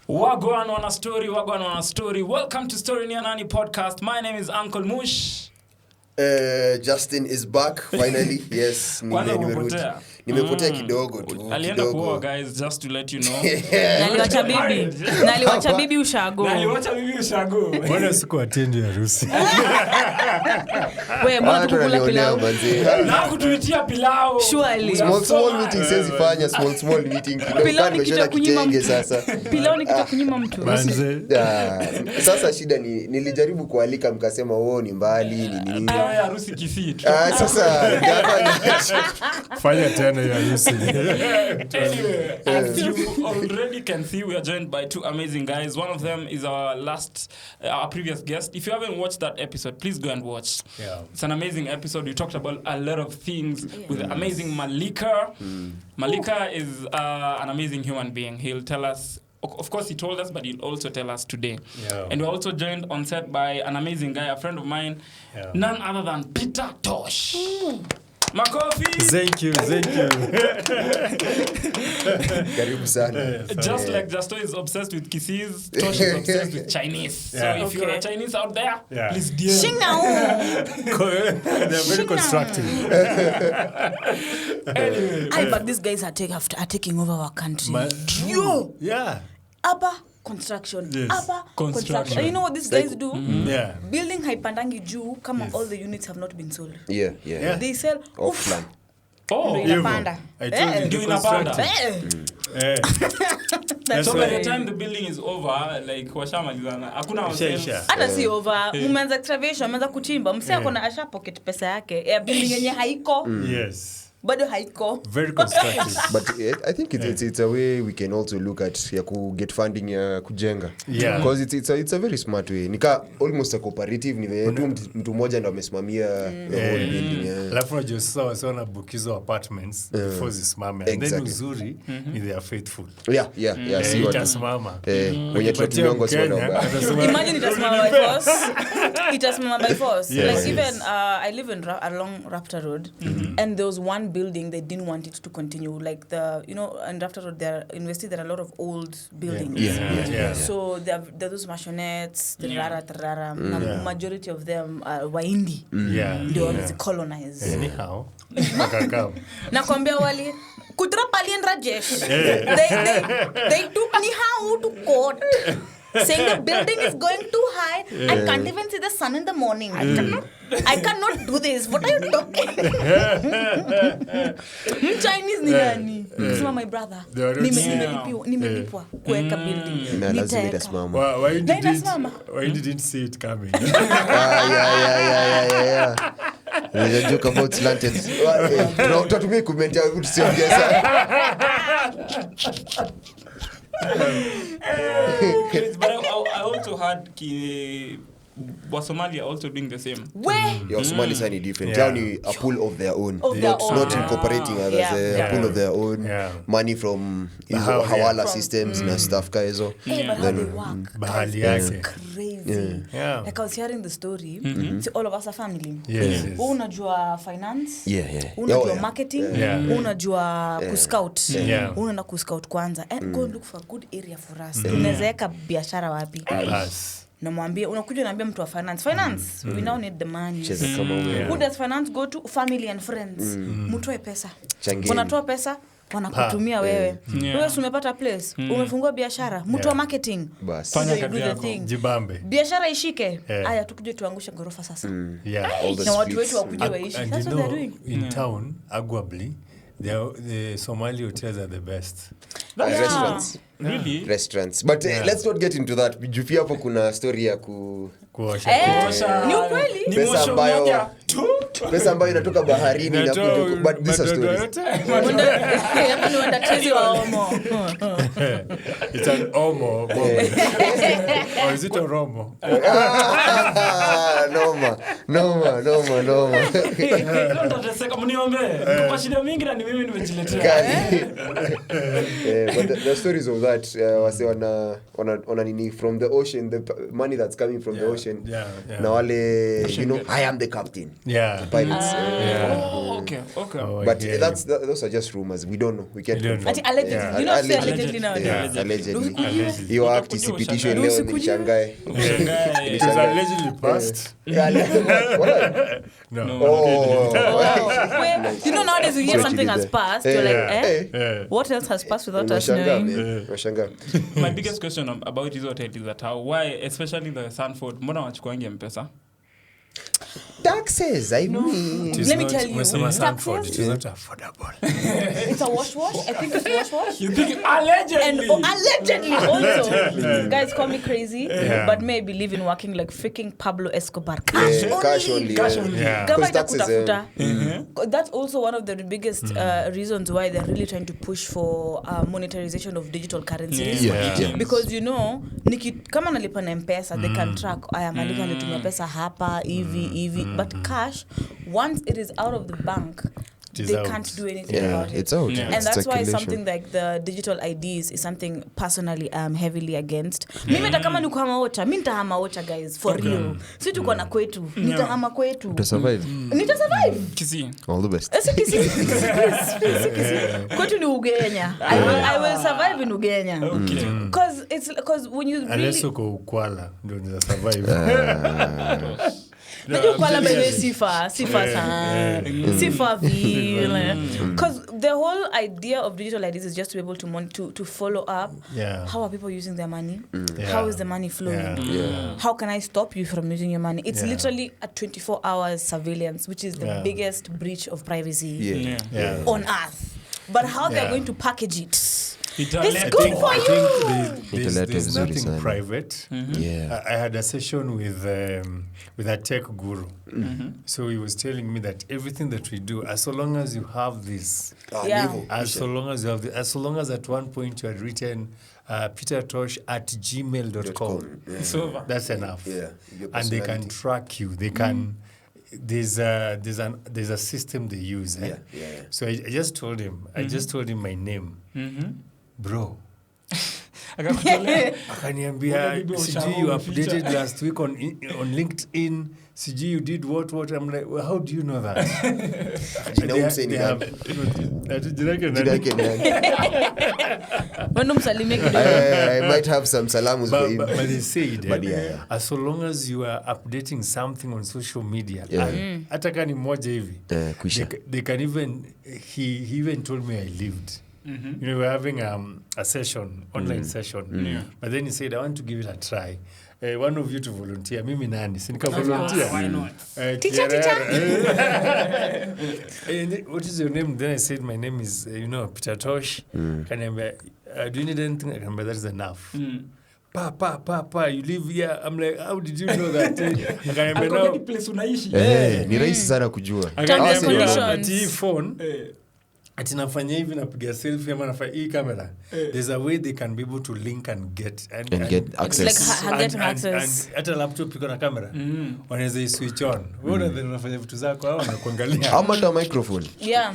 Wagwan on a story. Welcome to Story Near Nani podcast. My name is Uncle Mush. Justin is back finally. Yes, nimepotea kidogo tu. Alienda kuoa guys, just to let you know. Naliwacha bibi ushago. Bwana siku attend ya harusi. Wewe mbona tukula pilau? Na kutuitia pilau. Surely. Small meeting says ifanya small meeting kidogo. Pilau ni kitu kunyima mtu sasa. Pilau ni kitu kunyima mtu. Sasa shida ni nilijaribu kualika mkasema wewe ni mbali nini. Harusi Kisii. Sasa fanya tena ya harusi. Anyway, as you already can see, we are joined by two amazing guys. One of them is our previous guest. If you haven't watched that episode, please go and watch. Yeah. It's an amazing episode. We talked about a lot of things with the amazing Malika. Malika is an amazing human being. He'll tell us. Of course, he told us, but he'll also tell us today. Yeah. And we're also joined on set by an amazing guy, a friend of mine, none other than Peter Tosh. Makofi! Thank you. Karibu sana. Just like Justo is obsessed with Kisses, Tosh is obsessed with Chinese. Yeah. So if you're a Chinese out there, please DM. They're very constructive. Anyway. But these guys are taking over our country. Yo! Yeah. Abba construction. Yes. Abba construction. You know what these guys do? Yeah. Building haipandangi juu kama all the units have not been sold. Yeah. They sell offline. Oh, inapanda. I told you do inapanda. That's so by the time the building is over, like washamalizana. Hakuna wasema. Hata si over. Mumeanza excavation, mumeanza kuchimba. Msi akona asha pocket pesa yake. Ya building yenye haiko. Yes. Bado haiko. Very constructive. But I think it's a way we can also look at ya get funding ya kujenga. Yeah. Because it's a very smart way. Nika almost a cooperative ni mtu mmoja ndo amesimamia the whole building. Alafu unajua sasa wana book hizo apartments before zisimame. And then uzuri ni they are faithful. Yeah. See what itasimama. Mwenye tunatumiongo sana. Imagine itasimama by force. Itasimama by force. Yes. Like even I live along Rafter Road and there was one building they didn't want it to continue, like in Rafter Road there are a lot of old buildings. Yeah. So there are those maishonettes, the rara majority of them are Waindi. They always colonize. Anyhow akakam nakwambia wali kutrapa alien Rajesh they took Nihao to court saying the building is going too high. I can't even see the sun in the morning. I cannot do this. What are you talking? Chinese ni nani? Kusema my brother. Nimelipwa kuweka building. Nitasimama. Why didn't see it coming? Yeah. We joke about slanted. Tunatumia comment ya kusiongeza. But I also had Somalia also doing the same. Where? Your Somalis are different. They are a pool of their own. Not incorporating others. A pool of their own. Money from hawala systems and stuff kaizo. Bahali yake. Crazy. Like I was hearing the story. So all of us are family. Yes. Unajua finance. Unajua marketing. Unajua kuscout. Unaenda kuscout kwanza. And go look for a good area for us. Tunaweza biashara wapi? Namwambia unakuja naambia mtu wa finance we now need the money. Who does finance go to? Family and friends. Mtoe pesa. Unatoa pesa wanakutumia wewe. Wewe umepata place, umefungua biashara, mtu wa marketing. Fanya kazi yako. Jibambe. Biashara ishike. Aya tukuje tuangushe gorofa sasa. Na watu wetu wakuje waishi. That's what they're doing. In town, arguably, the Somali hotels are the best. Restaurants. Really? Restaurants. But let's not get into that. Jufia hapo kuna story ya kuosha. Ni ukweli? Pesa ambayo inatoka baharini na kuja but these are stories. Hapo ni wanda trizi wa Omo. It's an Omo. Or is it a Romo? Noma. Ndio tunataka mniombe. Kwa shida mingi na ni mimi nimejiletea. But the stories of that wase wana nini from the ocean, the money that's coming from the ocean. Na wale I am the captain. Pirates. Okay. But those are just rumors. We don't know. We can't confirm. Allegedly. You know, allegedly nowadays. Allegedly. You act isipitishwe leo nishangae. It was allegedly passed. No. You know, nowadays you hear something has passed, you're like, what else has passed without us knowing? My biggest question about this hotel is that why, especially the Sanford, mbona wachukuangi M-Pesa? Taxes, I mean. Let me tell you, Sanford, it is not affordable. It's a wash. I think it's wash. You think allegedly? And allegedly also. Guys call me crazy, but maybe live in working like freaking Pablo Escobar. Cash only. That's also one of the biggest reasons why they're really trying to push for monetarization of digital currencies. Because you know, kama nalipa na M-Pesa, they can track Malika alitumia pesa hapa hivi. But cash, once it is out of the bank, they can't do anything about it. It's out. And that's why something like the digital IDs is something personally I'm heavily against. Mimi hata kama ni kuhama ocha, mimi nitahama ocha guys, for real. Si tuko na kwetu, nitahama kwetu. Nitasurvive. Kisi. All the best. Kisi. Kwetu ni Ugenya. I will survive in Ugenya. Because when you really... Unless uko Ukwala, ndio nitasurvive. Ukwala bebe sifa vile. Because the whole idea of digital IDs is just to be able to follow up. How are people using their money? How is the money flowing? How can I stop you from using your money? It's literally a 24 hours surveillance, which is the biggest breach of privacy on earth. But how they're going to package it? It's good for you. There's nothing private. I had a session with a tech guru. So he was telling me that everything that we do, as long as you have this, as long as at one point you had written Tosh at gmail.com, that's enough. And they can track you. They can. There's a system they use. So I just told him. I just told him my name. Bro. Akaniambia, CG, you updated last week on LinkedIn. CG, you did what? I'm like, well, how do you know that? I might have some salamus for him. But they said, as long as you are updating something on social media, hata kani moja hivi, they can even, he even told me I lived. You know, we're having a session, online session. But then he said, I want to give it a try. One of you to volunteer. Mimi nani? Sinika volunteer. Why not? Teacher. What is your name? Then I said, my name is, Peter Tosh. Do you need anything? I can that is enough. Pa, you live here. I'm like, how did you know that? Akaniambia place unaishi. Ni rahisi sana kujua. Ati phone. Ati nafanya hivi napiga selfie ama nafanya hii camera. There's a way they can be able to link and get access. Like getting access. Hata laptop iko na camera. Wanaweza switch on. Wewe unafanya vitu zako au unakuangalia. Ama hata microphone.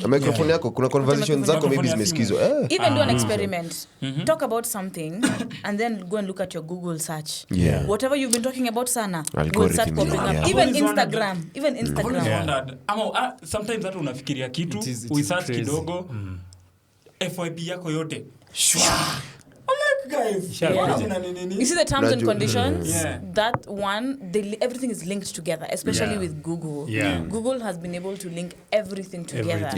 Microphone yako kuna conversation zako maybe zimesikizwa. Even do an experiment. Talk about something and then go and look at your Google search. Whatever you've been talking about sana will start popping up. Even Instagram. Sometimes hata unafikiria kitu, uisearch kidogo. FYP yako yote. Guys, you see the terms and conditions? That one, everything is linked together, especially with Google. Google has been able to link everything together.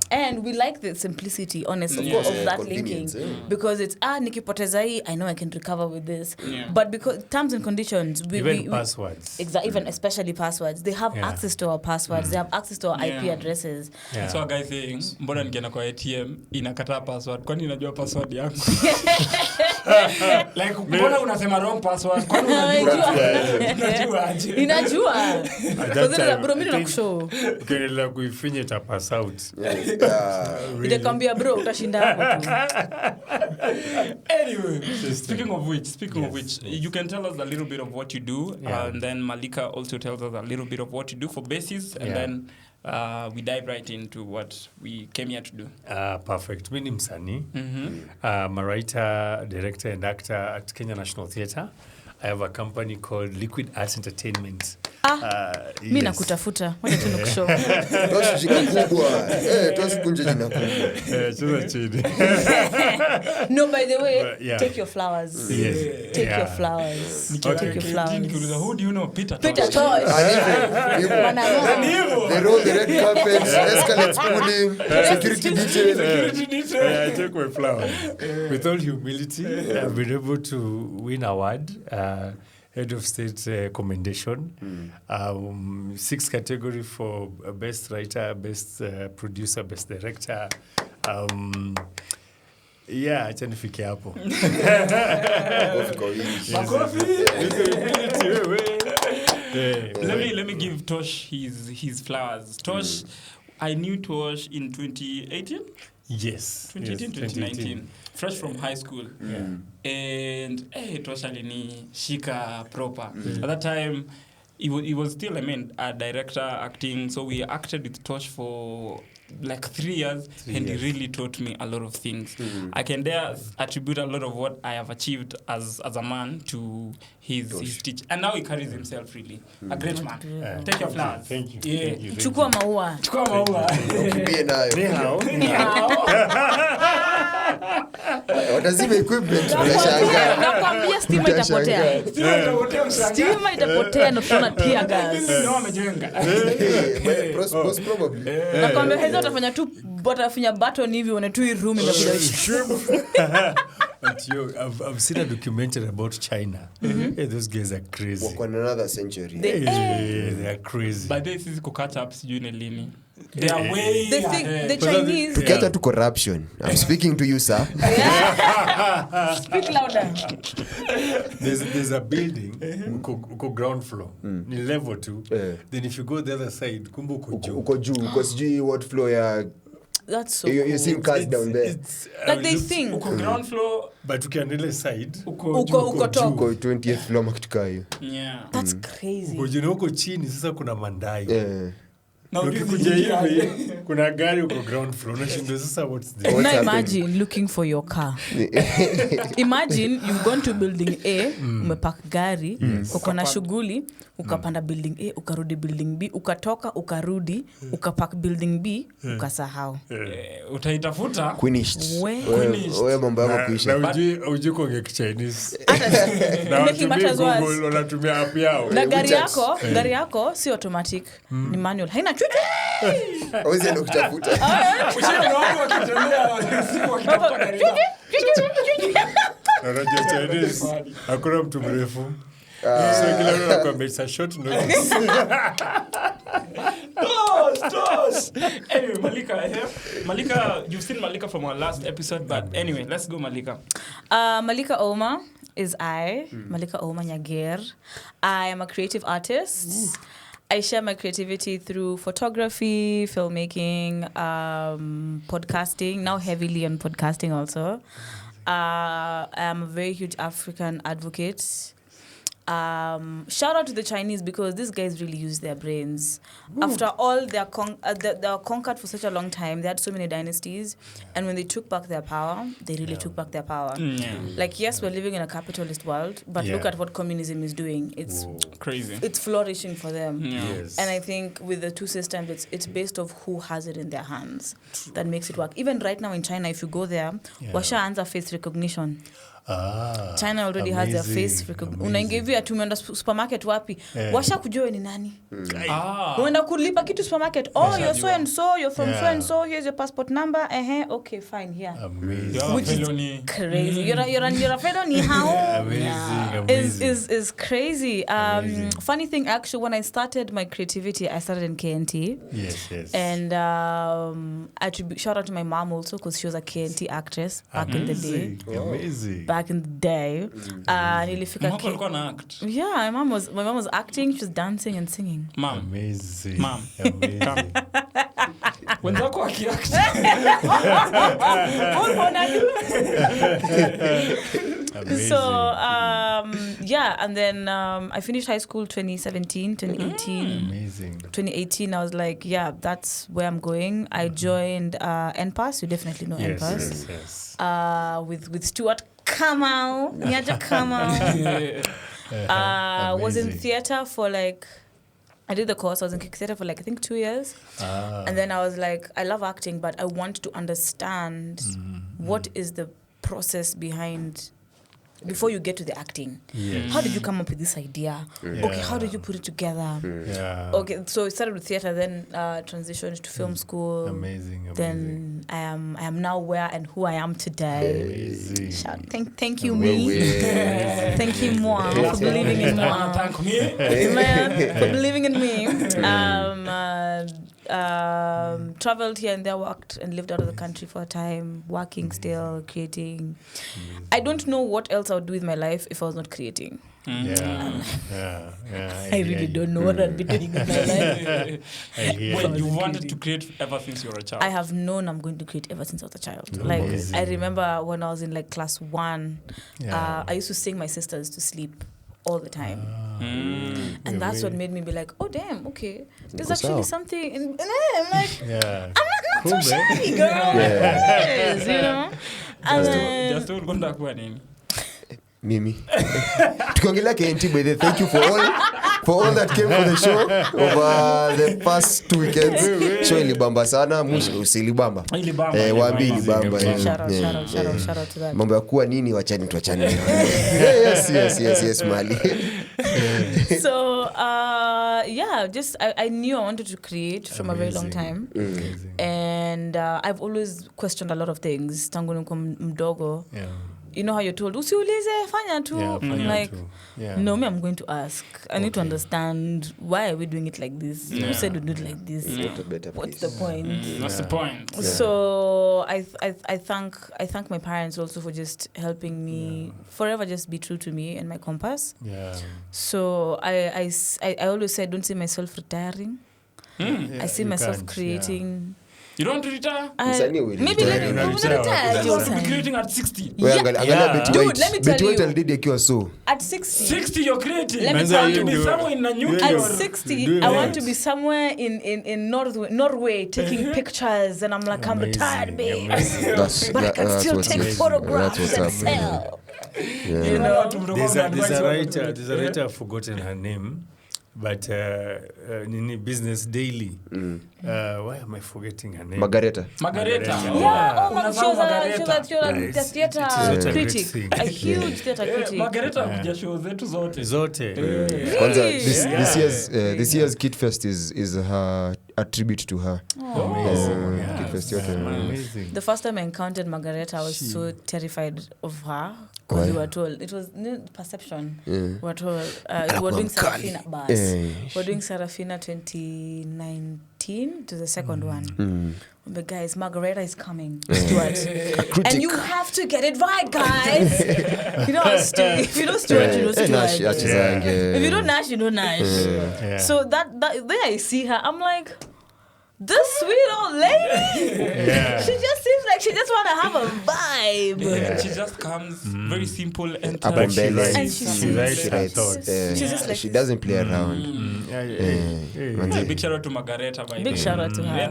And we like the simplicity, honestly, of that linking. Because it's, nikipoteza hii, I know I can recover with this. But because terms and conditions, passwords. Even especially passwords. They have access to our passwords. They have access to our IP addresses. So a guy saying, mbona nikienda kwa ATM, inakataa password. Kwani inajua password yangu? Like mbona unasema wrong password? Kwani unajua aje? Inajua. Because bro mimi nakushow. Ukiendelea kuifinya ita pass out. Itakwambia bro utashinda hapo tu. Anyway, speaking of which, you can tell us a little bit of what you do, and then Malika also tells us a little bit of what you do for Basis, and then we dive right into what we came here to do. Perfect. Mimi ni msanii. I'm a writer, director and actor at Kenya National Theatre. I have a company called Liquid Arts Entertainment. Mi nakutafuta. Wacha tu nikushow. Tosh jina kubwa. Tosh kunje jina kubwa. Cheza chini. No, by the way, take your flowers. Yes. Take your flowers. Take your flowers. Who do you know? Peter Peter Tosh. Tosh. They roll the red carpet, escalates pulling, security detail. I take my flowers. With all humility, I've been able to win award. Head of State commendation, 6 category for best writer, best producer, best director. Acha nifike hapo. Let me give Tosh his flowers. Tosh, I knew Tosh in 2018. Yes. 2019. Fresh from high school. And Tosh alini shika proper. At that time, he was still, a director acting. So we acted with Tosh for like 3 years, and he really taught me a lot of things. I can dare attribute a lot of what I have achieved as a man to his teaching. And now he carries himself really. A great man. Take your flowers. Thank you. Yeah. Thank you. Chukua maua. Ukimbie nayo. Ni hao. Watazima equipment tunashangaa. Nakwambia stima itapotea. Stima itapotea na tuna tear gas. No amejenga. Most probably. Nakwambia hizo watafanya button hivi wana tu room imekuja. But I've seen a documentary about China. Hey, those guys are crazy. Walk on another century. They are crazy. But this is catch up sijui ni lini. They are way They think the Chinese. To get to corruption. I'm speaking to you, sir. Speak louder. There's a building, uko ground floor, ni level 2. Then if you go the other side, kumbu uko juu. Uko sijui what floor ya. That's so you see cars down there. Like they think. Uko ground floor, but ukiangalia side, uko top. Uko 20th floor makituka hiyo. Yeah. That's crazy. uko juu uko chini, sasa kuna mandai. Now ukikuja hivi kuna gari uko ground floor, unashindwa sasa what's this? Now imagine looking for your car. Imagine you've gone to building A, umepark gari, uko na shughuli, ukapanda building A, ukarudi building B, ukatoka, ukarudi, ukapark building B, ukasahau. Utaitafuta Quenished. Wewe mambo yako kuisha. Na ujui kuongea Chinese. Making matters worse. Wanatumia app yao. Na gari yako si automatic, ni manual. Haina chuchu. Hawezi ndo kutafuta. Ushaona watu wakitembea siku wakitafuta gari. Unajua Chinese hakuna mtu mrefu. So kila mtu anakuambia it's a short notice. Tosh. Anyway, Malika here. Malika, you've seen Malika from our last episode, but anyway, let's go Malika. Malika OUMA is I, Malika OUMA Nyager. I am a creative artist. I share my creativity through photography, filmmaking, podcasting, now heavily on podcasting also. I am a very huge African advocate. Shout out to the Chinese because these guys really use their brains. After all, they are conquered for such a long time. They had so many dynasties, and when they took back their power, they really took back their power. Like, yes, we're living in a capitalist world, but look at what communism is doing. It's crazy. It's flourishing for them. Yes. And I think with the two systems, it's based off who has it in their hands that makes it work. Even right now in China, if you go there, washaanza face recognition. China already has their face recognition. Unaingia hivi tumeenda supermarket wapi? Washa kujua ni nani. Unaenda kulipa kitu supermarket. Oh, you're so and so, you're from so and so, here's your passport number. Okay, fine, here. Amazing. Which is crazy. You're a felony. How? Amazing. Is crazy. Funny thing, actually, when I started my creativity, I started in KNT. Yes. And shout out to my mom also because she was a KNT actress back in the day. Amazing. Back in the day. Yeah, my mom was acting, she was dancing and singing. Mom. Amazing. Mom. Amazing. Wenzako wakiact. So, and then I finished high school 2017, 2018. Amazing. 2018, I was like, that's where I'm going. I joined NPAS. You definitely know NPAS. Yes. With Stuart Kamau. Nyaja Kamau. Was in theater for like, I did the course. I was in kick theater for like, I think 2 years. And then I was like, I love acting, but I want to understand what is the process behind before you get to the acting. How did you come up with this idea? Okay, how did you put it together? Okay, so it started with theater, then transitioned to film school. Amazing. Then I am now where and who I am today. Thank you, me. Thank you, moi, for believing in moi. Thank me. Man, for believing in me. Traveled here and there, worked and lived out of the country for a time, working still, creating. I don't know what else I would do with my life if I was not creating. I really don't know what I'd be doing with my life. When you wanted to create ever since you were a child? I have known I'm going to create ever since I was a child. Like, I remember when I was in like class 1, I used to sing my sisters to sleep all the time. And that's what made me be like, oh damn, okay, there's actually something and I'm like, I'm not so shy, girl. Yes, you know. And just don't go back when Mimi. Tukiongelea KNT, by the thank you for all that came for the show over the past 2 weekends. Show ilibamba sana, Mush usilibamba. Waambi ilibamba. Shout out to that. Mambo ya kuwa nini wachani tuachane. Yes, Mali. So just I knew I wanted to create from a very long time. And I've always questioned a lot of things. Tangu niko mdogo. You know how you're told, usiulize, fanya tu. No, me, I'm going to ask. I need to understand, why are we doing it like this? Who said we do it like this? What's the point? What's the point? So I thank my parents also for just helping me forever just be true to me and my compass. So I always say I don't see myself retiring. I see myself creating. You don't want to retire? Maybe let me retire. You want to be creating at 60? Dude, let me tell you. At 60. 60 you're creating? Let me tell you. Be somewhere in At 60, I want to be somewhere in Norway taking pictures, and I'm like, I'm retired, babe. But I can still take photographs and sell. You know, there's a writer, I've forgotten her name. But Business Daily. Why am I forgetting her name? Margareta. Yeah, she was a theater critic. A huge theater critic. Margareta kuja show zetu zote. This year's Kid Fest is her a tribute to her. Kid Fest, amazing. The first time I encountered Margareta, I was so terrified of her. Because we were told, it was perception. We were told, we were doing Sarafina Bus. We were doing Sarafina 2019 to the second one. The guys, Margareta is coming, Stuart. And you have to get it right, guys. If you know Stuart, you know Stuart. If you don't Nash, you know Nash. So that there I see her, I'm like, this sweet old lady. She just seems like she just want to have a vibe. She just comes very simple and she doesn't play around. Big shout out to Margareta. Big shout out to her.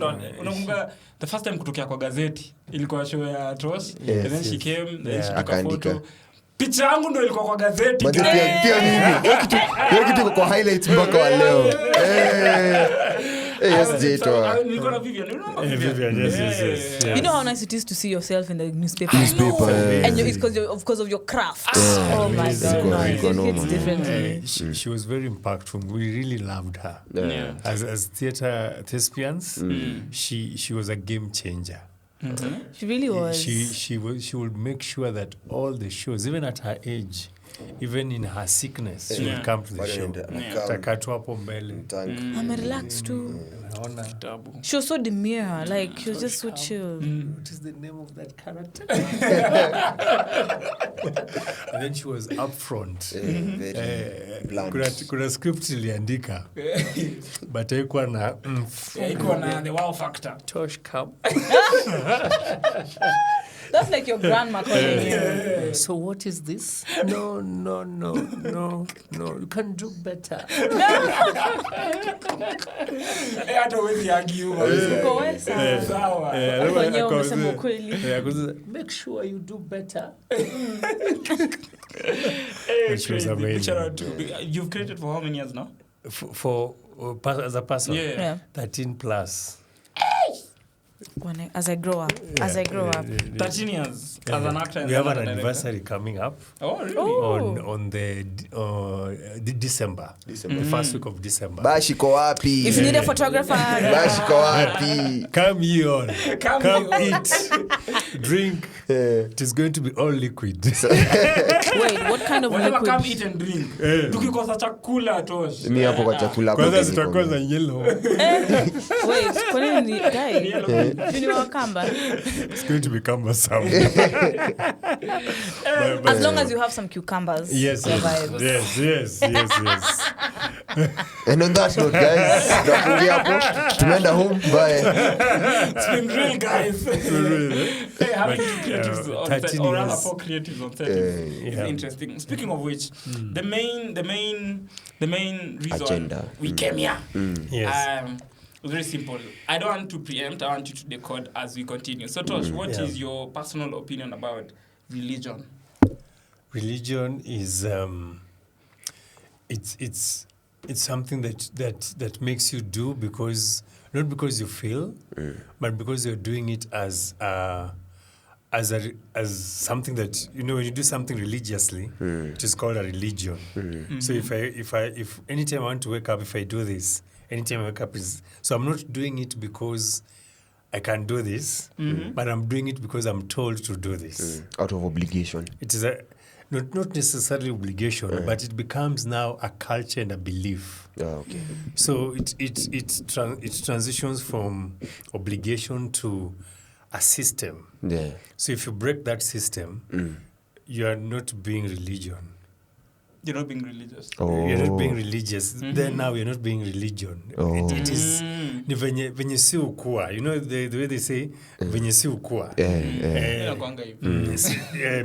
The first time kutokea kwa gazeti ilikuwa show ya Tosh, and then she came, then she took a photo. Picha yangu ndo ilikuwa kwa gazeti. Pia mimi. Hiyo kitu kwa highlights mpaka wa leo. Nilikuwa na Vivian. Yes. You know how nice it is to see yourself in the newspaper. And it's because of your craft. Oh my God. It's different. She was very impactful. We really loved her. As theater thespians, she was a game changer. She really was. She would make sure that all the shows, even at her age, even in her sickness, she would come to the show. I'm relaxed too. She was so demure, like she was just so chill. What is the name of that character? And then she was up front. Kuna script iliandika, but haikuwa na the wow factor. Tosh come. That's like your grandma calling you. So what is this? No. You can do better. Make sure you do better. And she was Crazy. Big amazing. shout out to you've created for how many years now? As a person, Yeah. 13 plus. As I grow up. 13 years as an actor. We have an anniversary coming up. Oh, really? On the December. The first week of December. Bashi ko wapi? If you need a photographer, Bashi ko wapi? Come here. Come here. eat. Drink. It is going to be all liquid. wait, what kind of Whenever come liquid? eat and drink. Tukikosa chakula Tosh. Mi hapo kwa chakula kwa Kwanza zitakuwa za yellow. Wait, kwa nini ni guy? Ni wakamba. It's going to be cumbersome. As long as you have some cucumbers. Yes. And on that note, guys, tunafungia hapo. Tumeenda home. Bye. It's been real, guys. Hey, having two creatives on set, 13 or rather years. 4 creatives on set is interesting. Speaking of which, the main reason Agenda. we came here. Yes. It was very simple. I don't want to preempt. I want you to decode as we continue. So, Tosh, what is your personal opinion about religion? Religion is it's something that makes you do because not because you feel, but because you're doing it as something that when you do something religiously, it is called a religion. So if anytime I want to wake up, if I do this, anytime I wake up so I'm not doing it because I can do this, but I'm doing it because I'm told to do this. Out of obligation. It is not necessarily obligation, but it becomes now a culture and a belief. Okay. So it transitions from obligation to a system. Yeah. So if you break that system, you are not being religion. You're not being religious. Oh. You're not being religious. Then now you're not being religion. Oh. It is ni venye si ukua. You know the way they say venye si ukua.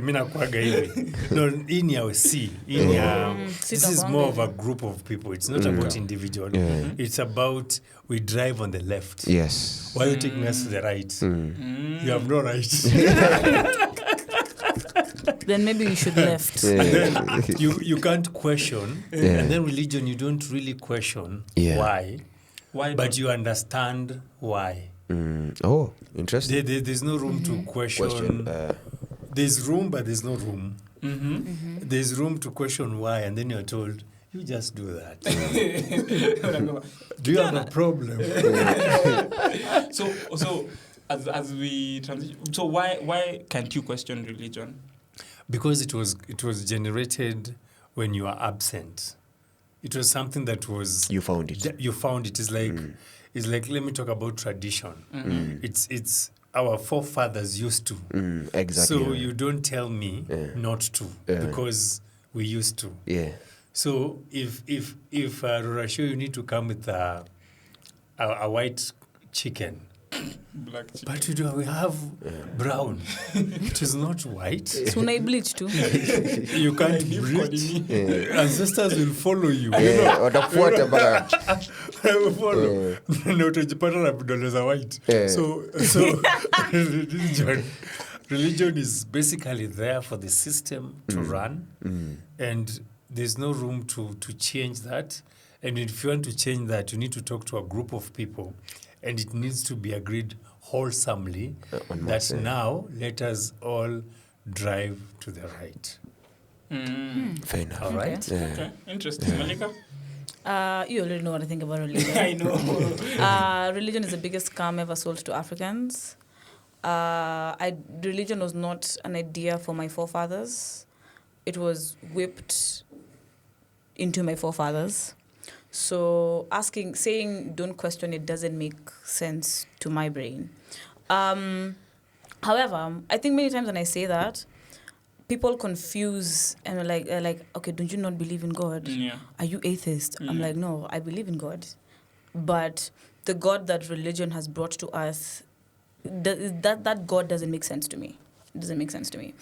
Mina kuaga hivi. No, in your see. This is more of a group of people. It's not about individual. It's about we drive on the left. Yes. Why are you taking us to the right? You have no right. Then maybe you should left. Then you can't question. And then religion, you don't really question why. But you understand why. Oh, interesting. There's no room to question. There's room, but there's no room. There's room to question why, and then you're told, you just do that. Do you have a problem? So as we transition, so why can't you question religion? Because it was generated when you are absent. It was something that was You found it. You found it. It's like let me talk about tradition. It's our forefathers used to. Exactly. So you don't tell me not to because we used to. Yeah. So if Rorasho, you need to come with a white chicken. Black chicken. But we have brown. It is not white. So I bleach too. You can't bleach. Ancestors will follow you. Watafuata bana. Will follow. Na utajipata na vidole za white. So religion is basically there for the system to run, and there's no room to change that. And if you want to change that, you need to talk to a group of people. And it needs to be agreed wholesomely that now let us all drive to the right. Fair enough. All right? Okay, interesting. Malika? You already know what I think about religion. I know. Religion is the biggest scam ever sold to Africans. Religion was not an idea for my forefathers. It was whipped into my forefathers. So saying don't question it doesn't make sense to my brain. However, I think many times when I say that, people confuse and are like, okay, don't you not believe in God? Yeah. Are you atheist? I'm like, no, I believe in God. But the God that religion has brought to us, that God doesn't make sense to me. It doesn't make sense to me.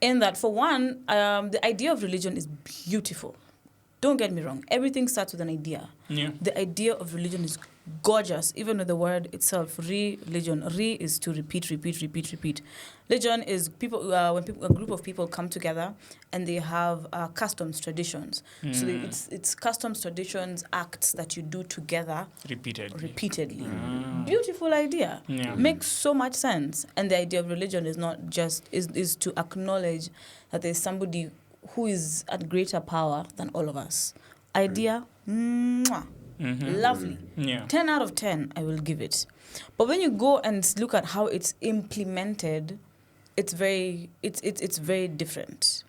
In that, for one, the idea of religion is beautiful. don't get me wrong, everything starts with an idea. Yeah. The idea of religion is gorgeous, even with the word itself. Religion. Is to repeat. Religion is people when a group of people come together and they have customs, traditions. So it's customs, traditions, acts that you do together repeatedly. Beautiful idea. Yeah. Makes so much sense. And the idea of religion is not just is to acknowledge that there's somebody who is at greater power than all of us. Idea, mwah. Lovely. Yeah. 10 out of 10, I will give it. But when you go and look at how it's implemented, it's very different.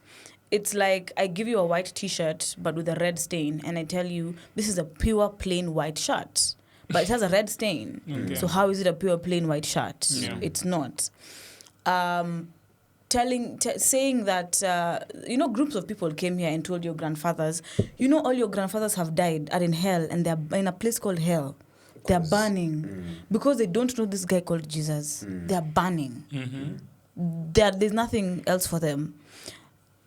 It's like I give you a white T-shirt, but with a red stain, and I tell you, this is a pure, plain white shirt. But it has a red stain. Okay. So how is it a pure, plain white shirt? Yeah. It's not. Saying that, groups of people came here and told your grandfathers, all your grandfathers have died, are in hell, and they're in a place called hell. They're burning. Because they don't know this guy called Jesus. They're burning. There's nothing else for them.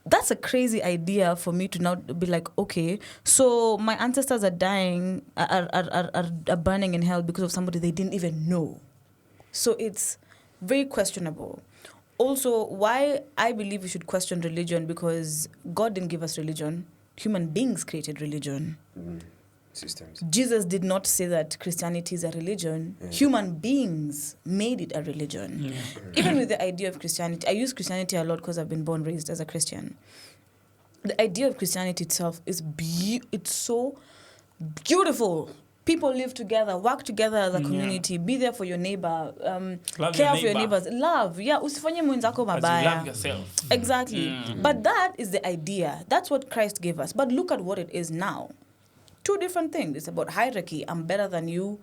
That's a crazy idea for me to now be like, okay, so my ancestors are dying, are burning in hell because of somebody they didn't even know. So it's very questionable. Also, why I believe we should question religion, because God didn't give us religion. Human beings created religion. Systems. Jesus did not say that Christianity is a religion. Human beings made it a religion. Even with the idea of Christianity, I use Christianity a lot because I've been born, raised as a Christian. The idea of Christianity itself is it's so beautiful. People live together, work together as a community, be there for your neighbor, care for your neighbors, love. Yeah, usifanye mwenzako mabaya. You love yourself. Exactly. But that is the idea. That's what Christ gave us. But look at what it is now. Two different things. It's about hierarchy. I'm better than you.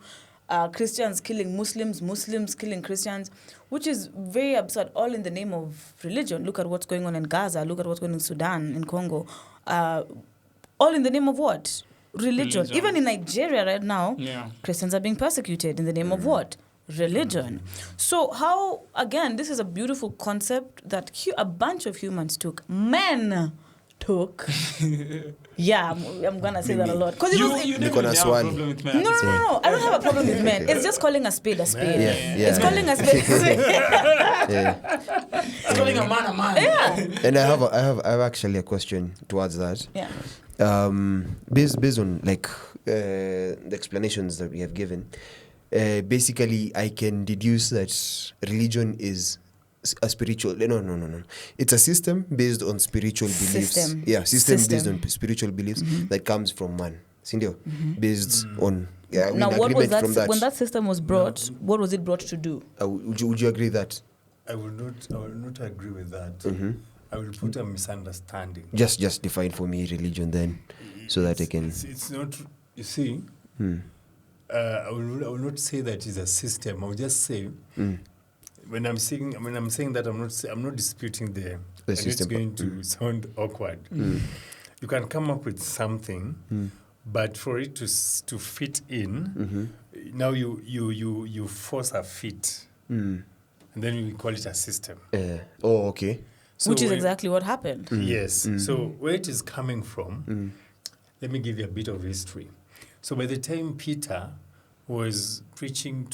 Christians killing Muslims, Muslims killing Christians, which is very absurd, all in the name of religion. Look at what's going on in Gaza. Look at what's going on in Sudan, in Congo. All in the name of what? Religion. Even in Nigeria right now, Christians are being persecuted in the name of what? Religion. So how, again, this is a beautiful concept that a bunch of humans took. Men took. Yeah, I'm going to say that a lot. Because You don't have a problem with men. No. I don't have a problem with men. It's just calling a spade a spade. Yeah. It's calling a spade a spade. It's calling a man a man. Yeah. And I have actually a question towards that. Yeah. Based on the explanations that we have given, basically I can deduce that religion is a spiritual. No. It's a system based on spiritual beliefs. System based on spiritual beliefs that comes from man. Sindio? Based on now, what was that, from that? when that system was brought? What was it brought to do? Would you agree that? I will not agree with that. I will put a misunderstanding. Just define for me religion then, so that I can. It's not. You see, I will not say that it's a system. I will just say when I'm saying that I'm not disputing the system. It's going to sound awkward. You can come up with something, but for it to fit in, now you force a fit, and then you call it a system. Okay. So which is exactly what happened. Yes. So where it is coming from, let me give you a bit of history. So by the time Peter was reaching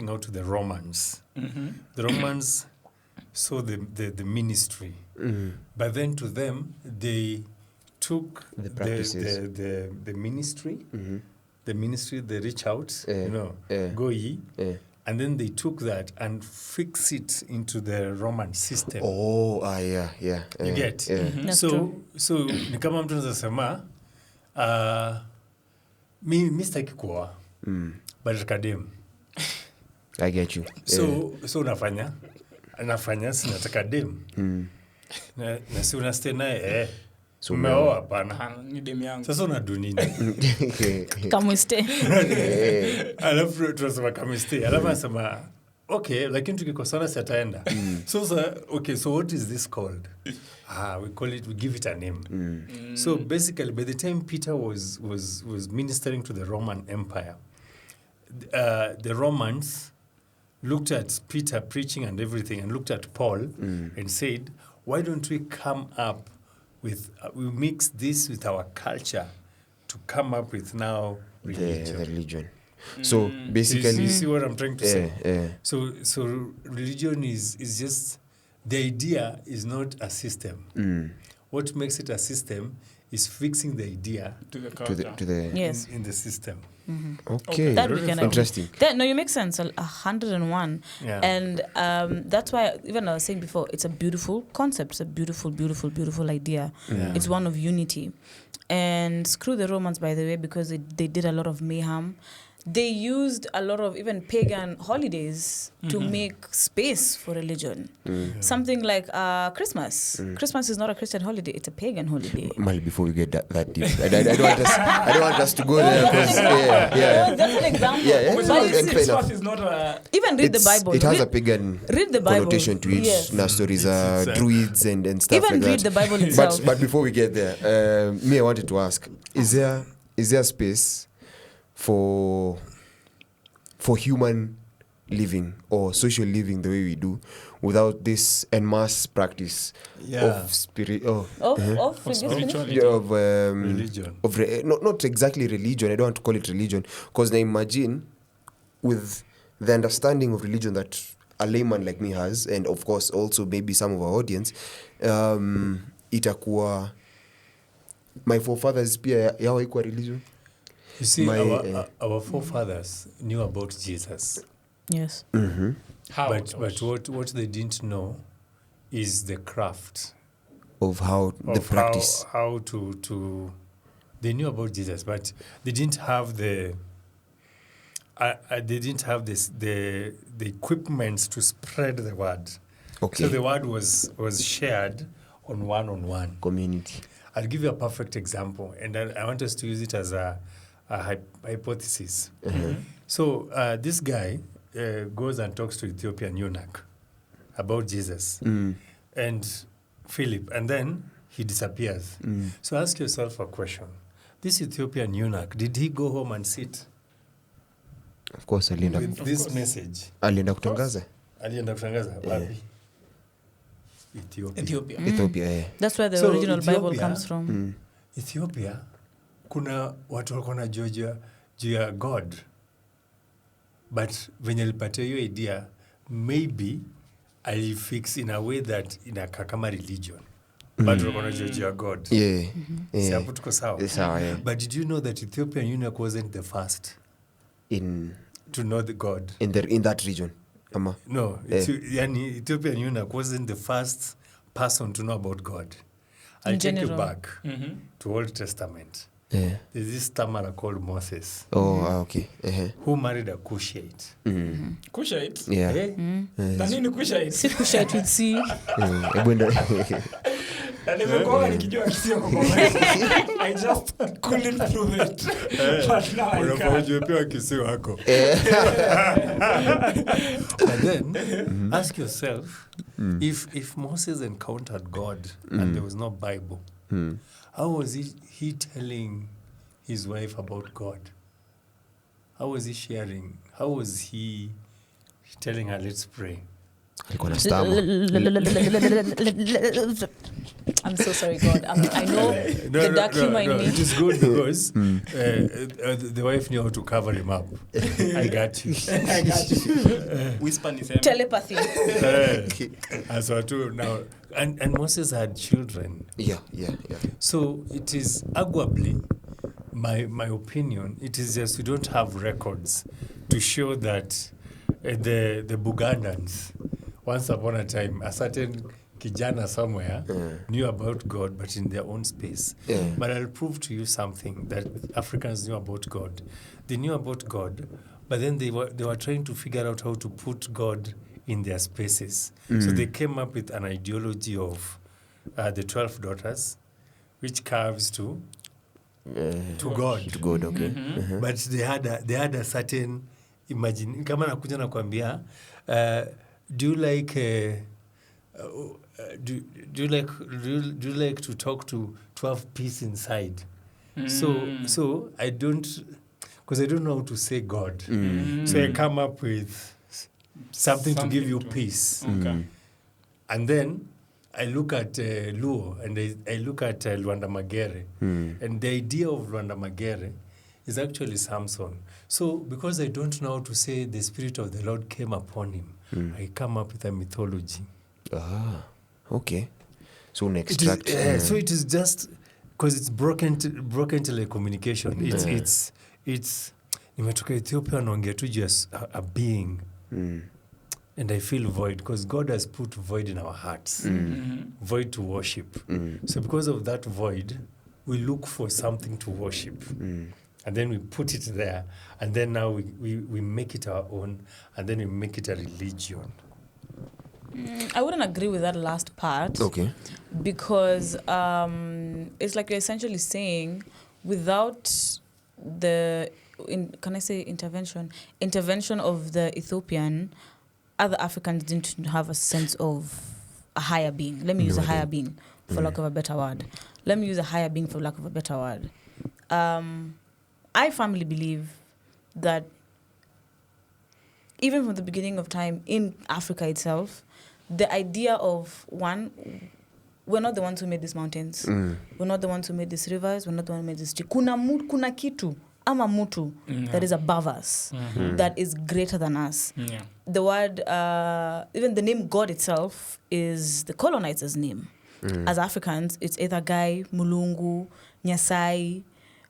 out to the Romans, the Romans saw the ministry. But then to them, they took the ministry, the ministry, they reach out, go ye. And then they took that and fixed it into the Roman system. Yeah. You get? So ni kama mtu anaweza sema mi sitaki kuoa but akadem. I get you. So unafanya sinataka dem. Na si unastay naye so umeoa hapana. Ni dem yangu. Sasa unadu nini? Kamwiste. Alafu tunasema kamwiste. Alafu anasema okay, lakini tukikosana si ataenda. So what is this called? We give it a name. So basically by the time Peter was ministering to the Roman Empire, the Romans looked at Peter preaching and everything and looked at Paul and said, why don't we come up we mix this with our culture to come up with now religion. The religion. So basically, you see what I'm trying to say? Yeah. So religion is just, the idea is not a system. What makes it a system is fixing the idea To the culture. to the Yes. in the system. okay. That we can agree. Interesting. No, you make sense. 101. Yeah. And that's why, even I was saying before, it's a beautiful concept. It's a beautiful, beautiful, beautiful idea. Yeah. It's one of unity. And screw the Romans, by the way, because they did a lot of mayhem. They used a lot of even pagan holidays to make space for religion. Something like Christmas. Christmas is not a Christian holiday; it's a pagan holiday. Mali, before we get that deep, I don't want us to go there because yeah. That's an example. Yeah, But yeah. it's Fair Christmas enough. is not a... Even read the Bible. It has read, a pagan read the Bible. connotation to it. Yes. Na stories, It's druids and stuff Even like that. read the Bible itself. But before we get there, me, I wanted to ask: is there space for human living or social living the way we do without this en masse practice of spirit? spirituality. Religion. Not exactly religion. I don't want to call it religion because I imagine with the understanding of religion that a layman like me has, and of course also maybe some of our audience, itakuwa my forefathers pia yao haikuwa religion. You see, our forefathers knew about Jesus. Yes. How? But what they didn't know is the craft Of how of the practice. how to they knew about Jesus, but they didn't have the the equipments to spread the word. Okay. So the word was shared on one. Community. I'll give you a perfect example, and I want us to use it as a hypothesis. So this guy goes and talks to Ethiopian eunuch about Jesus and Philip, and then he disappears. So ask yourself a question. This Ethiopian eunuch, did he go home and sit Of course, alienda with this message? alienda kutangaza Alienda kutangaza wapi? Ethiopia. Ethiopia. That's where the So original Bible Ethiopia- comes from. Ethiopia, kuna watu walikuwa na juu ya God, but venye alipatia hiyo idea, maybe alifix in a way that inakaa kama religion, but walikuwa na juu ya God. Yeah. Si hapo tuko sawa? Sawa, yeah. But did you know that Ethiopian eunuch wasn't the first In to know the God? in that region. Ama. No, yani Ethiopian eunuch wasn't the first person to know about God. I'll In take you general. back to Old Testament. Yeah. There's this stammerer called Moses Okay. who married a Cushite. Kushite? Yeah. Eh? Na nini Kushite? Si kushite with C. Hebu enda- Na nimekuwa nikijua kisio kwa I just couldn't prove it. But now I can. Unafaa pia kisi wako. But then ask yourself, if Moses encountered God and there was no Bible, how was he telling his wife about God? How was he sharing? How was he telling her, let's pray? alikuwa na stammer. I'm so sorry, God. I know the dark humor in me. It is good because the wife knew how to cover him up. I got you. I got you. Whisper ni sema. Telepathy. As well too now, and Moses had children. Yeah. So it is arguably, my opinion, it is just we don't have records to show that the Bugandans, once upon a time, a certain kijana somewhere knew about God, but in their own space. Yeah. But I'll prove to you something that Africans knew about God. They knew about God, but then they were trying to figure out how to put God in their spaces. So they came up with an ideology of the 12 daughters, which curves to God. To God, okay. But they had a certain imagine. Kama nakuja nakwambia, do you like to talk to 12 peace inside? So I don't, because I don't know how to say God. So I come up with something to give you peace. Okay. And then I look at Luo and I look at Luanda Magere, and the idea of Luanda Magere is actually Samson. So because I don't know how to say the Spirit of the Lord came upon him, I come up with a mythology. Ah, okay. So an extract. So it is just because it's broken telecommunication. It's nimetoka Ethiopia naongea tu just a being. And I feel void because God has put void in our hearts. Void to worship. So because of that void, we look for something to worship. And then we put it there. And then now we make it our own. And then we make it a religion. I wouldn't agree with that last part. Okay. Because it's like you're essentially saying without the, can I say intervention of the Ethiopian, other Africans didn't have a sense of a higher being. Let me use a higher being for lack of a better word. I firmly believe that even from the beginning of time in Africa itself, the idea of one, we're not the ones who made these mountains. We're not the ones who made these rivers. We're not the ones who made this tree. Kuna kitu ama mutu that is above us, that is greater than us. Yeah. The word, even the name God itself is the colonizer's name. As Africans, it's either Gai, Mulungu, Nyasai,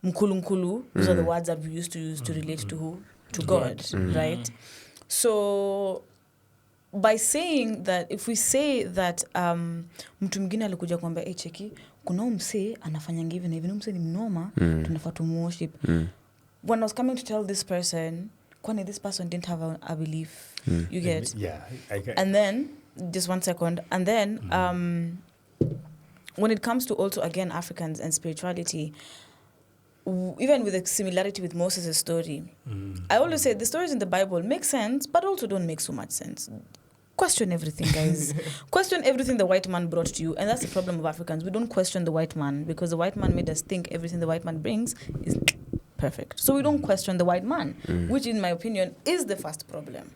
Mkulu. Those are the words that we used to use to relate to who? To God, right? So by saying that, if we say that mtu mwingine alikuja kuambia cheki kuna mse anafanya hivi na hivi, mse ni mnoma, tunafaa worship. When I was coming to tell this person, kwani this person didn't have a belief. You get? Yeah. And then, just 1 second, and then when it comes to also, again, Africans and spirituality, even with the similarity with Moses' story, I always say the stories in the Bible make sense, but also don't make so much sense. Question everything, guys. Question everything the white man brought to you. And that's the problem of Africans. We don't question the white man because the white man made us think everything the white man brings is perfect. So we don't question the white man, which in my opinion is the first problem.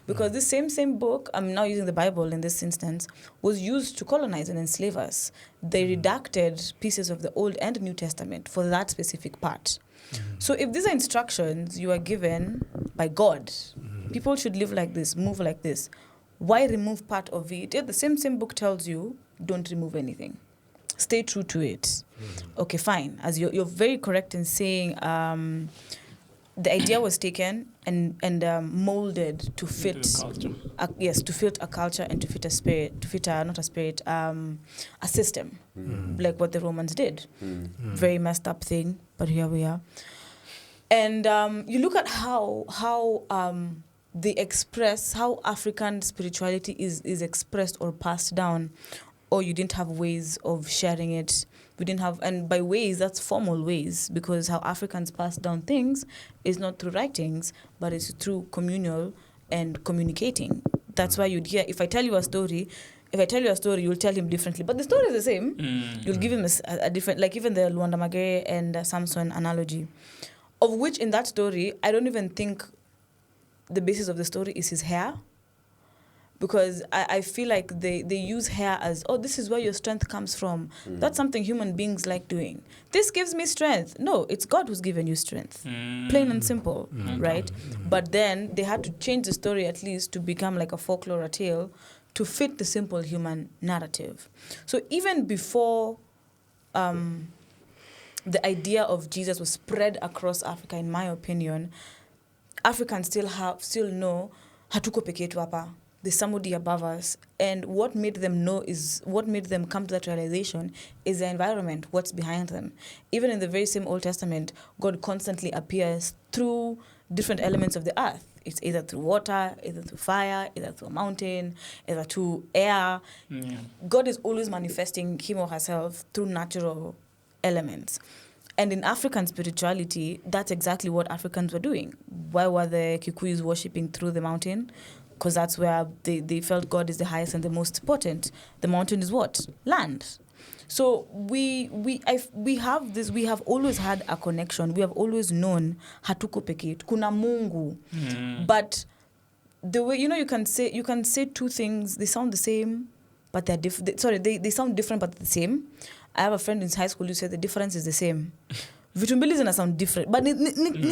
Because this same book, I'm now using the Bible in this instance, was used to colonize and enslave us. They redacted pieces of the Old and New Testament for that specific part. So if these are instructions you are given by God, people should live like this, move like this, why remove part of it? The same book tells you, don't remove anything. Stay true to it. Okay, fine. As you're very correct in saying the idea was taken and molded to fit to fit a culture and to fit a spirit, a system, like what the Romans did. Very messed up thing, but here we are. And you look at how they express, how African spirituality is expressed or passed down, or you didn't have ways of sharing it. We didn't have, and by ways, that's formal ways, because how Africans pass down things is not through writings, but it's through communal and communicating. That's why you'd hear, if I tell you a story, you'll tell him differently. But the story is the same. You'll give him a different, like even the Luanda Magere and Samson analogy, of which in that story, I don't even think the basis of the story is his hair. Because I feel like they use hair as, this is where your strength comes from. That's something human beings like doing. This gives me strength. No, it's God who's given you strength. Plain and simple, right? But then they had to change the story at least to become like a folklore, a tale, to fit the simple human narrative. So even before the idea of Jesus was spread across Africa, in my opinion, Africans still know hatuko peke yetu hapa. There's somebody above us. And what made them come to that realization is the environment, what's behind them. Even in the very same Old Testament, God constantly appears through different elements of the earth. It's either through water, either through fire, either through a mountain, either through air. Yeah. God is always manifesting him or herself through natural elements. And in African spirituality, that's exactly what Africans were doing. Why were the Kikuyus worshipping through the mountain? Because that's where they felt God is the highest and the most potent. The mountain is what? Land. So we have always had a connection. We have always known hatuko peke, kuna Mungu. But the way you can say two things, they sound the same, but they're different. Sorry, they sound different, but the same. I have a friend in high school who said the difference is the same. Vitu mbili zina sound different, but ni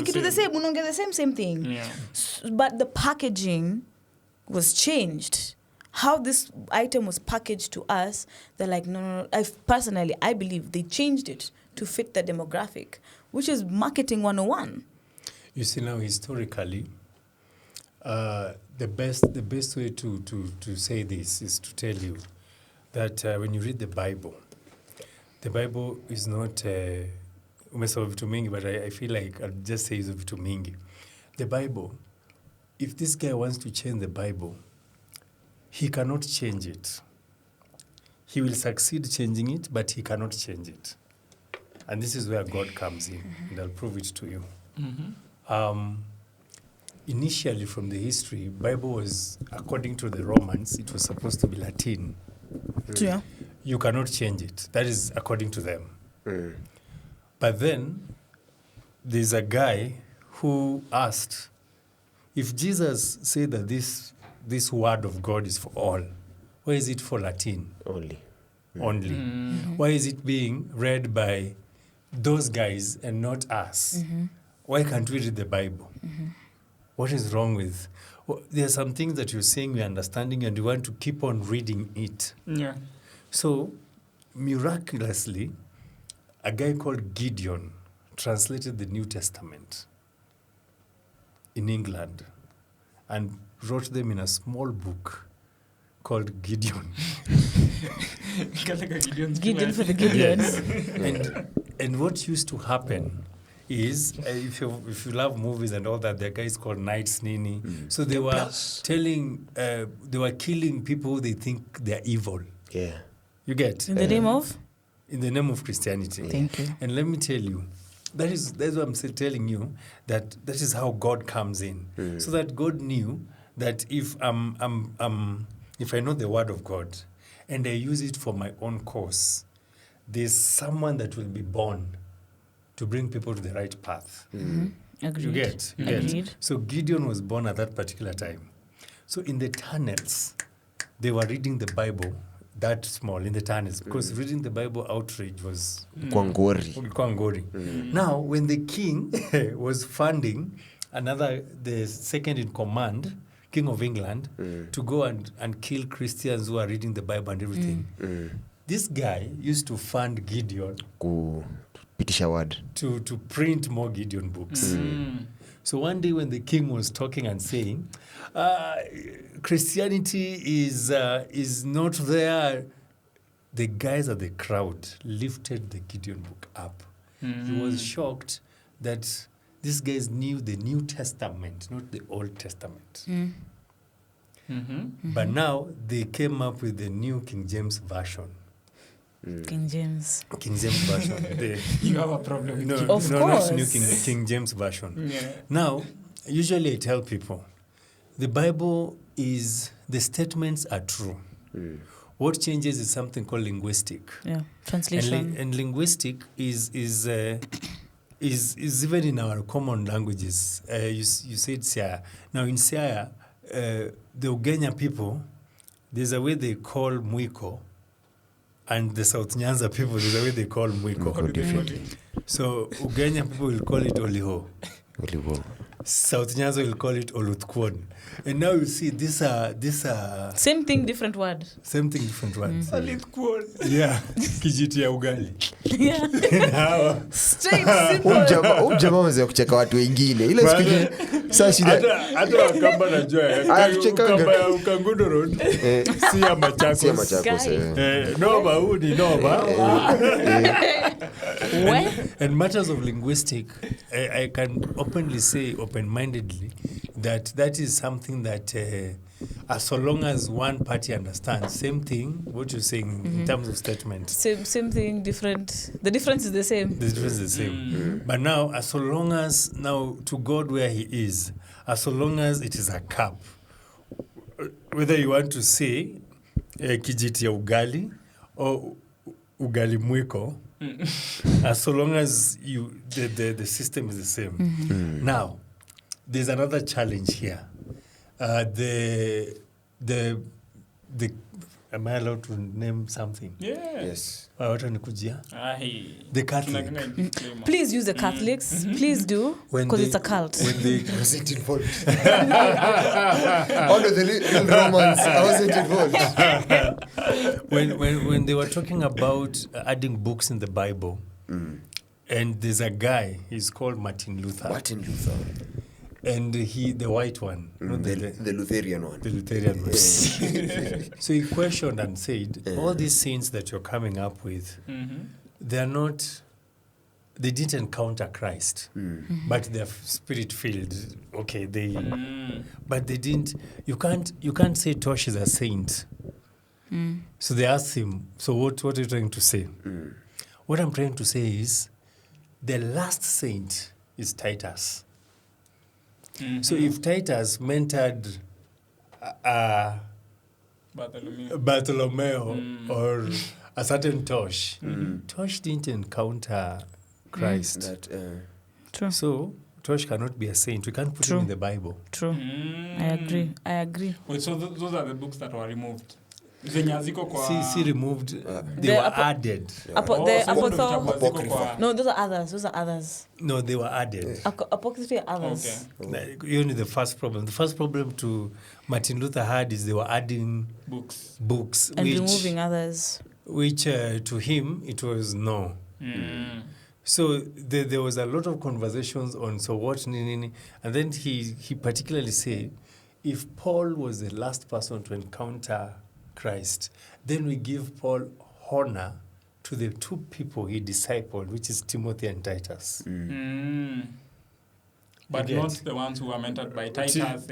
kitu the same. Unaongea the same thing. Yeah. But the packaging was changed. How this item was packaged to us, they're like, no. I believe they changed it to fit the demographic, which is marketing 101. You see, now historically, the best way to say this is to tell you that when you read the Bible is not umesema vitu mingi, but I feel like I'll just say vitu mingi. The Bible, if this guy wants to change the Bible, he cannot change it. He will succeed changing it, but he cannot change it. And this is where God comes in, and I'll prove it to you. Initially, from the history, Bible was, according to the Romans, it was supposed to be Latin. Yeah. You cannot change it. That is according to them. But then, there's a guy who asked, if Jesus said that this word of God is for all, why is it for Latin? Only. Why is it being read by those guys and not us? Why can't we read the Bible? What is wrong with... Well, there are some things that you're saying we're understanding and you want to keep on reading it. Yeah. So, miraculously, a guy called Gideon translated the New Testament in England and wrote them in a small book called Gideon. Gideon for the Gideons. Yes. And what used to happen is, if you love movies and all that, there are guys called Knights, NANI. So they were they were killing people they think they're evil. Yeah. You get? In the name of? In the name of Christianity. Thank you. And let me tell you, that's what I'm telling you, that is how God comes in. So that God knew that if I know the word of God and I use it for my own cause, there's someone that will be born to bring people to the right path. Agreed. You get? Agreed. So Gideon was born at that particular time. So in the tunnels, they were reading the Bible that small in the tunnels, because reading the Bible outrage was Kwangori. Now, when the king was funding the second in command, King of England, to go and kill Christians who are reading the Bible and everything, this guy used to fund Gideon to print more Gideon books. So one day when the king was talking and saying, Christianity is not there, the guys at the crowd lifted the Gideon book up. He was shocked that these guys knew the New Testament, not the Old Testament. But now they came up with the new King James Version. King James Version. You have a problem with King Of course. Not new King James Version. Yeah. Now, usually I tell people, the Bible is, the statements are true. What changes is something called linguistic. Yeah, translation. And linguistic is even in our common languages. You said Siaya. Now in Siaya, the Ugenya people, there's a way they call Mwiko, and the South Nyanza people, there's a way they call Mwiko. So Ugenya people will call it Oliho. South Nyanza will call it Oluthkwon. And now you see, these are Same thing, different word. same thing, different words. Oluthkwon. Yeah, kijiti ya ugali. Yeah. Now, Straight, simple. Jamaa mzee kucheka watu wengine ile siku ile sasa shida hata wakamba najua ukamba ya Ukangundo Road si ya Machakos. Nova huu ni Nova. And matters of linguistic, I can openly say, open-mindedly, that is something that as so long as one party understands, same thing, what you're saying in terms of statement. Same thing, different. The difference is the same. The difference is the same. But now, as so long as, now, to God where he is, as so long as it is a cup, whether you want to say kijiti ya ugali or ugali mwiko, as so long as the system is the same. Now, there's another challenge here. am I allowed to name something? Yes. Watu nikujia. The Catholic. Please use the Catholics. Please do, because it's a cult. When they Was it involved? Out of the real Romans, I wasn't involved. when they were talking about adding books in the Bible, and there's a guy, he's called Martin Luther. And the white one. The Lutheran one. The Lutheran one. So he questioned and said, all these saints that you're coming up with, they didn't encounter Christ, but they're spirit-filled. Okay, but they didn't, you can't say Tosh is a saint. So they asked him, so what are you trying to say? What I'm trying to say is, the last saint is Titus. So if Titus mentored Bartholomew or a certain Tosh, Tosh didn't encounter Christ. True. So Tosh cannot be a saint. We can't put him in the Bible. True. I agree. Wait, so those are the books that were removed? See removed. They were added. The Apostle. No, those are others. No, they were added. Apocryphy are others. Okay. You know the first problem to Martin Luther had is they were adding books and removing others. Which to him it was no. So there was a lot of conversations on what and then he particularly said, if Paul was the last person to encounter Christ, then we give Paul honor to the two people he discipled, which is Timothy and Titus. But not the ones who were mentored by Titus.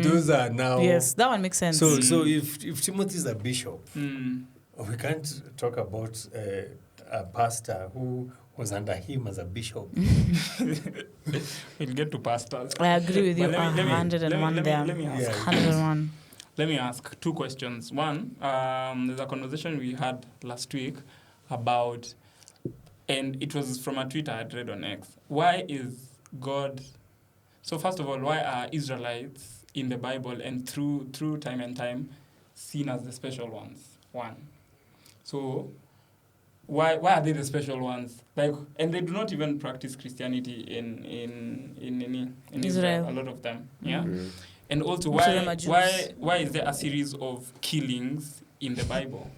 Those are now. Yes, that one makes sense. So if Timothy is a bishop, we can't talk about a pastor who was under him as a bishop. We'll get to pastors. I agree with you. 101 there. 101. Let me ask two questions. One, there's a conversation we had last week about, and it was from a tweet I had read on X. Why is God... So first of all, why are Israelites in the Bible and through time and time seen as the special ones? One. So why are they the special ones? And they do not even practice Christianity in Israel, a lot of them. Yeah? And also, why is there a series of killings in the Bible?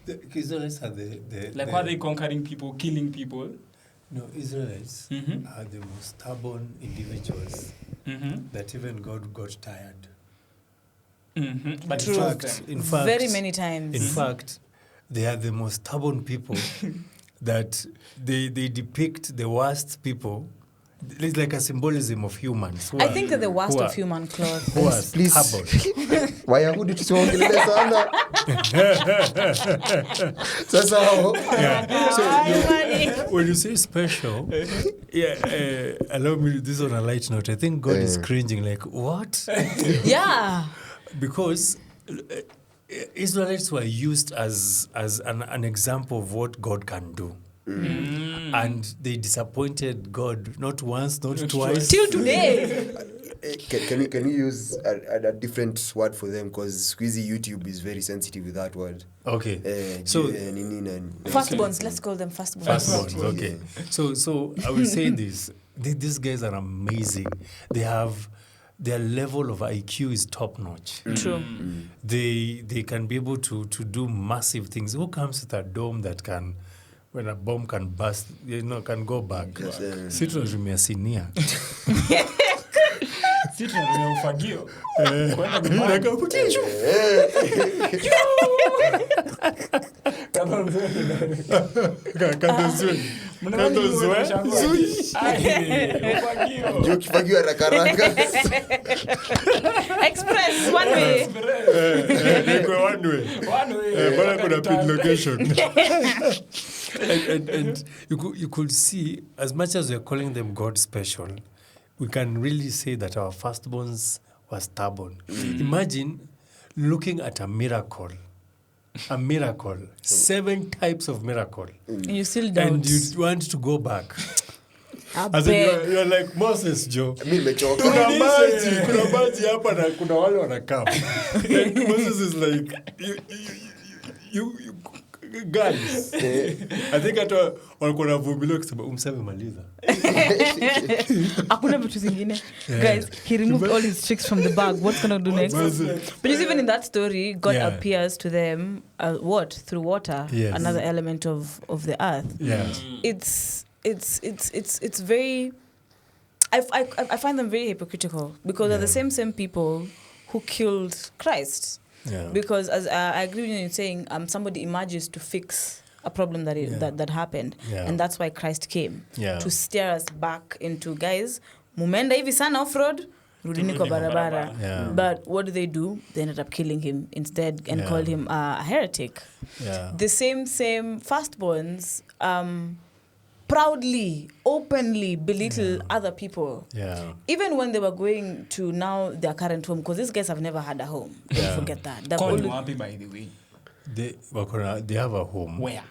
The Israelites are why are they conquering people, killing people? No, Israelites are the most stubborn individuals that even God got tired. But in fact, very many times. In fact, they are the most stubborn people that they depict the worst people. It's like a symbolism of humans. I think they're the worst of human cloth. Please. Wayahudi tusiongelele sana. Sasa when you say special, allow me this on a light note. I think God is cringing like, what? Yeah. Because Israelites were used as an example of what God can do. And they disappointed God not once, not twice. Till today. Can you use a different word for them? Because squeezy YouTube is very sensitive with that word. Okay. Firstborns, let's call them firstborns. Firstborns, okay. So I will say this. These guys are amazing. Their level of IQ is top notch. True. They can be able to do massive things. Who comes with a dome that can, when a bomb can burst, can go back? Situnazumia sinia. Situnazumia ufagio. Kifagio haraka. Express one way. One way. Bana kuna pin location. And you could see, as much as we're calling them God special, we can really say that our firstborns were stubborn. Imagine looking at a miracle, 7 types of miracle. And you still don't. And you want to go back. As in you're like Moses, Joe. Mimi nimechoka. Kuna maji hapa na kuna wale wanakaa. Like Moses is like you guys. I think hata walikuwa wanavumilia kusema umseme maliza. Hakuna vitu zingine. Guys, he removed all his tricks from the bag. What's going to do next? But even in that story, God appears to them through water, another element of the earth. Yeah. It's very I find them very hypocritical because they're the same people who killed Christ. Yeah. Because as I agree with you saying somebody emerges to fix a problem that happened, and that's why Christ came to steer us back into, guys, mumenda hivi sana off road, rudini kwa barabara. But what do? They ended up killing him instead and called him a heretic. The same firstborns proudly, openly belittle other people. Even when they were going to now their current home, because these guys have never had a home. Don't forget that. By the way. They have a home. Where?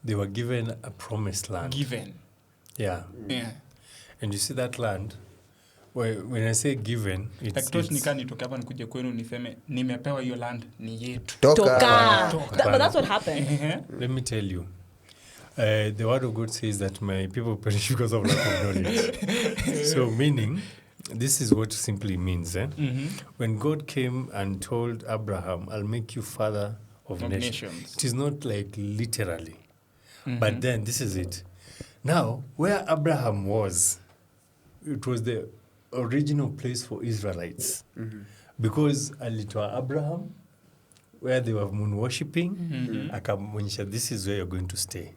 They were given a promised land. Yeah. And you see that land, when I say given, it's... Like Tosh nikani toka hapa nikuje kwenu niseme nimepewa hiyo land ni yetu. Toka. But that's what happened. Let me tell you. The word of God says that my people perish because of lack of knowledge. So meaning, this is what simply means. When God came and told Abraham, I'll make you father of nations. It is not like literally. But then, this is it. Now, where Abraham was, it was the original place for Israelites. Because Alitwa Abraham, where they were moon worshipping, akamwonyesha, this is where you're going to stay.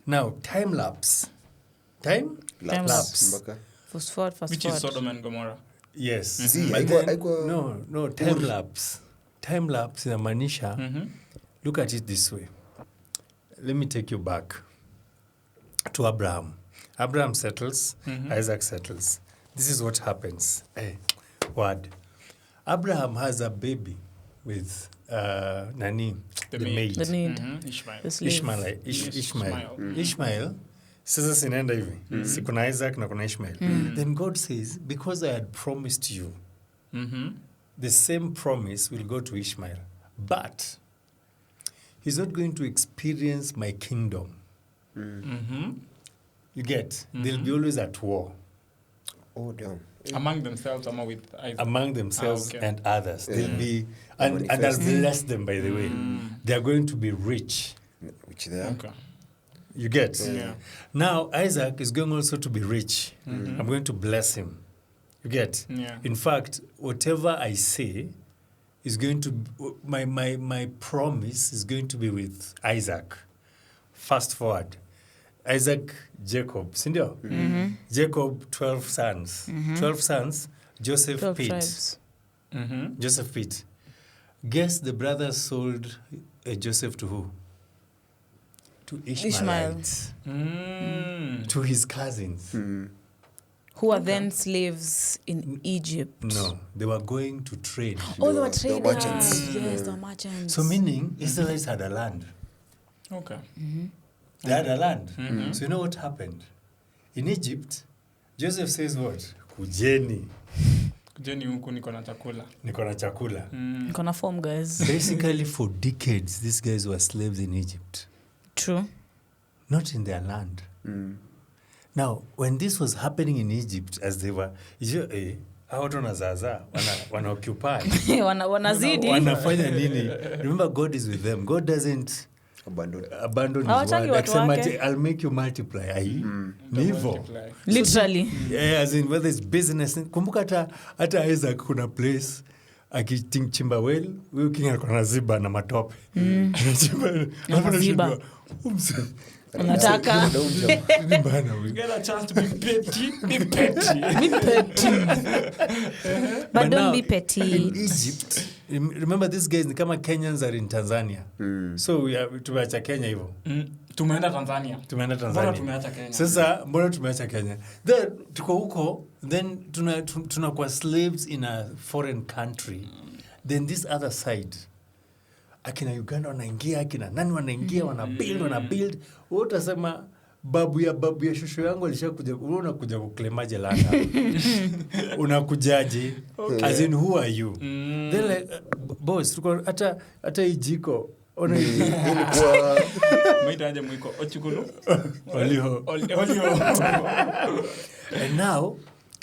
Now, time lapse. Time lapse. Fast forward. Which is Sodom and Gomorrah. Yes. No, time lapse. Time lapse in Manisha. Look at it this way. Let me take you back to Abraham. Abraham settles, Isaac settles. This is what happens. Word. Abraham has a baby with NANI, the maid. The maid. Ishmael. Sasa sinaenda hivi. Si kuna Isaac na kuna Ishmael. Then God says, because I had promised you, the same promise will go to Ishmael. But he's not going to experience my kingdom. You get? They'll be always at war. Oh, damn. Among themselves, or with Isaac? Among themselves and others. They'll be, and I'll bless them, by the way. They're going to be rich. Which they are. Okay. You get? Now, Isaac is going also to be rich. I'm going to bless him. You get? In fact, whatever I say is going to, my promise is going to be with Isaac. Fast forward. Isaac, Jacob, sindio? Jacob, 12 sons. 12 sons, Joseph 12 Pitt. tribes. Joseph Pitt. Guess the brothers sold Joseph to who? To Ishmaelites. To his cousins. Who are then slaves in Egypt. No, they were going to trade. Oh, they were traders. They were merchants. Yes, they were merchants. So meaning, Israelites had a land. Okay. They had a land. So you know what happened? In Egypt, Joseph says what? Kujeni. Kujeni huku niko na chakula. Niko na chakula. Niko na form, guys. Basically, for decades, these guys were slaves in Egypt. True. Not in their land. Now, when this was happening in Egypt, as they were, watu wanazaza, wana-occupy. Wanazidi. Wanafanya nini? Remember, God is with them. God doesn't abandon his word. Like, I'll make you multiply. Nivo. Literally. As in, whether it's business. Kumbuka hata Isaac kuna place, akichimba well, huyo king alikuwa anaziba na matope. Anaziba. Unataka. You get a chance to be petty. Be petty. Be petty. But don't be petty. In Egypt, remember these guys ni kama Kenyans are in Tanzania. So tumeacha Kenya hivyo. Tumeenda Tanzania. Mbona tumeacha Kenya? Sasa mbona tumeacha Kenya? Then tuko huko, then tunakuwa slaves in a foreign country. Then this other side, akina Uganda wanaingia, akina nani wanaingia, wanabuild. Utasema babu ya shosho yangu alishakuja, unakuja kuklemaje langa? Unakujaje? Okay. As in, who are you? Then like, boss, tuko hata ijiko. Ona ilikuwa maitaje mwiko ochukulu olio. And now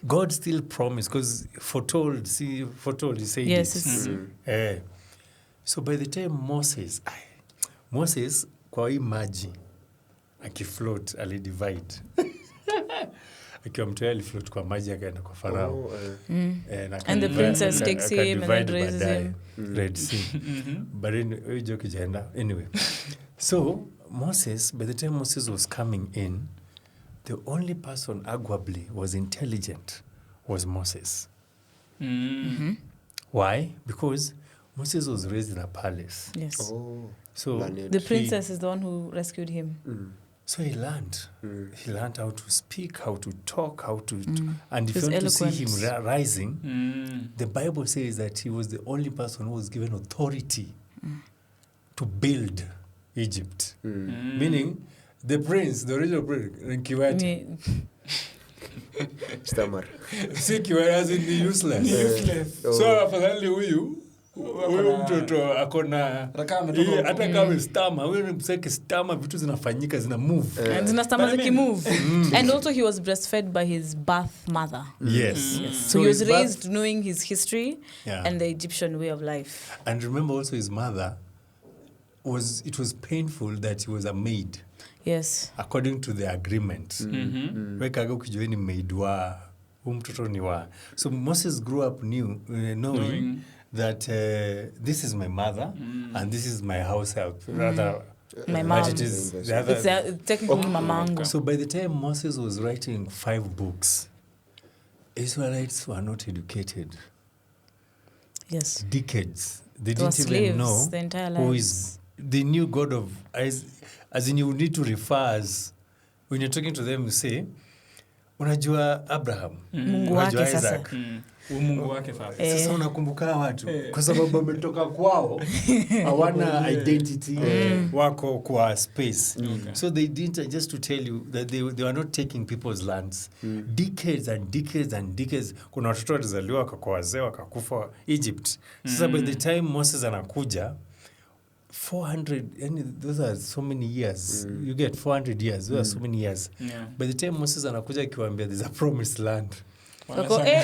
God still promised, because foretold, he said yes. So by the time Moses kwa hii maji akifloat alidivide akiwa mtu alifloat kwa maji akaenda kwa Farao. And the princess takes him and then raises him. Red Sea. But anyway, joke jenda. Anyway, so Moses, by the time Moses was coming in, the only person arguably was intelligent was Moses. Why? Because Moses was raised in a palace. Yes. So the princess is the one who rescued him. So he learned. He learned how to speak, how to talk, how to... And if His you want eloquence. to see him rising, the Bible says that he was the only person who was given authority to build Egypt. Meaning, the prince, the original prince, Kiwete. stammer. Si Kiwete as in the useless. So, afadhali huyu mtoto akona hata kama stama, wewe mseke stama, vitu zinafanyika, zina move. And zina stama ziki-move. And also he was breastfed by his birth mother. Yes. So he was raised knowing his history and the Egyptian way of life. And remember also his mother, it was painful that he was a maid. Yes. According to the agreement. Wekaga ukijueni maid wa mtoto ni wa. So Moses grew up knowing that this is my mother and this is my house help. Rather, my mom. It is it's technically mamango. So by the time Moses was writing 5 books, Israelites were not educated. Yes. Decades. They were didn't even know the entire who lives. is... They knew God of... As in, you need to refer as... When you're talking to them, you say, unajua Abraham, Mungu wake unajua sasa. Isaac. Mungu wake sasa. Sasa unakumbuka watu kwa sababu wametoka kwao, hawana identity, wako kwa space. So they didn't, just to tell you that they were not taking people's lands. Decades and decades and decades. Kuna watoto walizaliwa kwa wazee wakakufa Egypt. Sasa by the time Moses anakuja 400, and those are so many years. You get 400 years. Those are so many years. By the time Moses anakuja akiwaambia there's a promised land.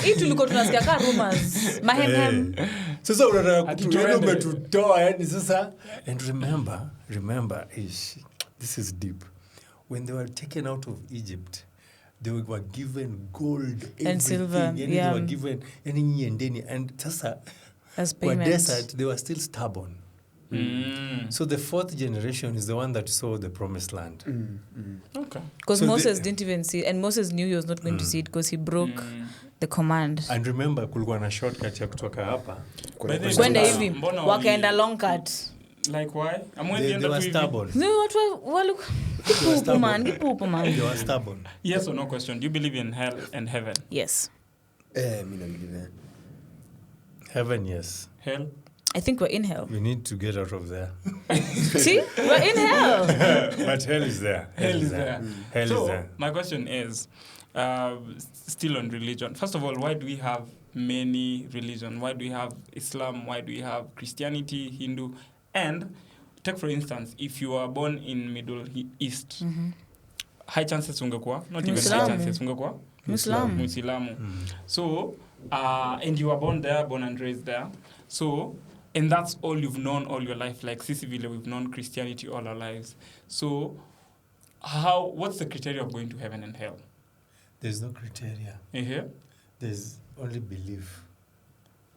Hii tulikuwa tunasikia ka rumors. Mahem. Sasa unataka kutuona umetutoa yani sasa. And remember, this is deep. When they were taken out of Egypt, they were given gold and silver. They were given and sasa as were payment. desert, they were still stubborn. So the 4th generation is the one that saw the promised land. Okay. Because so Moses didn't even see it, and Moses knew he was not going to see it because he broke the command. And remember, kulikuwa na shortcut ya kutoka hapa. Kwenda hivi, wakaenda long cut. Like why? They were stubborn. No, Kipupu man. They were stubborn. Yes or no question. Do you believe in hell and heaven? Yes. Mimi na believe. Heaven, yes. Hell? I think we're in hell. We need to get out of there. See? We're in hell. But hell is there. Hell is there. Hell is there. My question is, still on religion. First of all, why do we have many religions? Why do we have Islam? Why do we have Christianity, Hindu? And take for instance, if you are born in Middle East, high chances ungekuwa, not even high chances ungekuwa Muislamu. So, and you were born and raised there. So, and that's all you've known all your life. Like Sisi Vile, we've known Christianity all our lives. So, what's the criteria of going to heaven and hell? There's no criteria. There's only belief.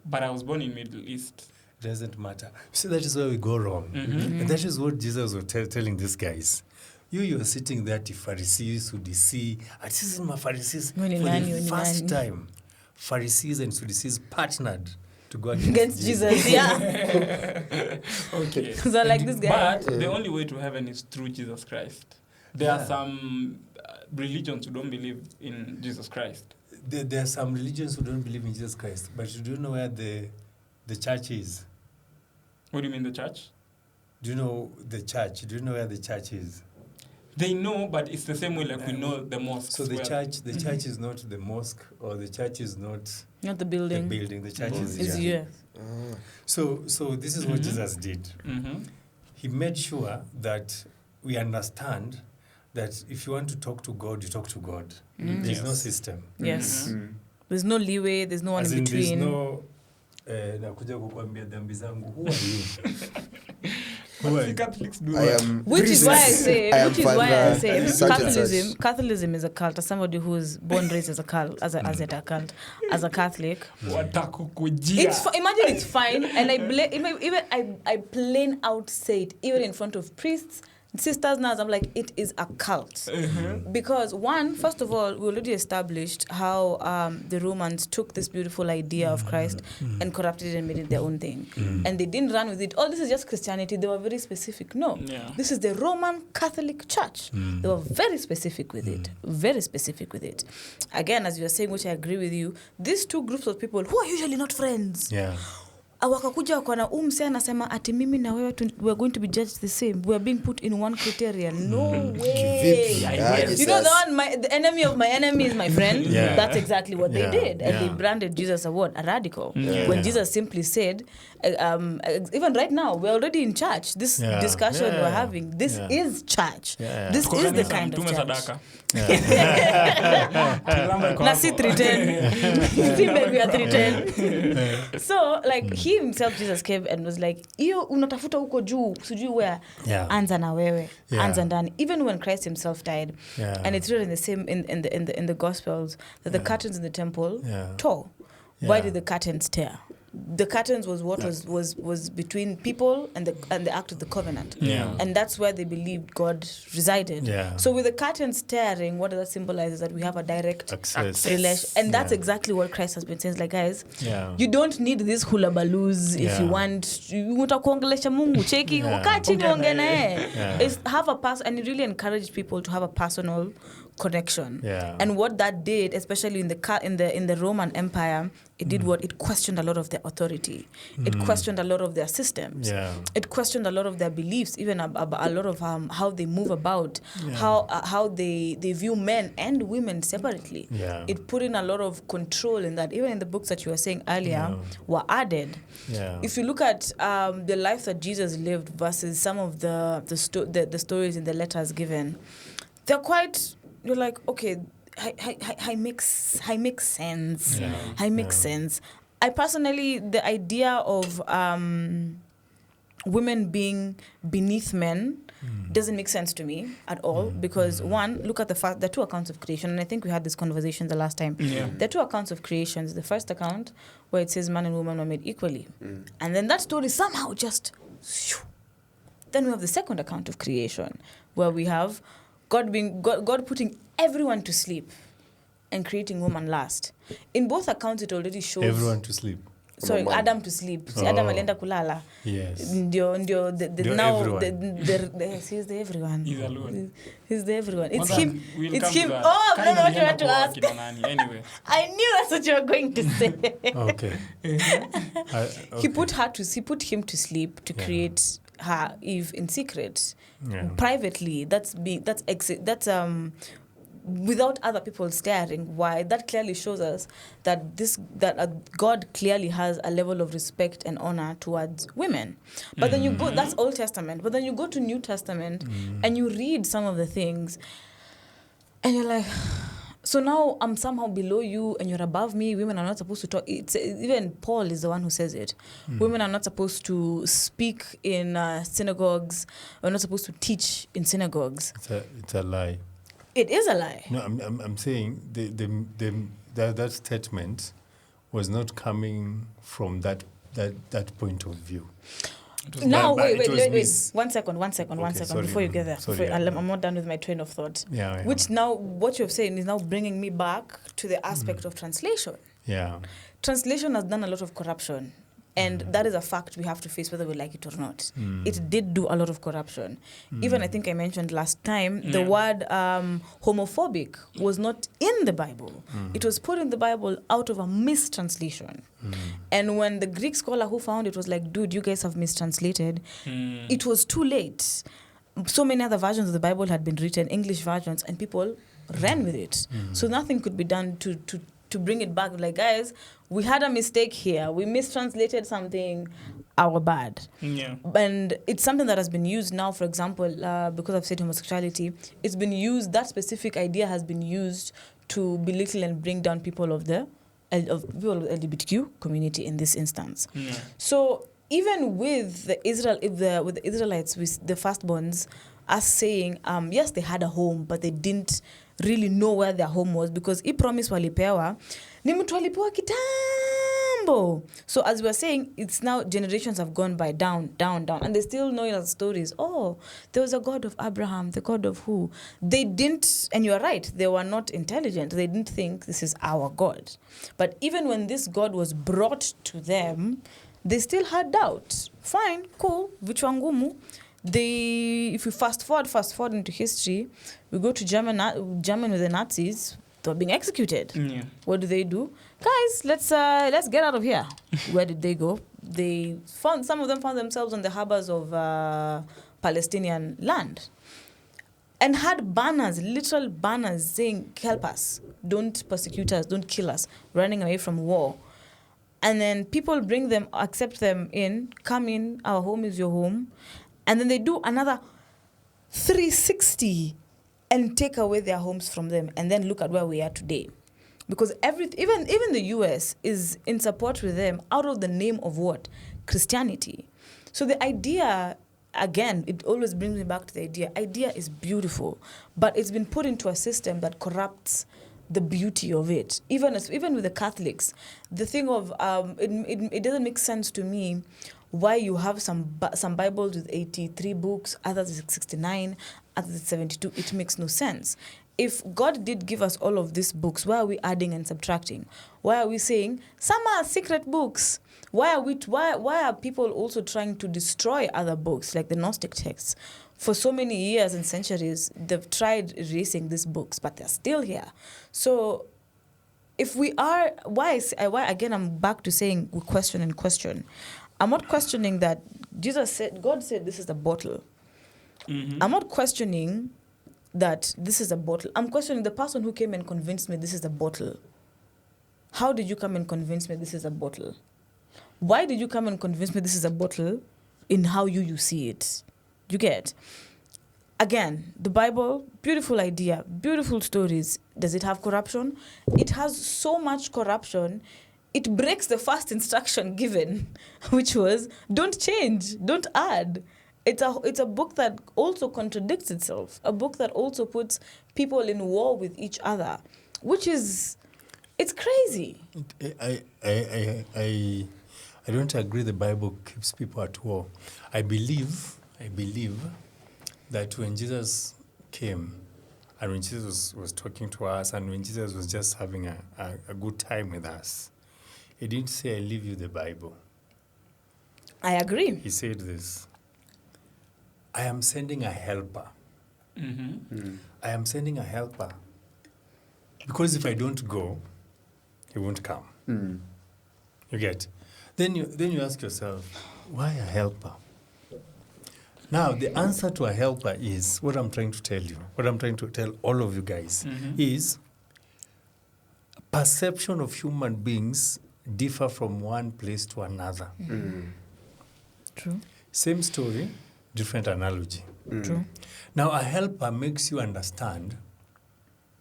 But I was born in Middle East. It doesn't matter. See, that is where we go wrong. And that is what Jesus was telling these guys. You're sitting there to Pharisees, Sadducees. And this is my Pharisees. For the first time, Pharisees and Sadducees partnered to go against Jesus. Okay. So like this guy. But the only way to heaven is through Jesus Christ. There are some religions who don't believe in Jesus Christ. There are some religions who don't believe in Jesus Christ. But you do know where the church is? What do you mean the church? Do you know the church? Do you know where the church is? they know, but it's the same way like we know the mosque. So the church is not the mosque, or the church is not the building. The church is you. So this is what Jesus did. He made sure that we understand that if you want to talk to God, you talk to God. There's no system. Yes. There's no leeway, there's no one in between. There's no nakuja kukwambia dhambi zangu. Who are you? Catholics do which is why I say Catholicism is a cult. As somebody who's born raised as a cult, as a Catholic, imagine it's fine, and I plain out say it even in front of priests, sisters. Now I'm like, it is a cult. Because first of all, we already established how the Romans took this beautiful idea of Christ and corrupted it and made it their own thing. And they didn't run with it. Oh, this is just Christianity. They were very specific. No, this is the Roman Catholic Church. They were very specific with it. Very specific with it. Again, as you are saying, which I agree with you, these two groups of people who are usually not friends. Wakakuja wakona mse anasema ati mimi na wewe we are going to be judged the same. We are being put in one criteria. No way. You know the enemy of my enemy is my friend. That's exactly what they did. And they branded Jesus a radical. When Jesus simply said, even right now, we're already in church. This discussion we're having, this is church. This is the kind of church. Nasi 310. See, maybe at 310. So, like, he himself, Jesus came and was like, iyo unatafuta huko juu, sijui where, anza na wewe, anza ndani. Even when Christ himself died, and it's written in the same in the Gospels that the curtains in the temple tore. Why did the curtains tear? The curtains was what was between people and the act of the covenant, and that's where they believed God resided. So with the curtains tearing, what does that symbolize? Is that we have a direct relation, and that's exactly what Christ has been saying. It's like, guys, you don't need these hula baloos if you want to kuongelesha Mungu. Cheki wakati muongee naye. Have a pass, and it really encouraged people to have a personal connection. And what that did, especially in the Roman Empire, it did what? It questioned a lot of their authority. It questioned a lot of their systems. It questioned a lot of their beliefs, even a lot of how they move about, how they view men and women separately. It put in a lot of control in that. Even in the books that you were saying earlier were added. If you look at the life that Jesus lived versus some of the stories in the letters given, they're quite... You're like, okay, I make sense. I make sense. I personally, the idea of women being beneath men doesn't make sense to me at all, because one, look at the two accounts of creation, and I think we had this conversation the last time. There are two accounts of creations. The first account where it says man and woman were made equally, and then that story somehow just... Then we have the second account of creation where we have God putting everyone to sleep and creating woman last. In both accounts, it already shows everyone to sleep. Sorry, Adam to sleep. Adam alienda kulala. Yes. Now he's the everyone. He's alone. He's the everyone. It's Once him. we'll It's come him. to that. Oh, I don't know what you want to ask. Anyway. I knew that's what you were going to say. Okay. He put him to sleep to create her Eve in secret, privately. That's without other people staring. Why? That clearly shows us that God clearly has a level of respect and honor towards women. But then you go, that's Old Testament. But then you go to New Testament and you read some of the things, and you're like, so now I'm somehow below you and you're above me. Women are not supposed to talk. Even Paul is the one who says it. Women are not supposed to speak in synagogues. We're not supposed to teach in synagogues. It's a lie. It is a lie. No, I'm saying that statement was not coming from that point of view. Now, wait. 1 second, sorry, before you get there. Sorry, I'm not done with my train of thought. Yeah. Which now, what you're saying is now bringing me back to the aspect of translation. Yeah. Translation has done a lot of corruption. And that is a fact we have to face whether we like it or not. It did do a lot of corruption. Even I think I mentioned last time, the word homophobic was not in the Bible. It was put in the Bible out of a mistranslation. And when the Greek scholar who found it was like, dude, you guys have mistranslated, it was too late. so many other versions of the Bible had been written, English versions, and people ran with it. So nothing could be done to bring it back. Like, guys, we had a mistake here. We mistranslated something. Our bad. Yeah. And it's something that has been used now, for example, because I've said homosexuality, it's been used, that specific idea has been used to belittle and bring down people of the LGBTQ community in this instance. Yeah. So even with the Israelites, with the firstborns, us saying, yes, they had a home, but they didn't really know where their home was, because I promise walipewa, ni mtu walipewa kitambo. So as we were saying, it's now generations have gone by down, and they still know the stories. Oh, there was a God of Abraham, the God of who? They didn't, and you're right, they were not intelligent. They didn't think this is our God. But even when this God was brought to them, they still had doubt. Fine, cool, vichwangumu. If we fast forward into history, we go to German with the Nazis. They were being executed. Yeah. What do? Guys, let's get out of here. Where did they go? Some of them found themselves on the harbors of Palestinian land, and had banners, literal banners saying, "Help us! Don't persecute us! Don't kill us!" Running away from war. And then people bring them, accept them in, come in. Our home is your home. And then they do another 360 and take away their homes from them, and then look at where we are today. Because even the US is in support with them out of the name of what? Christianity. So the idea, again, it always brings me back to the idea is beautiful, but it's been put into a system that corrupts the beauty of it. Even with the Catholics, the thing of it doesn't make sense to me why you have some Bibles with 83 books, others with 69, others with 72. It makes no sense. If God did give us all of these books, why are we adding and subtracting? Why are we saying some are secret books? Why are people also trying to destroy other books like the Gnostic texts? For so many years and centuries, they've tried erasing these books, but they're still here. So if we are, why again, I'm back to saying we question and question. I'm not questioning that God said this is a bottle. Mm-hmm. I'm not questioning that this is a bottle. I'm questioning the person who came and convinced me this is a bottle. How did you come and convince me this is a bottle? Why did you come and convince me this is a bottle in how you see it? You get? Again, the Bible, beautiful idea, beautiful stories. Does it have corruption? It has so much corruption. It breaks the first instruction given, which was don't change, don't add. It's a book that also contradicts itself, a book that also puts people in war with each other, which is, it's crazy. I don't agree the Bible keeps people at war. I believe that when Jesus came and when Jesus was talking to us and when Jesus was just having a good time with us, he didn't say, I leave you the Bible. I agree. He said this, I am sending a helper. Mm-hmm. Mm. I am sending a helper. Because if I don't go, he won't come. Mm. You get? Then you ask yourself, why a helper? Now, the answer to a helper is what I'm trying to tell you, what I'm trying to tell all of you guys, is perception of human beings differ from one place to another. Mm. True. Same story, different analogy. Mm. True. Now, a helper makes you understand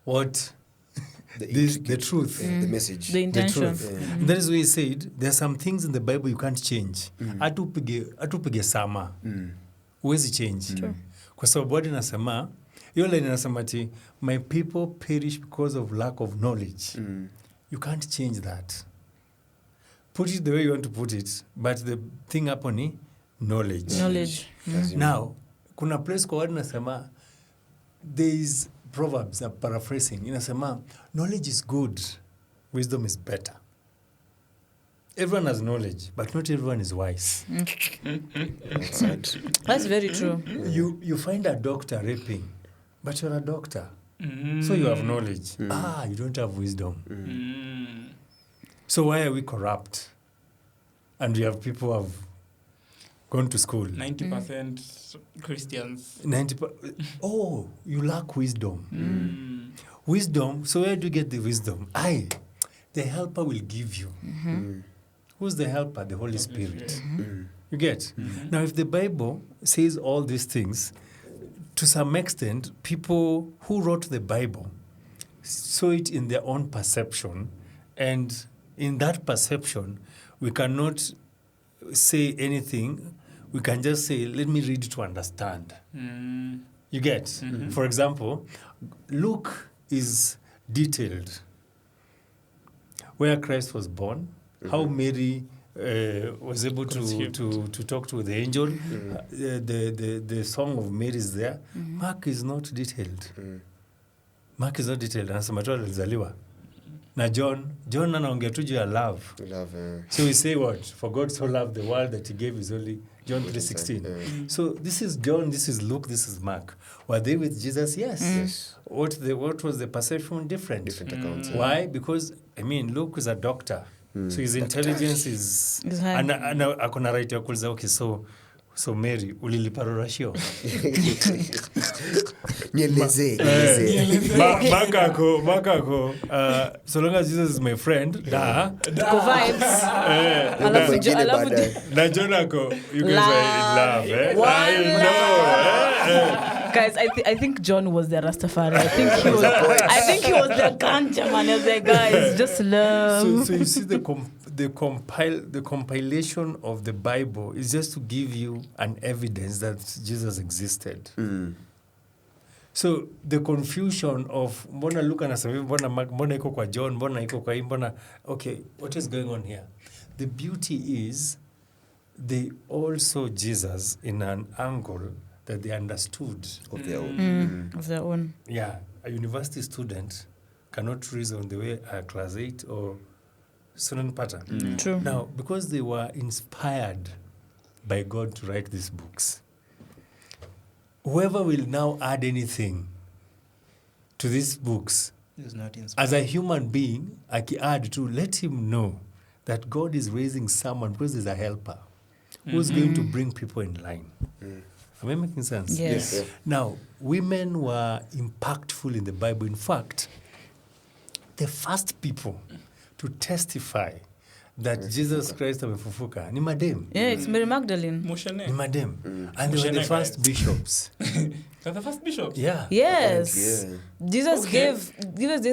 what the truth, the message, the intention. The truth. Mm. That is why he said there are some things in the Bible you can't change. Atupige sama. Huwezi change. Kwa sababu wadi nasema, hiyo line nasema ati, my people perish because of lack of knowledge. You can't change that. Put it the way you want to put it, but the thing hapo ni knowledge. Now, kuna place kwa wadi nasema, there is Proverbs, I'm paraphrasing, inasema, knowledge is good, wisdom is better. Everyone has knowledge, but not everyone is wise. That's very true. You find a doctor raping, but you're a doctor. So you have knowledge. You don't have wisdom. So why are we corrupt? And we have people who have gone to school. 90% Christians. 90%. Oh, you lack wisdom. Wisdom. So where do you get the wisdom? The helper will give you. Who's the helper? The Holy Spirit. You get? Now, if the Bible says all these things, to some extent, people who wrote the Bible saw it in their own perception, and in that perception, we cannot say anything. We can just say, let me read to understand. You get? For example, Luke is detailed. Where Christ was born, how Mary was able to talk to the angel. The song of Mary is there. Mark is not detailed. Mark is not detailed. Anasema tu alizaliwa. Na John anaongea tu juu ya love. So we say what? For God so loved the world that he gave his only, John 3:16. So this is John, this is Luke, this is Mark. Were they with Jesus? Yes. What was the perception different? Different accounts. Why? Because, Luke is a doctor. So his intelligence is high. Akona right ya kuuliza, okay, so Mary, ulilipa rorashio? Nieleze. Makako, so long as Jesus is my friend, Go vibes. Na Jonako, you guys are in love. I know. Guys, I think John was the Rastafari. I think he was the ganja man. I was like, guys, just love. So you see the compilation of the Bible is just to give you an evidence that Jesus existed. So the confusion of mbona Luke anasema mbona iko kwa John, mbona iko kwa mbona, okay, what is going on here? The beauty is they all saw Jesus in an angle that they understood of their own. Of their own. Yeah, a university student cannot reason the way a class 8 or student pattern. True. Now, because they were inspired by God to write these books, whoever will now add anything to these books, Is not inspired. as a human being, I can add to let him know that God is raising someone because there's a helper who's going to bring people in line. Am I making sense? Yes. Now, women were impactful in the Bible. In fact, the first people to testify that Jesus Christ amefufuka ni madem. Yeah, it's Mary Magdalene. Ni madem. And they were the first bishops. They're the first bishops? Yeah. Yes. Yeah. Jesus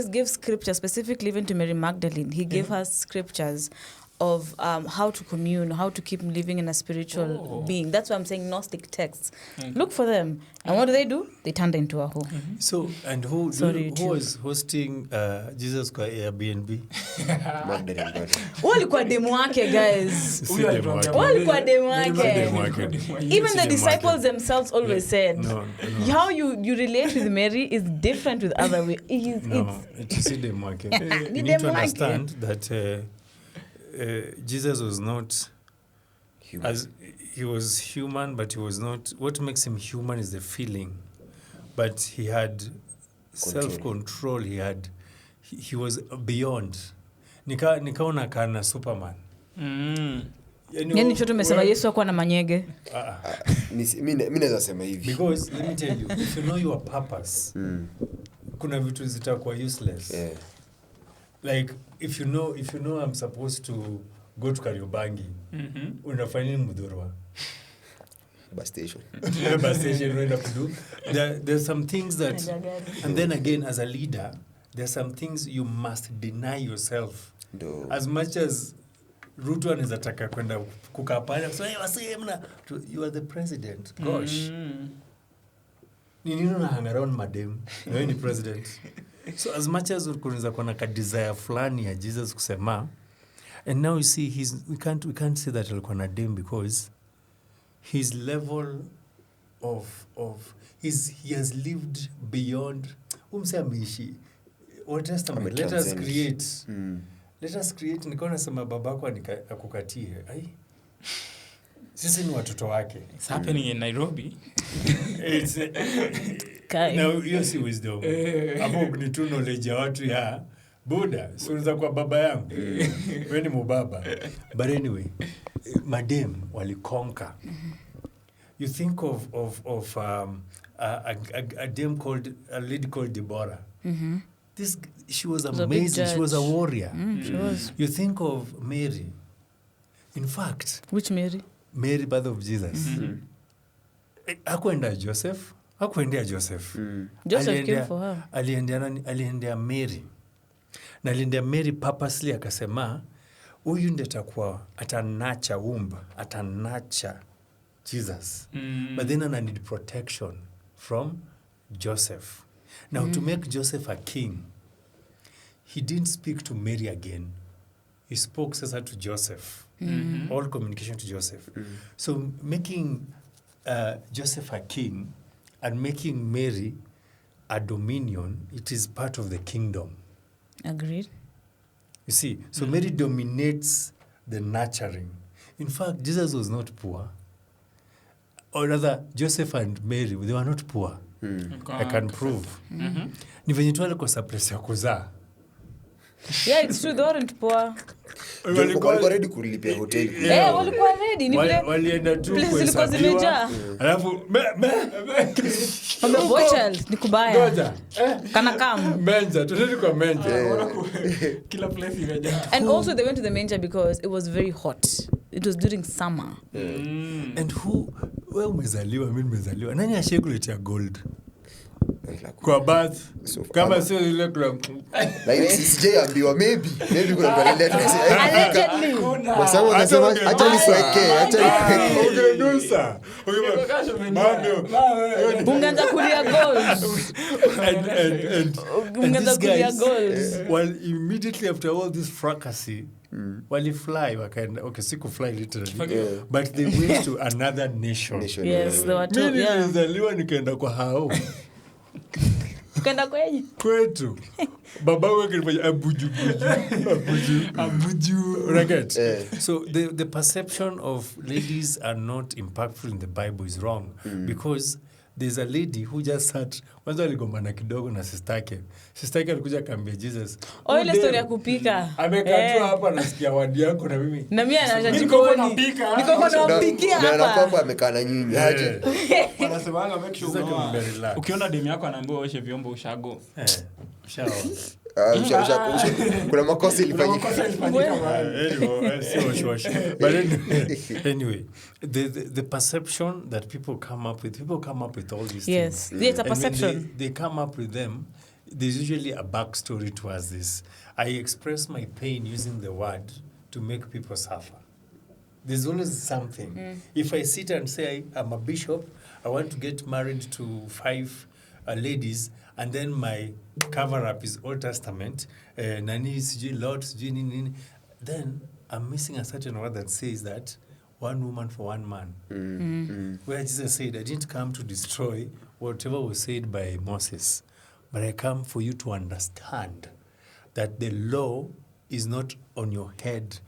gave scripture specifically even to Mary Magdalene. He gave her scriptures of how to commune, how to keep living in a spiritual being. That's why I'm saying Gnostic texts. Look for them. And what do? They turned into a hoe. So, and who was hosting Jesus kwa Airbnb? Magdalene. Walikuwa demu wake, guys. Walikuwa demu wake. Even the disciples themselves always said, how you relate with Mary is different with other ways. You need to understand that Jesus was not human. As he was human, but he was not. What makes him human is the feeling, but he had self-control. He was beyond. Nikaona kana Superman. Yani choto mesema Yesu akuwa na manyege. Mimi naweza sema hivi. Because let me tell you, if you know your purpose, kuna vitu zitakuwa useless. Yeah. Like if you know I'm supposed to go to Kariobangi, unafanya nini Mudhurwa? Bus station. Bus station, what have to do? There's some things that, and then again, as a leader, there's some things you must deny yourself. No. As much as Ruto anawezataka kwenda kukaa pale, so you are the president. Gosh. Nini una hang around madam? Wewe ni president. So as much as unaweza kuwa na desire fulani ya Jesus kusema, and now you see we can't say that alikuwa na dem because his level of he has lived beyond ameishi. Old Testament, let us create nikaona sema babako akukatie. Ai. Sisi ni watoto wake. It's happening in Nairobi. Now you see wisdom. Hapo ni tu knowledge ya watu ya Buddha, sunza kwa baba yangu. Wewe ni mubaba. But anyway, madam wali conquer. You think of a lady called Deborah. She was amazing. She was a warrior. She was. You think of Mary. In fact, Which Mary? Mary, birth of Jesus. Hakuenda Joseph. Joseph came for her. Aliendea Mary. Na aliendea Mary purposely akasema huyu ndiye atakuwa atanacha atanacha Jesus. But then I need protection from Joseph. Now to make Joseph a king, he didn't speak to Mary again. He spoke to Joseph. All communication to Joseph. So making Joseph a king and making Mary a dominion, it is part of the kingdom. Agreed. You see, so Mary dominates the nurturing. In fact, Jesus was not poor. Or rather, Joseph and Mary, they were not poor. I can prove. Ni venye tu walikosa place ya kuzaa. Yeah, it's true, they weren't poor. Walikuwa ready kulipia hoteli. Walikuwa ready. Ni vile walienda tu zilikuwa zimejaa. Alafu Boy child ni kubaya. Kana kam. Menja, tuende kwa menja. Kila place imejaa. And also they went to the manger because it was very hot. It was during summer. And who wewe umezaliwa, mimi nimezaliwa. Nani ashekuletea gold? Kwa bath. Kama sio ile club. Like sijaambiwa maybe kuna ballet Allegedly. Kwa sababu anasema acha nikuwekee. Ungenusa. Ungeanza kulia gold. Ungeanza kulia gold. Well, immediately after all this fracas, fly wakaenda. Okay, siku fly literally. But they went to another nation. Yes, they were told. Mimi nilizaliwa nikaenda kwa hao. Kenda kwetu baba wake alifanya abuju. Right? So the perception of ladies are not impactful in the Bible is wrong because there's a lady who just sat kwanza aligombana kidogo na sister yake alikuja kaambia Jesus ile story ya kupika amekaa tu hapa nasikia wadi yako na mimi anaanza jikoni niko napikia hapa na kwamba amekaa na nyinyi aje wanasemanga make sure ukiona demu yako anaambiwa oshe vyombo ushago kuna makosa ilifanyika. But anyway, the perception that people come up with all these things. Yes, it's a perception. They come up with them. There's usually a backstory towards this. I express my pain using the word to make people suffer. There's always something. If I sit and say I'm a bishop, I want to get married to 5 ladies, and then my cover-up is Old Testament, Nani, Lord, nini, then I'm missing a certain word that says that one woman for one man. Where Jesus said, I didn't come to destroy whatever was said by Moses, but I come for you to understand that the law is not on your head.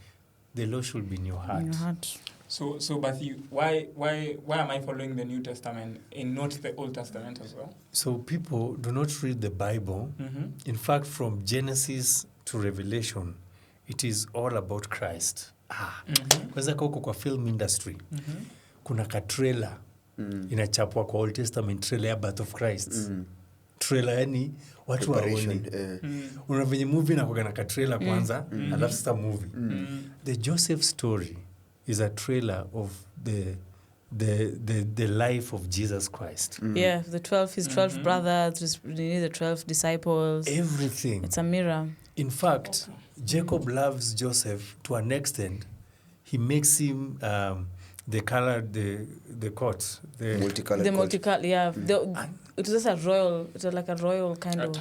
The law should be in your heart. So but why am I following the New Testament and not the Old Testament as well? So people do not read the Bible. In fact, from Genesis to Revelation, it is all about Christ. Kwanza huko kwa film industry, kuna ka trailer inachapwa kwa Old Testament, trailer ya Birth of Christ. Trailer yani watu waone. Unavenye movie na kwa ka trailer kwanza, alafu sasa movie. The Joseph story is a trailer of the life of Jesus Christ. Yeah, his 12 brothers, the 12 disciples. Everything. It's a mirror. In fact, Jacob loves Joseph to an extent. He makes him the coat, the multicolored, yeah. It was just like a royal kind of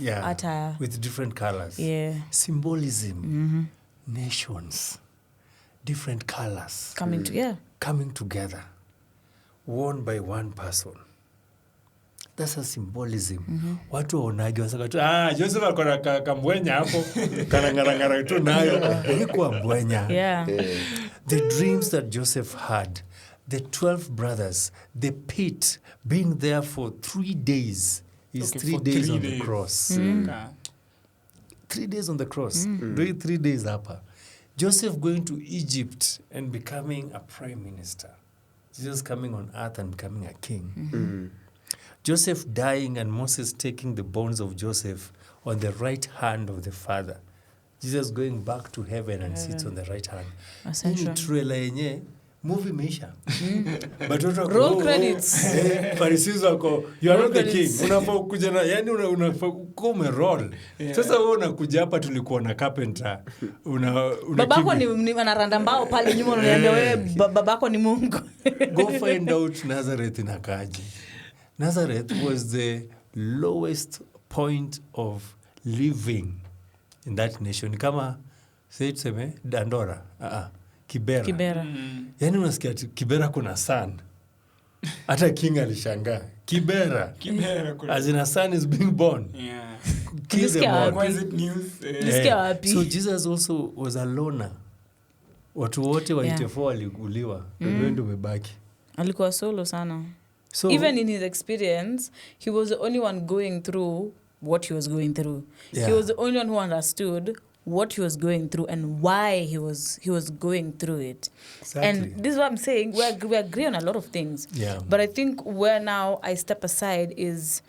attire with different colors. Yeah, symbolism, nations, different colors coming together, worn by one person. That's a symbolism. Watu waonaje wasaka tu Joseph akona kambwenya hapo kana ngara tu nayo ilikuwa mbwenya. The dreams that Joseph had, the 12 brothers, the pit, being there for 3 days. Is 3 days on the cross. 3 3 days on the cross, doing 3 days hapa. Joseph going to Egypt and becoming a prime minister. Jesus coming on earth and becoming a king. Joseph dying and Moses taking the bones of Joseph on the right hand of the Father. Jesus going back to heaven and sits on the right hand. Hii trailer yenye movie meisha. But roll credits. Pharisees wako, you are not the king. Unafaa kuja na yani unafaa kume roll. Sasa wewe unakuja hapa tulikuwa na carpenter. Babako ni anaranda mbao pale nyuma unaniambia wewe babako ni Mungu. Go find out Nazareth inakaje. Nazareth was the lowest point of living in that nation. Kama tuseme Dandora, Kibera. Yani unasikia Kibera kuna sun. Hata king alishangaa. Kibera. As in a son is being born. Yeah. Kill them all. Why is it news? So Jesus also was a loner. Watu wote wa 84 walikuliwa. Wewe ndio umebaki. Alikuwa solo sana. So even in his experience, he was the only one going through what he was going through. He was the only one who understood what he was going through and why he was going through it. Exactly. And this is what I'm saying. We agree on a lot of things. Yeah. But I think where now I step aside is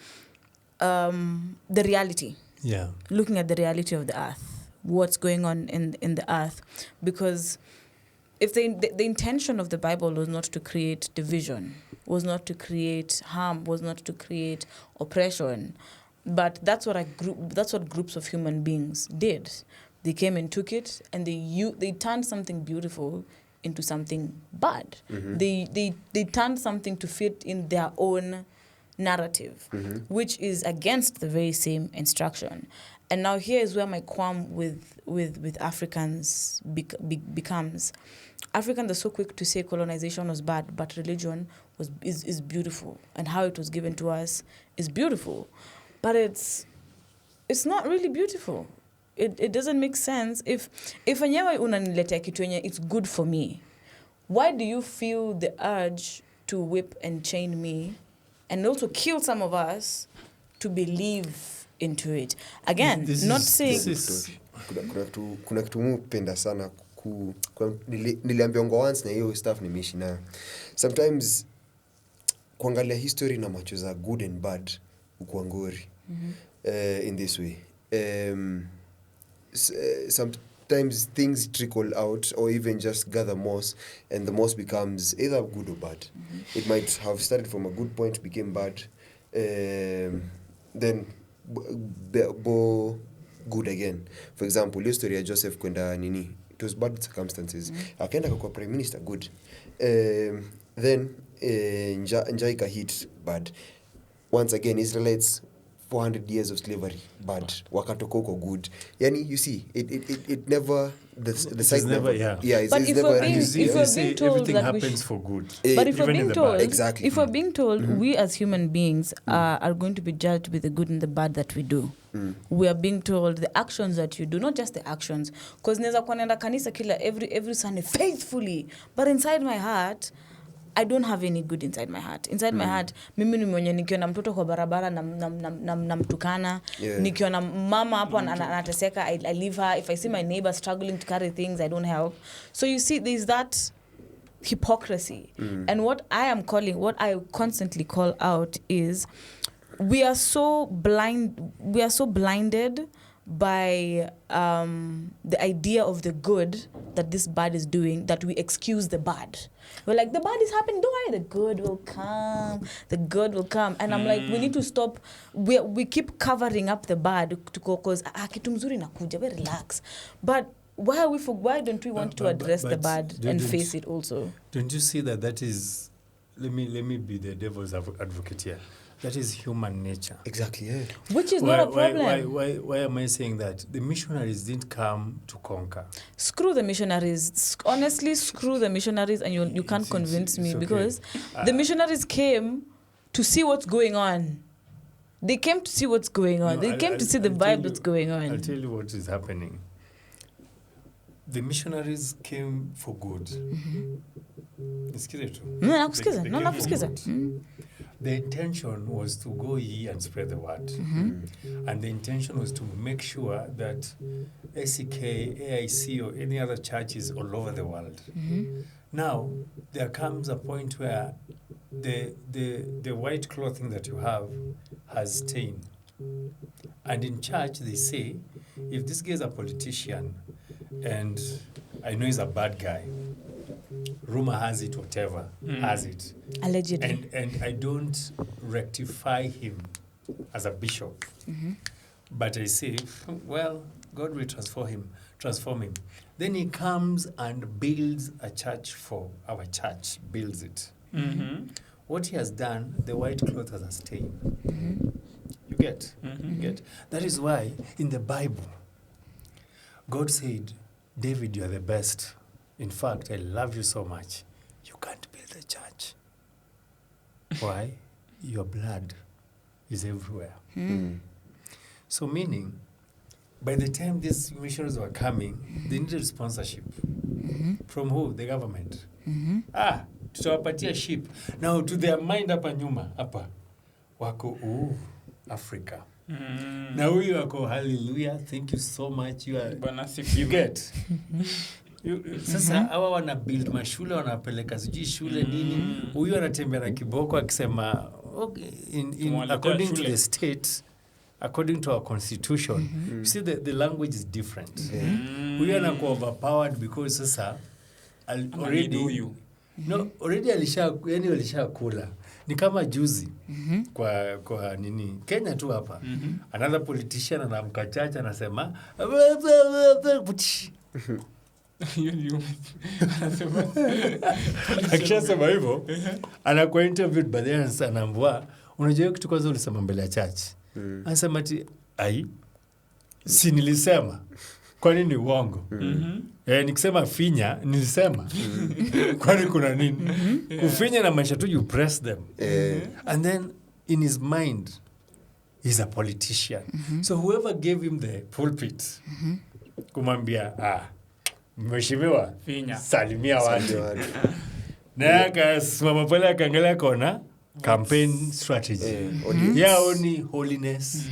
the reality. Yeah. Looking at the reality of the earth, what's going on in the earth, because if the intention of the Bible was not to create division, was not to create harm, was not to create oppression, but that's what groups of human beings did. They came and took it, and they turned something beautiful into something bad. They turned something to fit in their own narrative, which is against the very same instruction. And now here is where my qualm with Africans becomes. Africans are so quick to say colonization was bad, but religion is beautiful, and how it was given to us is beautiful. But it's not really beautiful. It doesn't make sense. If wenyewe unaniletea kitu yenye it's good for me, why do you feel the urge to whip and chain me and also kill some of us to believe into it? Again, not saying... Kuna kitu mupenda sana niliambiwa once na hiyo stuff nimeishi nayo. Sometimes kuangalia history na macho za good and bad ukuwa ngori in this way. Sometimes things trickle out or even just gather moss, and the moss becomes either good or bad. It might have started from a good point, became bad, then good again. For example, your story of Joseph kwenda nini, it was bad circumstances. Akaenda kwa prime minister, good. Then Njaika hit, bad. Once again, Israelites 400 years of slavery, bad. Wakatoko good. Yani, you see, it never, the side never, it's but if we're being told everything that happens for good. But if we're being told, exactly. If we're being told we as human beings are going to be judged with the good and the bad that we do, we are being told the actions that you do, not just the actions. Because neza kwa nenda kanisa kila every Sunday faithfully, but inside my heart, I don't have any good inside my heart. Inside my heart, mimi ni mwenye nikiona mtoto kwa barabara namtukana, nikiona mama hapo anateseka, I leave her. If I see my neighbor struggling to carry things, I don't help. So you see, there's that hypocrisy. And what I constantly call out is we are so blinded by the idea of the good that this bad is doing that we excuse the bad. We're like, the bad is happening, don't worry, the good will come. And I'm like, we need to stop. We keep covering up the bad because kitu mzuri nakuja, we relax. But why don't we want to address the bad and face it also? Don't you see that is, let me be the devil's advocate here. That is human nature. Exactly, yeah. Which is not a problem. Why am I saying that? The missionaries didn't come to conquer. Screw the missionaries. Honestly, screw the missionaries, and you can't convince me, okay. Because the missionaries came to see what's going on. They came to see what's going on. They came to see the vibe that's going on. I'll tell you what is happening. The missionaries came for good. Nakusikiza. The intention was to go ye and spread the word. And the intention was to make sure that ACK, AIC, or any other church is all over the world. Now, there comes a point where the white clothing that you have has stain. And in church, they say, if this guy is a politician, and I know he's a bad guy, rumor has it, whatever, has it. Allegedly. And I don't rectify him as a bishop. But I say, well, God will transform him. Then he comes and builds a church for our church, builds it. What he has done, the white cloth has a stain. You get? You get? That is why in the Bible, God said, David, you are the best. In fact, I love you so much. You can't build a church. Why? Your blood is everywhere. So meaning, by the time these missionaries were coming, they needed sponsorship. From who? The government. Tutawapatia sheep. Now, to their mind hapa nyuma, hapa, wako, Africa. Na huyu wako, hallelujah, thank you so much. You get? Sasa hawa wana build mashule, wanapeleka sijui shule nini. Huyu anatembea na kiboko akisema, okay, according to the state, according to our constitution, you see the language is different. Huyu anakuwa overpowered because sasa already alisha kula. Ni kama juzi kwa nini Kenya tu hapa. Another politician anamka chacha anasema akishasema hivyo anakuwa interviewed by the answer, anaambua unajua kitu kwanza ulisema mbele ya church. Anasema ati si nilisema, kwani ni uongo? Nikisema finya nilisema kwani kuna nini? Kufinya na maisha tu, you press them. And then in his mind he's a politician. So whoever gave him the pulpit kumwambia mheshimiwa salimia watu, na akasimama pale akaangalia kona campaign strategy. Only holiness.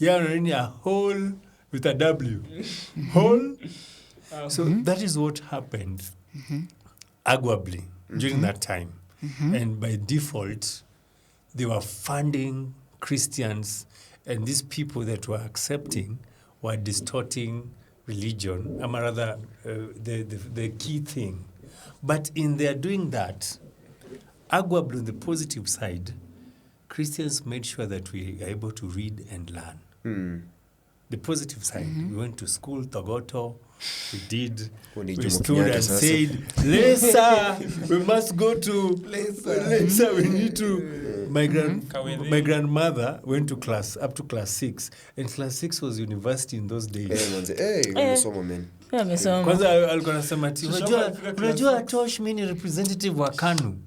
Only a whole with a W. Whole. So that is what happened arguably during that time. And by default, they were funding Christians, and these people that were accepting were distorting religion, or rather the key thing. But in their doing that, arguably on the positive side, Christians made sure that we are able to read and learn. The positive side, we went to school, Togoto, we stood and said, Lesa, we must go to, Lesa, we need to. My grandmother went to up to class 6, and class 6 was university in those days. Kwanza alikuwa anasema ati unajua Tosh mimi ni representative wa KANU.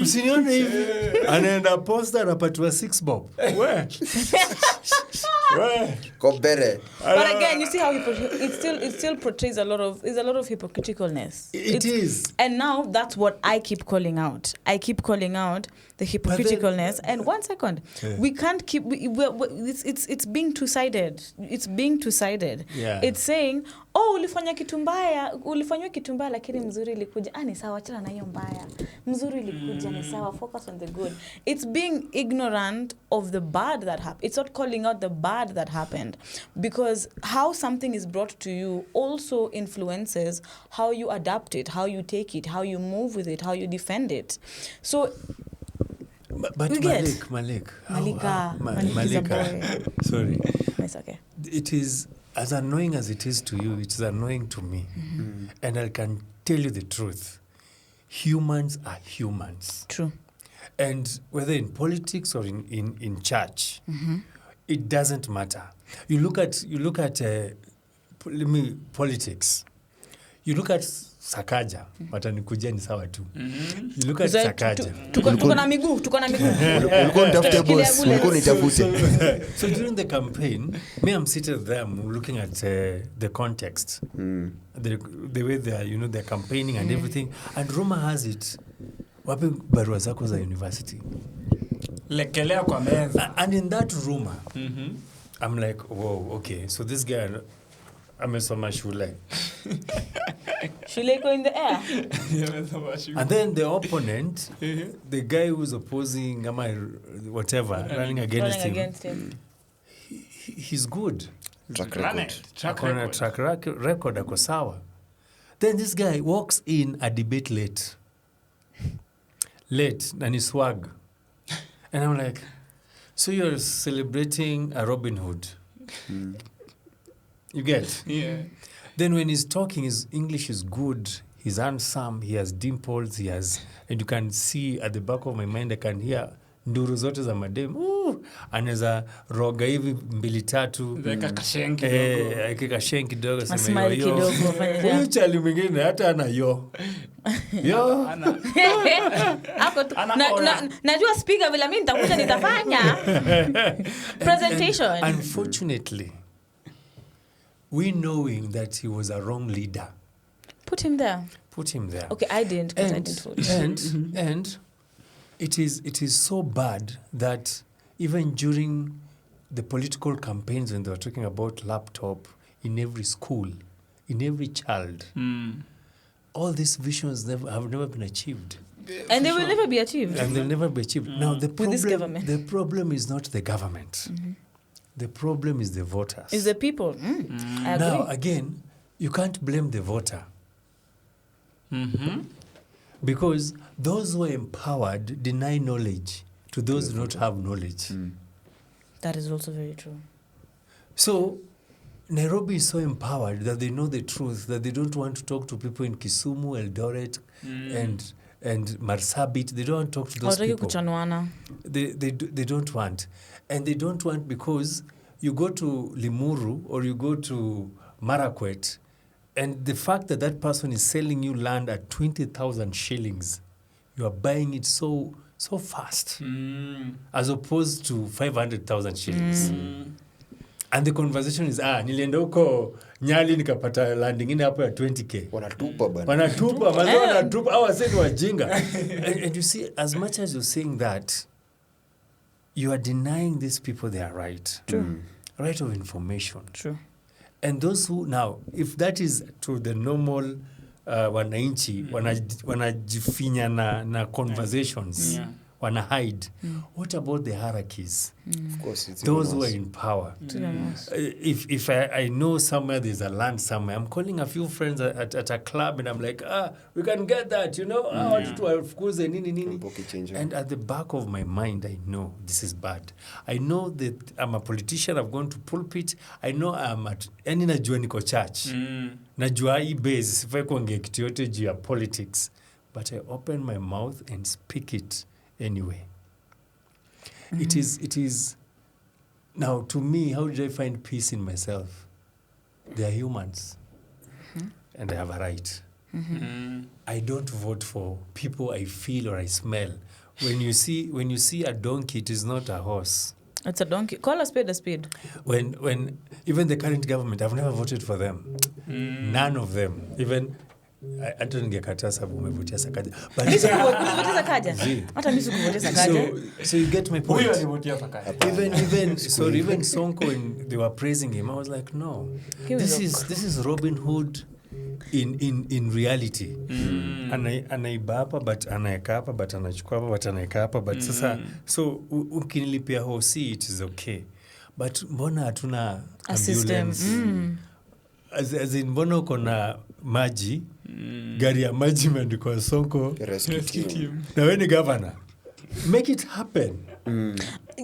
Usinione hivi. Anaenda posta anapatiwa 6 bob. Where? Kobere. But again, you see how it still portrays a lot of hypocriticalness. It is. And now that's what I keep calling out. I keep calling out the hypocriticalness. And 1 second, we can't keep. It's being two-sided. It's being two-sided. Yeah. It's saying, ulifanywa kitu mbaya lakini mzuri ilikuja. Ni sawa, achana na hiyo mbaya. Mzuri ilikuja ni sawa, focus on the good. It's being ignorant of the bad that happened. It's not calling out the bad that happened, because how something is brought to you also influences how you adapt it, how you take it, how you move with it, how you defend it. So but Malika. Sorry. It's okay. It is as annoying as it is to you, it's annoying to me. And I can tell you the truth. Humans are humans. True. And whether in politics or in church, it doesn't matter. You look at politics. You look at Sakaja, watanikujia ni sawa tu. You look at Sakaja. Tuko na miguu. Ulikuwa nitafute boss, ulikuwa nitafute. So during the campaign, me I'm seated there, I'm looking at the context. The way they're campaigning and everything. And Roma has it. Wapi barua zako za university? Lekelea kwa meza. And in that rumor, I'm like, whoa, okay. So this guy, amesoma shule. Shule iko in the air. And then the opponent, the guy who's opposing, running against him, he's good. Track record. Track record ako sawa. Then this guy walks in a debate late, and he swag. And I'm like, so you're celebrating a Robin Hood. You get? Yeah. Then when he's talking, his English is good, he's handsome, he has dimples, and you can see at the back of my mind, I can hear nduru zote za madem. Anaweza roga hivi 2-3. Zeka kashen kidogo. Masmile kidogo. Huyu chali mwingine hata ana yo. Najua speaker vile mimi nitakuja nitafanya. Presentation. Unfortunately, we knowing that he was a wrong leader. Put him there. Okay, I didn't vote. And it is so bad that even during the political campaigns when they were talking about laptop in every school, in every child, all these visions have never been achieved. And they will never be achieved. Now the this government. The problem is not the government. The problem is the voters. It's the people. I agree. Now again, you can't blame the voter. Because those who are empowered deny knowledge to those who do not have knowledge. That is also very true. So Nairobi is so empowered that they know the truth, that they don't want to talk to people in Kisumu, Eldoret, and Marsabit. They don't want to talk to those people. They don't want. And they don't want because you go to Limuru or you go to Marakwet, and the fact that that person is selling you land at 20,000 shillings, you are buying it so fast, as opposed to 500,000 shillings. And the conversation is, nilienda huko Nyali nikapata land ingine hapo ya 20k. Wanatupa, hawa sasa ni wajinga. And you see, as much as you're saying that, you are denying these people their right. True. Right of information. True. And those who, now, if that is to the normal wananchi, wanajifinya na conversations, wana hide. What about the hierarchies? Of course, it's those who are in power. If I know somewhere there's a land somewhere, I'm calling a few friends at a club and I'm like, we can get that, I want to of course nini. And at the back of my mind, I know this is bad. I know that I'm a politician, I've gone to pulpit. I know I'm at any najua niko church. Najua hii base, sifai kuongea kitu yote juu ya politics. But I open my mouth and speak it anyway. It is now, to me, how did I find peace in myself? They are humans, and they have a right. I don't vote for people I feel or I smell. When you see a donkey, it is not a horse. It's a donkey. Call a spade a spade. When even the current government, I've never voted for them. None of them. Even hata ningekataa sababu umevutia Sakaja. So you get my point. Even Sonko, when they were praising him, I was like, no. This is Robin Hood in reality. Anaiba hapa but anaeka hapa but anachukua hapa but anaeka hapa but sasa so ukinilipia hosi it is okay. But mbona hatuna ambulance? As in mbona uko na maji, gari ya maji imeandikwa Sonko rescue team. Na wewe ni governor. Make it happen.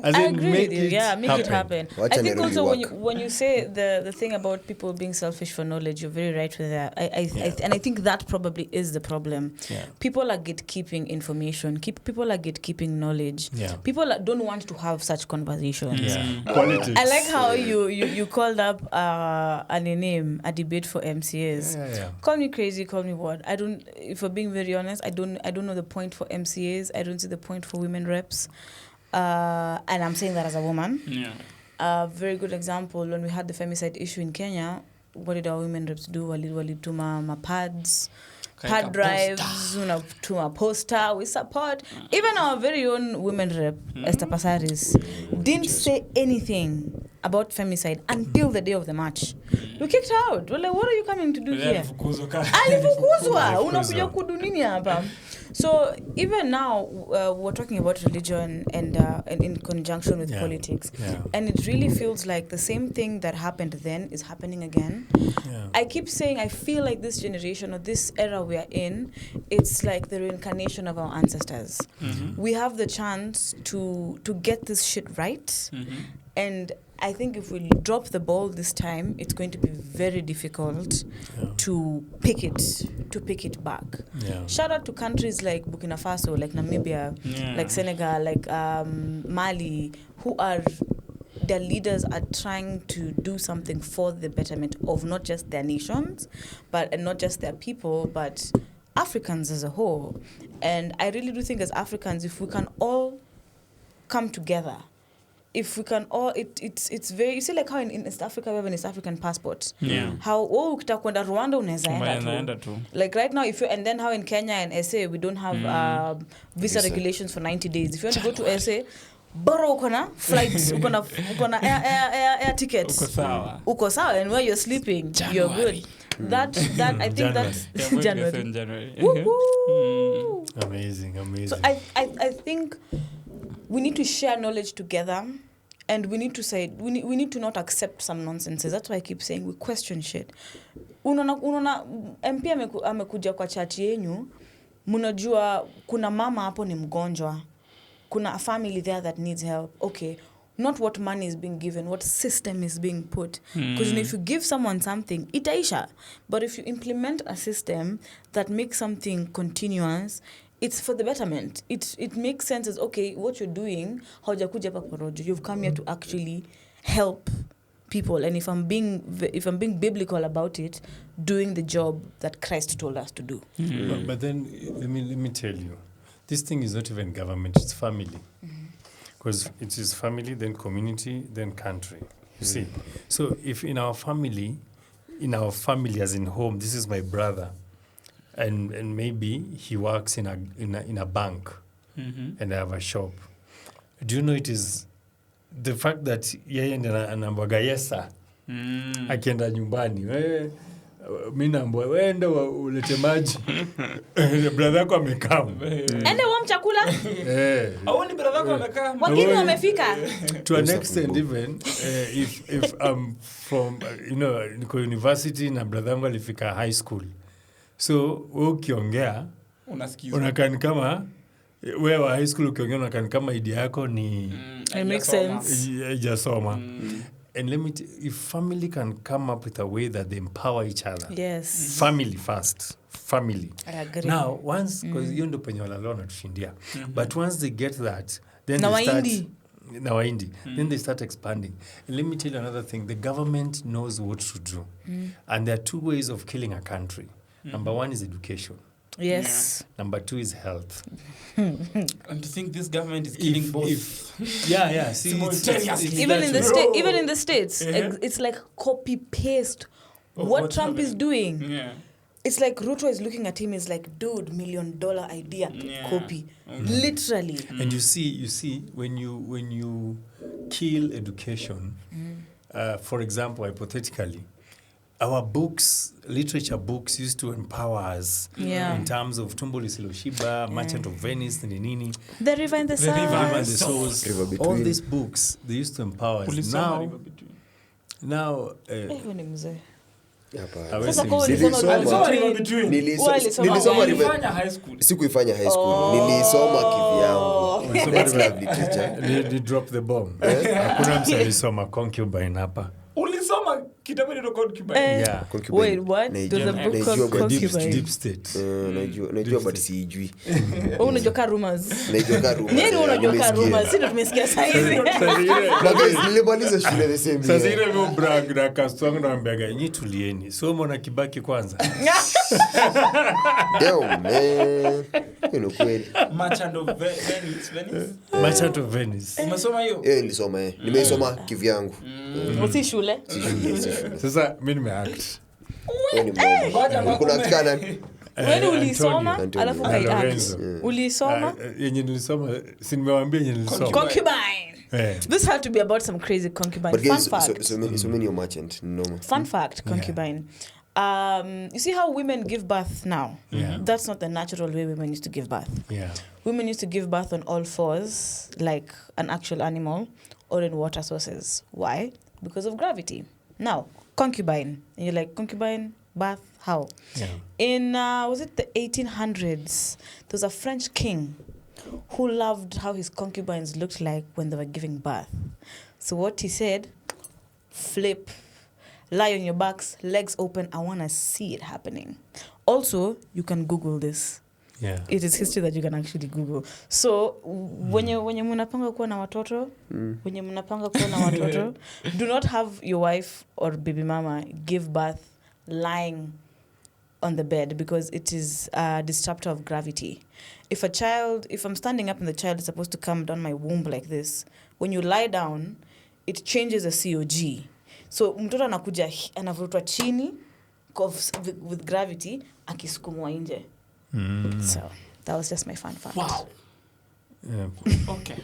As I in, agree make with you. it Yeah, make it happen. happen. Watch I think and also really when you say the thing about people being selfish for knowledge, you're very right with that. And I think that probably is the problem. Yeah. People are gatekeeping information. People are gatekeeping knowledge. Yeah. People don't want to have such conversations. Yeah. Politics. I like how you called up a debate for MCAs. Yeah. Call me crazy, call me what. If we're being very honest, I don't know the point for MCAs. I don't see the point for women reps. And I'm saying that as a woman. Yeah. A very good example, when we had the femicide issue in Kenya, what did our women reps do? Walituma pads, hard drives, to a poster. We support. Even our very own women rep, Esther Pasaris, didn't say anything about femicide until the day of the match. We kicked her out. We're like, what are you coming to do here? Alifukuzwa. Unakuja kudu nini hapa? So even now, we're talking about religion and in conjunction with politics. Yeah. And it really feels like the same thing that happened then is happening again. Yeah. I keep saying I feel like this generation or this era we are in, it's like the reincarnation of our ancestors. Mm-hmm. We have the chance to get this shit right. Mm-hmm. And I think if we drop the ball this time, it's going to be very difficult to pick it back. Yeah. Shout out to countries like Burkina Faso, like Namibia, like Senegal, like Mali, who are their leaders are trying to do something for the betterment of not just their nations, and not just their people, but Africans as a whole. And I really do think as Africans, if we can all come together, if we can all, it's very, you see like how in East Africa we have an East African passport. Yeah. How ukitaka kwenda Rwanda unaweza enda tu. Like right now, and then how in Kenya and SA we don't have visa regulations for 90 days. If you want to go to SA, bora uko na flights, uko na air tickets. Uko sawa, and where you're sleeping, you're good. That I think that's January. Amazing. So I think we need to share knowledge together, and we need to say we need to not accept some nonsenses. That's why I keep saying we question shit. Unaona MP amekuja kwa chat yenu, mnajua kuna mama hapo ni mgonjwa. Kuna a family there that needs help. Okay, not what money is being given, what system is being put. Because if you give someone something, itaisha. But if you implement a system that makes something continuous, it's for the betterment. It makes sense as, okay, what you're doing, haujakuja hapa porojo. You've come here to actually help people. And if I'm being biblical about it, doing the job that Christ told us to do. But then let me tell you, this thing is not even government, it's family. Because it is family, then community, then country. You see? So if in our family as in home, this is my brother, and maybe he works in a bank, and I have a shop. Do you know it is the fact that yeye anamwaga yesa akienda nyumbani, mimi naambia wenda ulete maji, brother yako amekaa, ende wao mchakula, au ni brother yako amekaa, wageni wamefika. To an extent even if I'm from niko university na brother yangu alifika high school, so wewe ukiongea unasikiza, unakaa kama wewe wa high school ukiongea unakaa kama idea yako ni It makes sense. Ijasoma. And let me if family can come up with a way that they empower each other. Yes. Family first. Family. I agree. Now, once, because you ndo penye wala leo natushindia. But once they get that, then na they start... Waindi. Then they start expanding. And let me tell you another thing. The government knows what to do. And there are two ways of killing a country. Number one is education. Yes. Number two is health. And to think this government is killing both. See, Even in the States, it's like copy paste what Trump is doing. Yeah. It's like Ruto is looking at him, is like, dude, $1 million idea, copy, literally. And you see, when you kill education, for example, hypothetically, our books, literature books, used to empower us in terms of Tumbo Lisilo Shiba, Merchant of Venice, Nini, The River and the Source. All these books, they used to empower us. Now, Sasa kwa ulisoma between. Nilisoma high school. Sikuifanya high school. Nilisoma kivyangu. That's lovely teacher. Did drop the bomb. Hakuna msa alisoma concubine hapa. Ulisoma kitabu ni concubine. Yeah. Wait, what? There's a book called Concubine. Deep state. Najua but sijui. Unajua rumors. Najua rumors. Nini unajua rumors? Sisi tumesikia sasa hivi. Na guys nilimaliza shule the same Sasa year. ile mimi brag na kastwangu na mbeaga nyinyi tulieni. Somo na Kibaki kwanza. Damn man. Ni kweli. Merchant of Venice. Merchant of Venice. Umesoma hiyo? Nilisoma nimeisoma kivyangu. Si shule. Sasa mimi nimeact. Kuna kana Wewe ulisoma Antonio. alafu kaiact. Lorenzo. Ulisoma Yenye nilisoma si nimewaambia yenye nilisoma. Concubine. This had to be about some crazy concubine. but Fun guys fact. so many merchant no. Fun fact, concubine. You see how women give birth now? Yeah. That's not the natural way women used to give birth. Yeah. Women used to give birth on all fours, like an actual animal, or in water sources. Why? Because of gravity. Now, concubine. And you're like, concubine, birth, how? Yeah. In, was it the 1800s, there was a French king who loved how his concubines looked like when they were giving birth. So what he said, flip, lie on your backs, legs open. I want to see it happening. Also, you can Google this. Yeah. It is history that you can actually Google. So, wenye mnapanga kuwa na watoto, wenye mnapanga kuwa na watoto, do not have your wife or baby mama give birth lying on the bed because it is a disruptor of gravity. If I'm standing up and the child is supposed to come down my womb like this, when you lie down, it changes the COG. So mtoto anakuja anavurutwa chini with gravity akisukumwa nje. So that was just my fun fact. Wow. Yeah. Okay.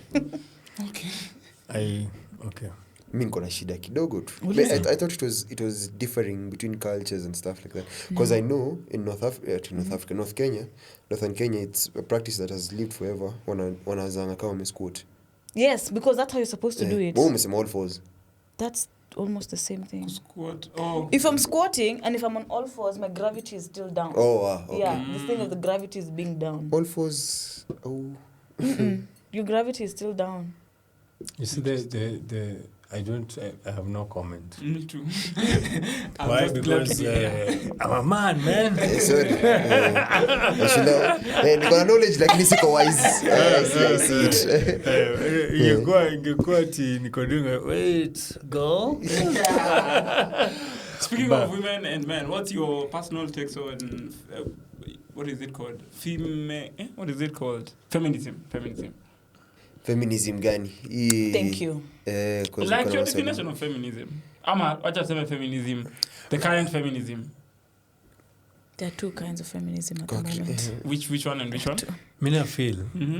Okay. Mimi niko na shida kidogo tu. I thought it was differing between cultures and stuff like that because I know in North Kenya, Northern Kenya, it's a practice that has lived forever. Wanazanga kama wamesquat. Yes, because that's how you're supposed to do it. Wewe umesema all fours. That's almost the same thing. Squat. Oh. If I'm squatting and if I'm on all fours, my gravity is still down. Oh, okay. Yeah, this thing of the gravity is being down. All fours. Oh. Your gravity is still down. You see the I have no comment. Me too. Why? Because I'm a man. Sorry. Niko na knowledge lakini siko wise. I see it. Ingekuwa ati niko doing wait, go. Speaking of women and men, what's your personal take on what is it called? What is it called? Feminism. Feminism gani? Thank you. Like your definition of feminism. Ama wacha tuseme feminism. The current feminism. There are two kinds of feminism at the moment. Which one and which one? Mimi na feel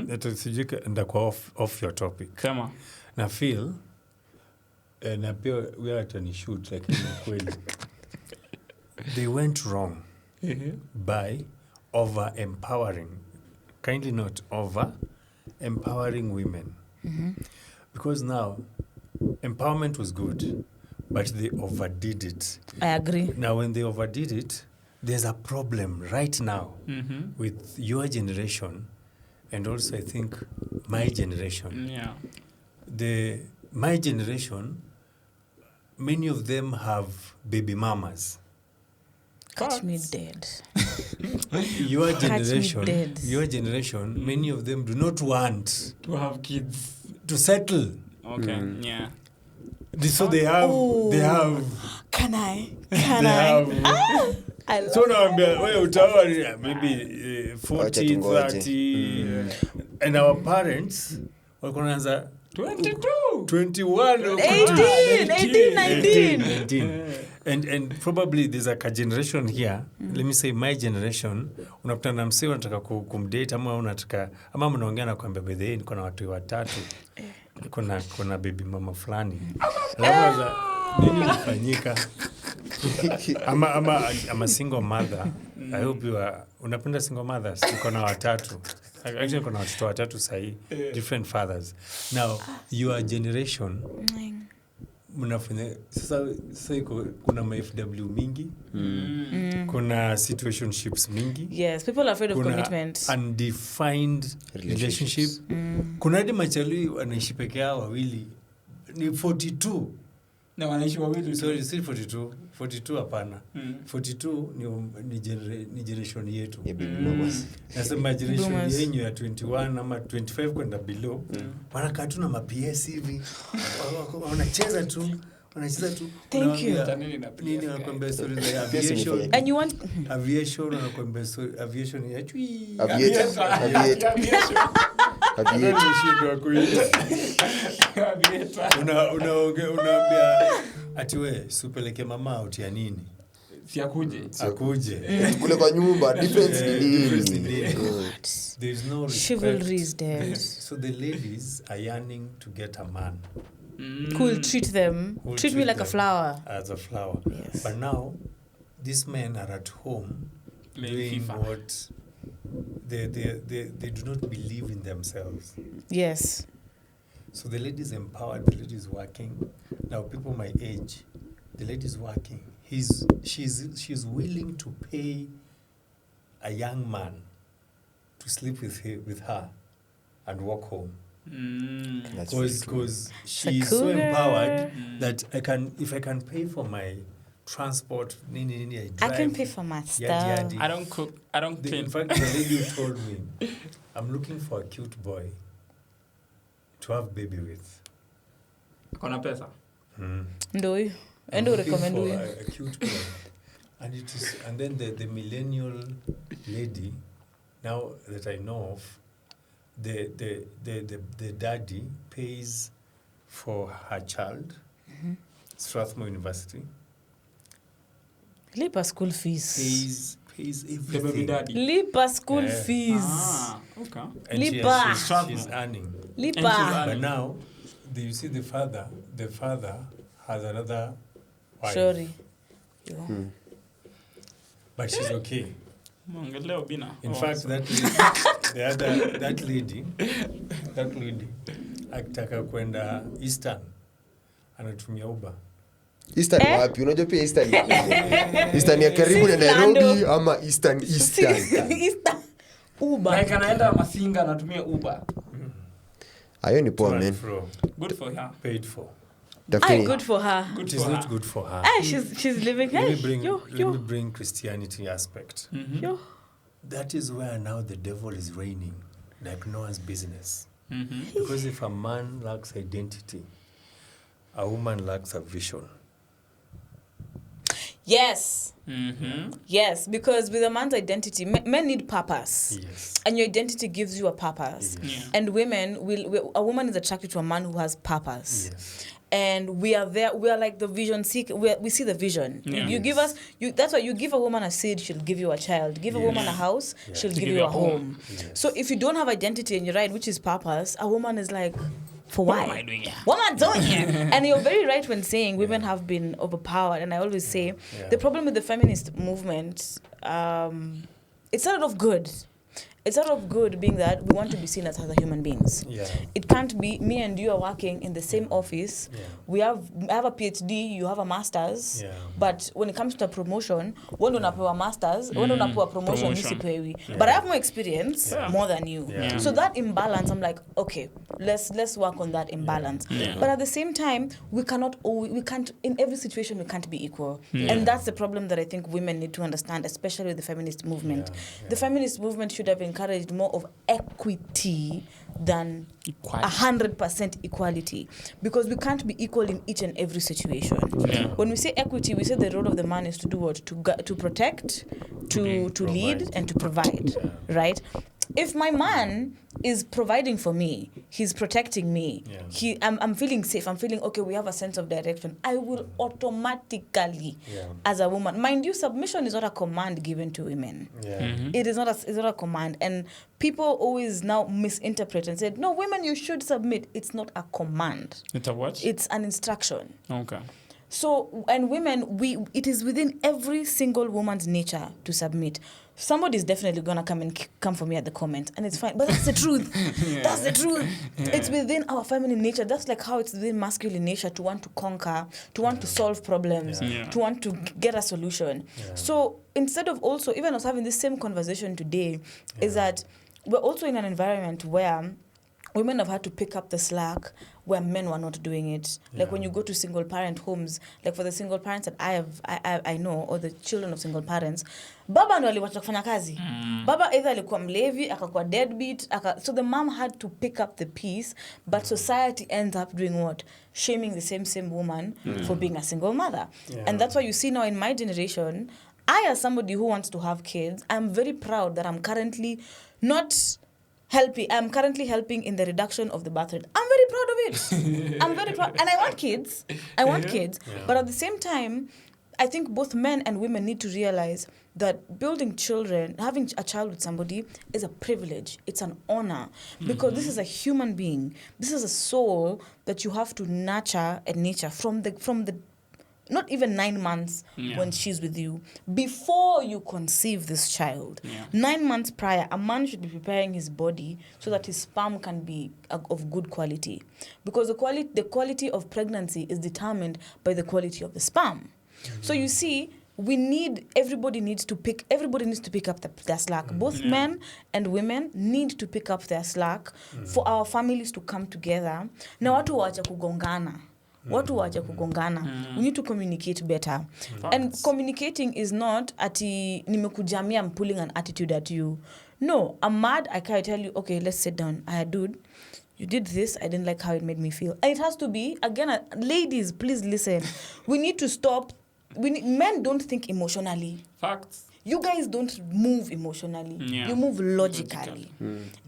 that sijika ndakwa off your topic. Kama Na feel na pia we are to shoot like kweli. They went wrong by over empowering. Kindly not over empowering women. Because now empowerment was good, but they overdid it. I agree. Now when they overdid it, there's a problem right now with your generation and also I think my generation. Yeah. My generation, many of them have baby mamas. Catch me dead. Your Your generation, many of them do not want To have kids. to settle. Okay. Yeah. So they have. Can I? I love So now maybe 40, 30, and our parents were going to answer 22, 21, 18, 19. And probably there's like a generation here. Let me say my generation. Unapata na msee unataka kumdate ama unataka ama mnaongea na kwamba by the way niko na watu watatu. Kuna baby mama fulani. Alafu nini inafanyika? ama single mother. I hope you are unapenda single mothers. Niko na watatu. Actually kuna watoto watatu sahi, different fathers. Now your generation mnafanya sasa kuna FW mingi, kuna situationships mingi. Yes, people are afraid of commitment. Undefined relationship. Kuna hadi machali wanaishi peke yao wawili ni 42. Na wanaishi wawili. Sorry, si 42. 42 hapana. 42 ni generation yetu. Nasema generation yenyu ya 21 ama 25 kwenda below. Wanakaa tu na ma-PS hivi. Wanacheza tu. Thank you. Nini wanakuambia story za aviation. And you want aviation wanakuambia story aviation ya chui. Unaambia ati wewe supeleke mama out ya nini? Si akuje. Kule kwa nyumba difference ni nini? There is no chivalry is there. So the ladies are yearning to get a man. Who will treat them. Treat me like a flower. As a flower. Yes. But now, these men are at home doing what they do not believe in themselves. Yes. So the lady is empowered, the lady is working. Now people my age, the lady is working. She's willing to pay a young man to sleep with her and walk home. Because she's so empowered that if I can pay for my transport, I drive. I can pay for my stuff. I don't cook. I don't clean. In fact, the lady told me, I'm looking for a cute boy to have baby with. Kona pesa. Ndo hiyo. Endo recommend you. A cute boy. And then the millennial lady, now that I know of, the daddy pays for her child, Strathmore University. Lipa school fees. Pays everything. The baby daddy. Lipa school fees. Okay. And Lipa. She's earning. Lipa. But now, you see the father has another wife. Sorry. But she's okay. In fact, that lady akitaka kwenda Eastern anatumia Uber. Eastern wapi? Unajua pia Eastern. Eastern ya karibu na Nairobi ama Eastern. Uber. Like anaenda Masinga anatumia Uber. Ayo ni poa man. Good for her. Paid for. Good for her. It is not good for her. She's living. Let me bring Christianity aspect. Yo. That is where now the devil is reigning, like no one's business. Because if a man lacks identity, a woman lacks a vision. Yes. Yes, because with a man's identity, men need purpose. Yes. And your identity gives you a purpose. Yes. Yeah. And a woman is attracted to a man who has purpose. Yes. And we are like the vision seeker. We see the vision. Yeah. You give us, that's why you give a woman a seed, she'll give you a child. Give a woman a house, she'll give you a home. Yes. So if you don't have identity and you're right, which is purpose, a woman is like, for why? What am I doing here? What am I doing here? And you're very right when saying women have been overpowered. And I always say the problem with the feminist movement, it's not of good. It's out of good being that we want to be seen as other human beings. Yeah. It can't be me and you are working in the same office. Yeah. I have a PhD, you have a master's. Yeah. But when it comes to promotion, when unapewa masters, when unapewa promotion, sipewi. Yeah. But I have more experience more than you. Yeah. So that imbalance, I'm like, okay, let's work on that imbalance. Yeah. But at the same time, we can't in every situation we can't be equal. And that's the problem that I think women need to understand, especially with the feminist movement. Yeah. The feminist movement should have encouraged more of equity than Equality. 100% equality, because we can't be equal in each and every situation. Yeah. When we say equity, we say the role of the man is to do what? To protect, to lead, and to provide, right? If my man is providing for me, he's protecting me, I'm feeling safe, I'm feeling okay, we have a sense of direction, I will automatically, as a woman, mind you, submission is not a command given to women. It is not a command, and people always now misinterpret and say, no, women, you should submit. It's not a command. It's a what? It's an instruction. Okay. So, and women, it is within every single woman's nature to submit. somebody's definitely gonna come for me at the comment, and it's fine. But that's the truth. That's the truth. It's within our feminine nature. That's like how it's within masculine nature to want to conquer, to want to solve problems, to want to get a solution. So instead of also, even us having this same conversation today, is that we're also in an environment where women have had to pick up the slack where men were not doing it. Like when you go to single parent homes, like for the single parents that I know, or the children of single parents, baba ndo aliwacha kufanya kazi. Baba either alikuwa mlevi, akakuwa deadbeat, so the mom had to pick up the piece, but society ends up doing what? Shaming the same woman for being a single mother. And that's why you see now in my generation, I, as somebody who wants to have kids, I'm very proud that I'm currently helping in the reduction of the birth rate. I'm very proud of it. I'm very proud. And I want kids. But at the same time, I think both men and women need to realize that building children, having a child with somebody is a privilege. It's an honor. Because this is a human being. This is a soul that you have to nurture and nature from the not even 9 months when she's with you, before you conceive this child. 9 months prior, a man should be preparing his body so that his sperm can be of good quality. Because the quality of pregnancy is determined by the quality of the sperm. So you see, everybody needs to pick up their slack. Both men and women need to pick up their slack for our families to come together. Na watu waache kugongana. We need to communicate better. And communicating is not ati nimekujamia, I'm pulling an attitude at you. No, I'm mad, I can't tell you, okay, let's sit down. Dude, you did this, I didn't like how it made me feel. And it has to be, again, ladies, please listen. We need to stop. Men don't think emotionally. Facts. You guys don't move emotionally. You move logically.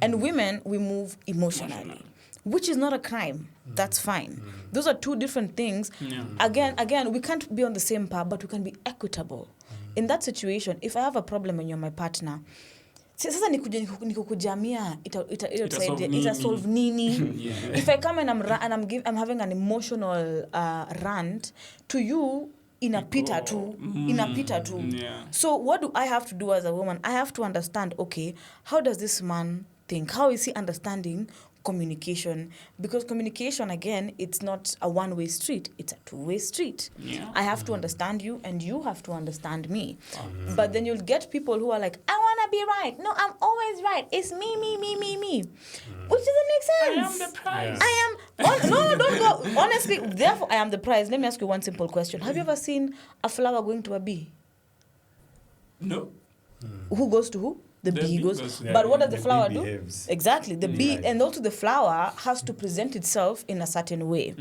And women, we move emotionally. Which is not a crime. That's fine. Those are two different things. Again, we can't be on the same path, but we can be equitable. In that situation, if I have a problem and you're my partner, sasa nikukujamia, ita solve nini. If I come and I'm having an emotional rant to you, inapita tu. So what do I have to do as a woman? I have to understand, okay, how does this man think? How is he understanding communication? Because communication, again, it's not a one-way street, it's a two-way street. I have to understand you and you have to understand me. But then you'll get people who are like, I want to be right. No, I'm always right. It's me. Which doesn't make sense. I am the prize. No, don't go. Honestly, therefore, I am the prize. Let me ask you one simple question. Have you ever seen a flower going to a bee? No. Who goes to who? The bee goes. But what does the flower do? Behaves. Exactly. The bee, and also the flower has to present itself in a certain way.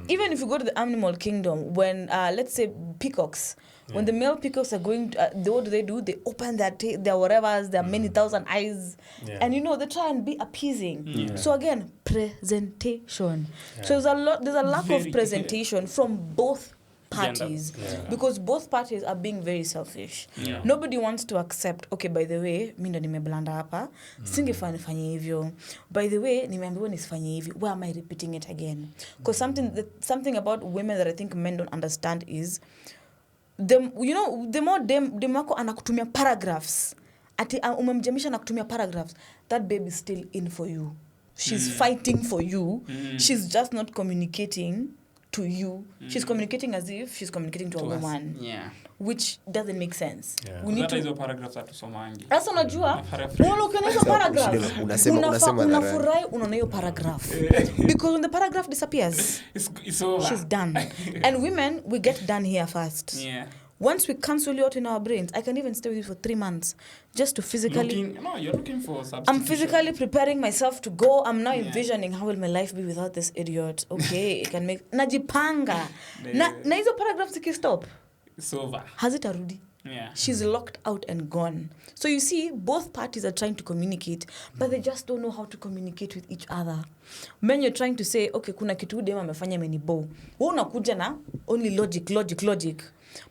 Even if you go to the animal kingdom, when, let's say, peacocks, when the male peacocks are going, what do? They open their whatevers, their many thousand eyes. And, they try and be appeasing. So again, presentation. So there's a lack of presentation from both parties, because both parties are being very selfish. Nobody wants to accept, okay, by the way, mimi ndo nimeblanda hapa, singefanya hivyo. By the way, nimeambiwa nisifanye hivi. Why am I repeating it again? Because something about women that I think men don't understand is the more dem wako anakutumia paragraphs, ati umemjamisha anakutumia paragraphs, that baby is still in for you. She's fighting for you. She's just not communicating to you. She's communicating as if she's communicating to a woman. Which doesn't make sense. We need to paragraphs atusomangi. Sasa unajua, unaona hizo paragraph. Unafurahi unaona hiyo paragraph. Because when the paragraph disappears, it's over. She's done. And women, we get done here first. Once we cancel you out in our brains, I can even stay with you for 3 months just to physically... you're looking for substitution. I'm physically preparing myself to go. I'm now envisioning how will my life be without this idiot. Okay, it can make... Najipanga. Na hizo paragraphs zikistop. It's over. Hazitarudi. She's locked out and gone. So you see, both parties are trying to communicate, but they just don't know how to communicate with each other. Men, you're trying to say, okay, kuna kitu dem amefanya amenibo. Wewe unakuja na only logic.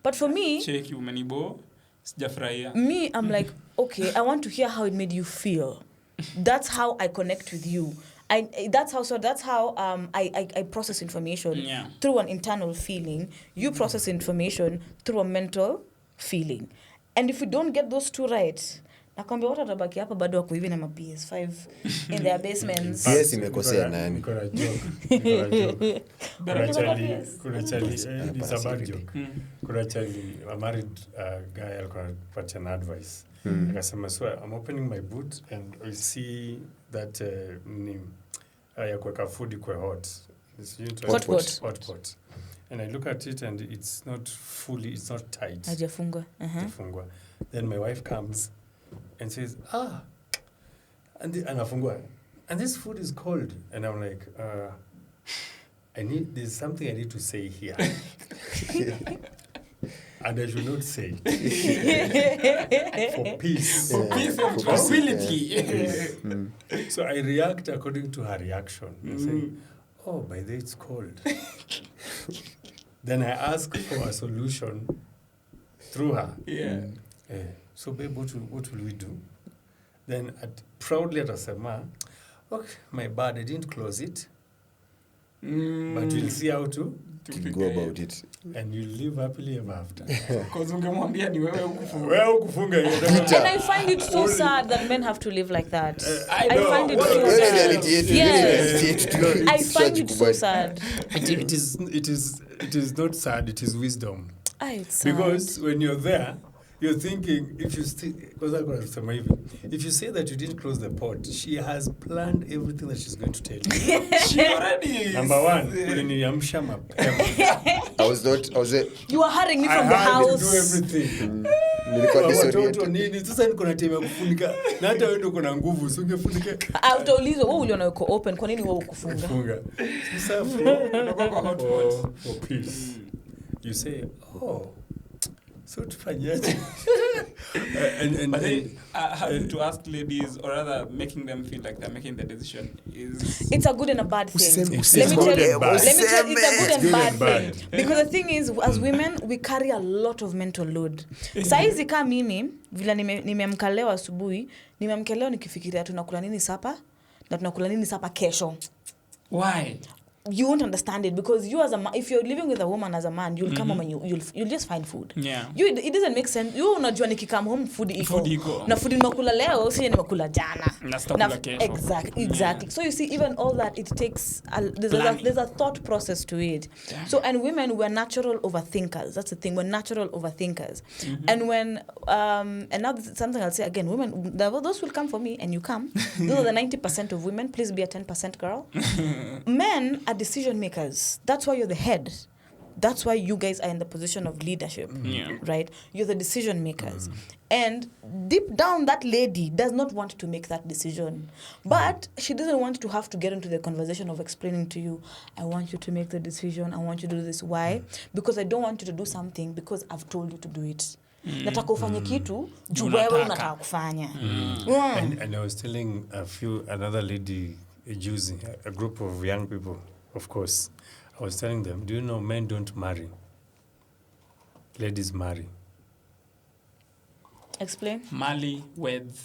But for me, check you umenibo, sijafurahia. Me, I'm like, okay, I want to hear how it made you feel. That's how I connect with you. That's how I process information through an internal feeling. You process information through a mental feeling. And if we don't get those two right, nakwambia watu watabaki hapa bado wako hivi na ma PS5 in their basements. Yes, imekosea nani? Kuna joke. Kuna chali, it's a bad joke. Kuna chali, a married guy alikuwa anapatia advice. Akasema, so I'm opening my boot and I see that ya kuweka food kwa hot. Hot pot. And I look at it and it's not tight. Hajafungwa. Hajafungwa. Then my wife comes and says, anafungwa. And this food is cold. And I'm like, there's something I need to say here. And I should not say it. For peace. For peace and tranquility. So I react according to her reaction. I say, oh, by the way, it's cold. Then I ask for a solution through her. Yeah. So, babe, what will we do? Then proudly at Asema, okay, my bad, I didn't close it. But we'll see how to go about it. And you live happily ever after. Because ungemwambia ni wewe ukufunga. And I find it so sad that men have to live like that. I find it so sad. Yes. I find it so sad. It is not sad, it is wisdom. It's sad. Because when you're there, you're thinking, if you say that you didn't close the pot, she has planned everything that she's going to tell you. She already is. Number one, I was you are hurrying me from the house. I had to do everything. Nilikuwa nini sasa niko na time ya kufunika na hata wewe ndio uko na nguvu usingefunika. Utaulizwa wewe uliona uko open, kwa nini wewe ukufunga? Sasa for peace. You say, so tufanyaje? But having to ask ladies, or rather making them feel like they're making the decision, it's a good and a bad thing. Let me tell you, it's a good and bad thing. Because the thing is, as women, we carry a lot of mental load. Saizi kama mimi, vile nimeamka leo asubuhi, nimeamka leo nikifikiria tunakula nini sapa na tunakula nini sapa kesho. Why? You won't understand it because you as a man, if you're living with a woman as a man, you'll come home and you'll just find food. Yeah. It doesn't make sense. You unajua nikikam home food iko. Na food nimekula leo si nimekula jana. Na kesho. Exactly. Yeah. So you see even all that it takes there's a thought process to it. Yeah. So and women we're natural overthinkers. That's the thing. We're natural overthinkers. And when and now something I'll say again, women those will come for me and you come. Those are the 90% of women. Please be a 10% girl. Men are decision makers. That's why you're the head. That's why you guys are in the position of leadership. Right? You're the decision makers. And deep down that lady does not want to make that decision. But she doesn't want to have to get into the conversation of explaining to you, I want you to make the decision, I want you to do this. Why? Because I don't want you to do something because I've told you to do it. Nataka ufanye kitu juu wewe unataka kufanya. And I was telling another lady, a group of young people, of course, I was telling them, do you know men don't marry? Ladies marry. Explain. Mali with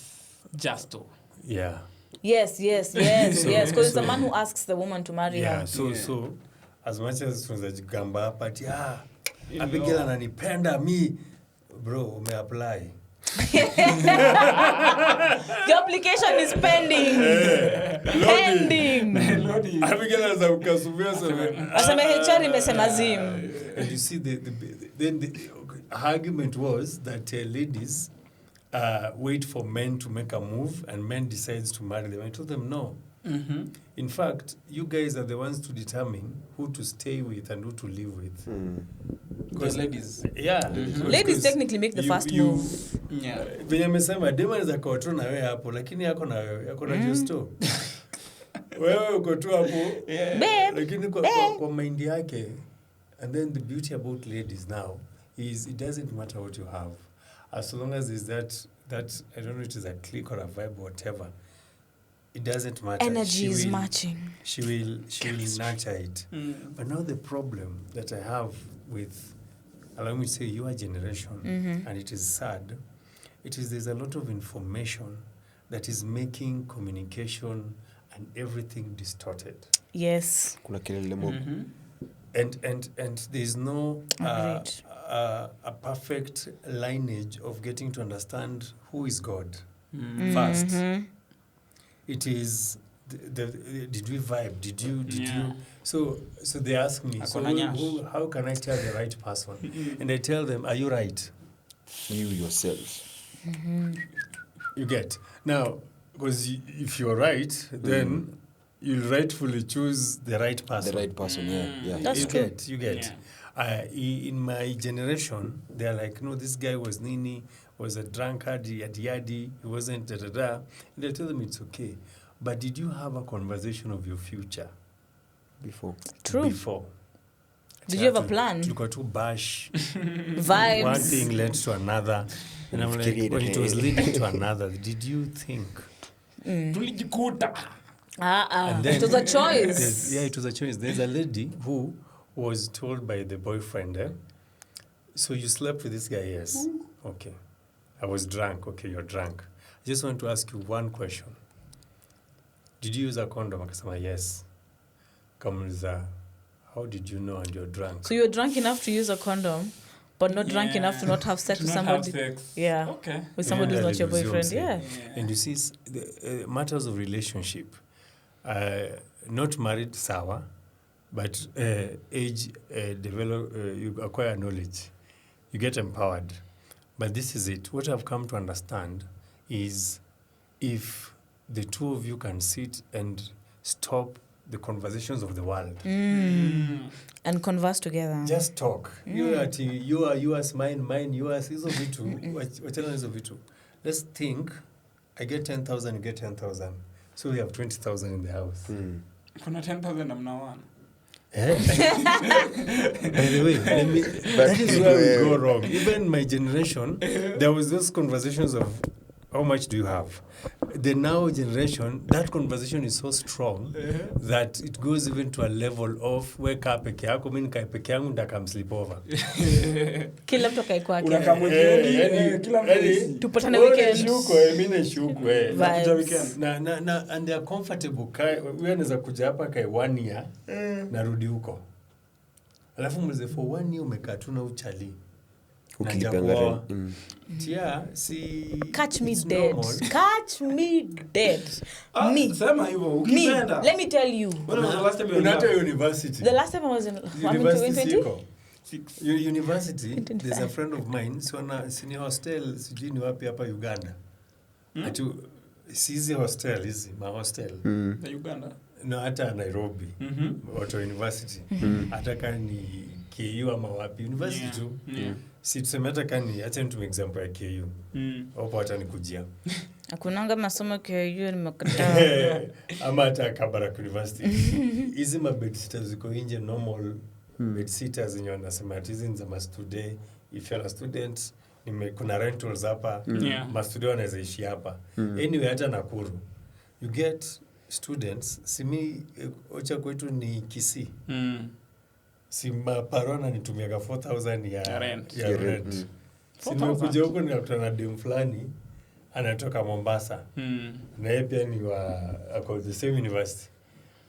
Justo. Yeah. Yes. Because it's the man who asks the woman to marry her. So as much as tunazajigamba but Abigail ananipenda me, bro, umeapply. The application is pending. Pending. Abigail anazakasubia sana. Asema HR imesema zim. And you see the argument was that ladies wait for men to make a move and men decides to marry them. I told them no. In fact, you guys are the ones to determine who to stay with and who to live with. Because ladies. Yeah. Ladies technically make the first move. Yeah. Venye amesema dema anaweza kuwa na wewe hapo lakini yako na Justo. Wewe uko tu hapo. Lakini kwa mind yake. And then the beauty about ladies now is it doesn't matter what you have. As long as is that I don't know if it is a click or a vibe or whatever. It doesn't matter. Energy is matching. She will nurture it. But now the problem that I have with, allow me to say, your generation, and it is sad, there's a lot of information that is making communication and everything distorted. Yes. Kuna kelele mob. And there's no a perfect lineage of getting to understand who is God first. It is did we vibe? Did you? So they ask me, how can I tell the right person? And I tell them, are you right? You yourself. You get now, because if you're right, then you'll rightfully choose the right person. The right person, yeah. That's true. You get. In my generation, they're like, no, this guy was nini, was a drunkard, yadi, he wasn't da-da-da. And I tell them it's okay. But did you have a conversation of your future? Before. True. Before. Did you have a plan? You got to bash. Vibes. One thing led to another. And I'm like, when it was leading to another, did you think? And then, it was a choice. It was a choice. There's a lady who was told by the boyfriend, so you slept with this guy? Yes. Okay. I was drunk. Okay, you're drunk. I just want to ask you one question. Did you use a condom? Akasema, yes. Kamuliza, how did you know and you're drunk? So you're drunk enough to use a condom, but not drunk enough to not have sex with somebody. Yeah. Okay. With somebody who's not your boyfriend. Yeah. And you see, the matters of relationship, not married, sawa, but age, develop, you acquire knowledge, you get empowered. But this is it. What I've come to understand is if the two of you can sit and stop the conversations of the world. And converse together. Just talk. You are yours, mine, yours. Hizo vitu. Wachana hizo vitu. Let's think, I get 10,000, you get 10,000. So we have 20,000 in the house. Kuna 10,000 namna one. By the way, that is where we go wrong. Even my generation, there was those conversations of how much do you have? The now generation, that conversation is so strong that it goes even to a level of wake up peke yako, mimi nikae peke yangu ndaka sleep over. Kila mtu kae kwake. Kila mtu tupatane weekend. Shuko, mimi shuko nakuja weekend. Na and they are comfortable. Wewe unaweza kuja hapa kai 1 year narudi huko. Alafu mzee for 1 year umekaa tu na uchali. Ukilipanga catch me dead. Catch me dead. Me. Sema hivyo ukipenda. Let me tell you. When was the last time you were at university? The last time I was in university. University, there's a friend of mine, so na senior hostel sijui ni wapi hapa Uganda. Atu sizi hostel hizi, ma hostel. Na Uganda. No, hata Nairobi. Auto University. Hata kani KU ama wapi university tu. Si tuseme hata kani acha nitumie example ya KU. Hapo hata nikujia. Hakunanga masomo KU nimekataa. Ama hata Kabarak University. Hizi ma bed sitters ziko nje normal bed sitters zenye wanasema hizi ni za mastude. If you're a student, kuna rentals hapa. Mastude wanaweza ishi hapa. Anyway hata Nakuru. You get students, simi ocha kwetu ni Kisii. Sima parona nitumiaga 4,000 ya rent. Sima kuja huko nikakutana na dem fulani anatoka Mombasa. Na yeye pia ni wa the same university.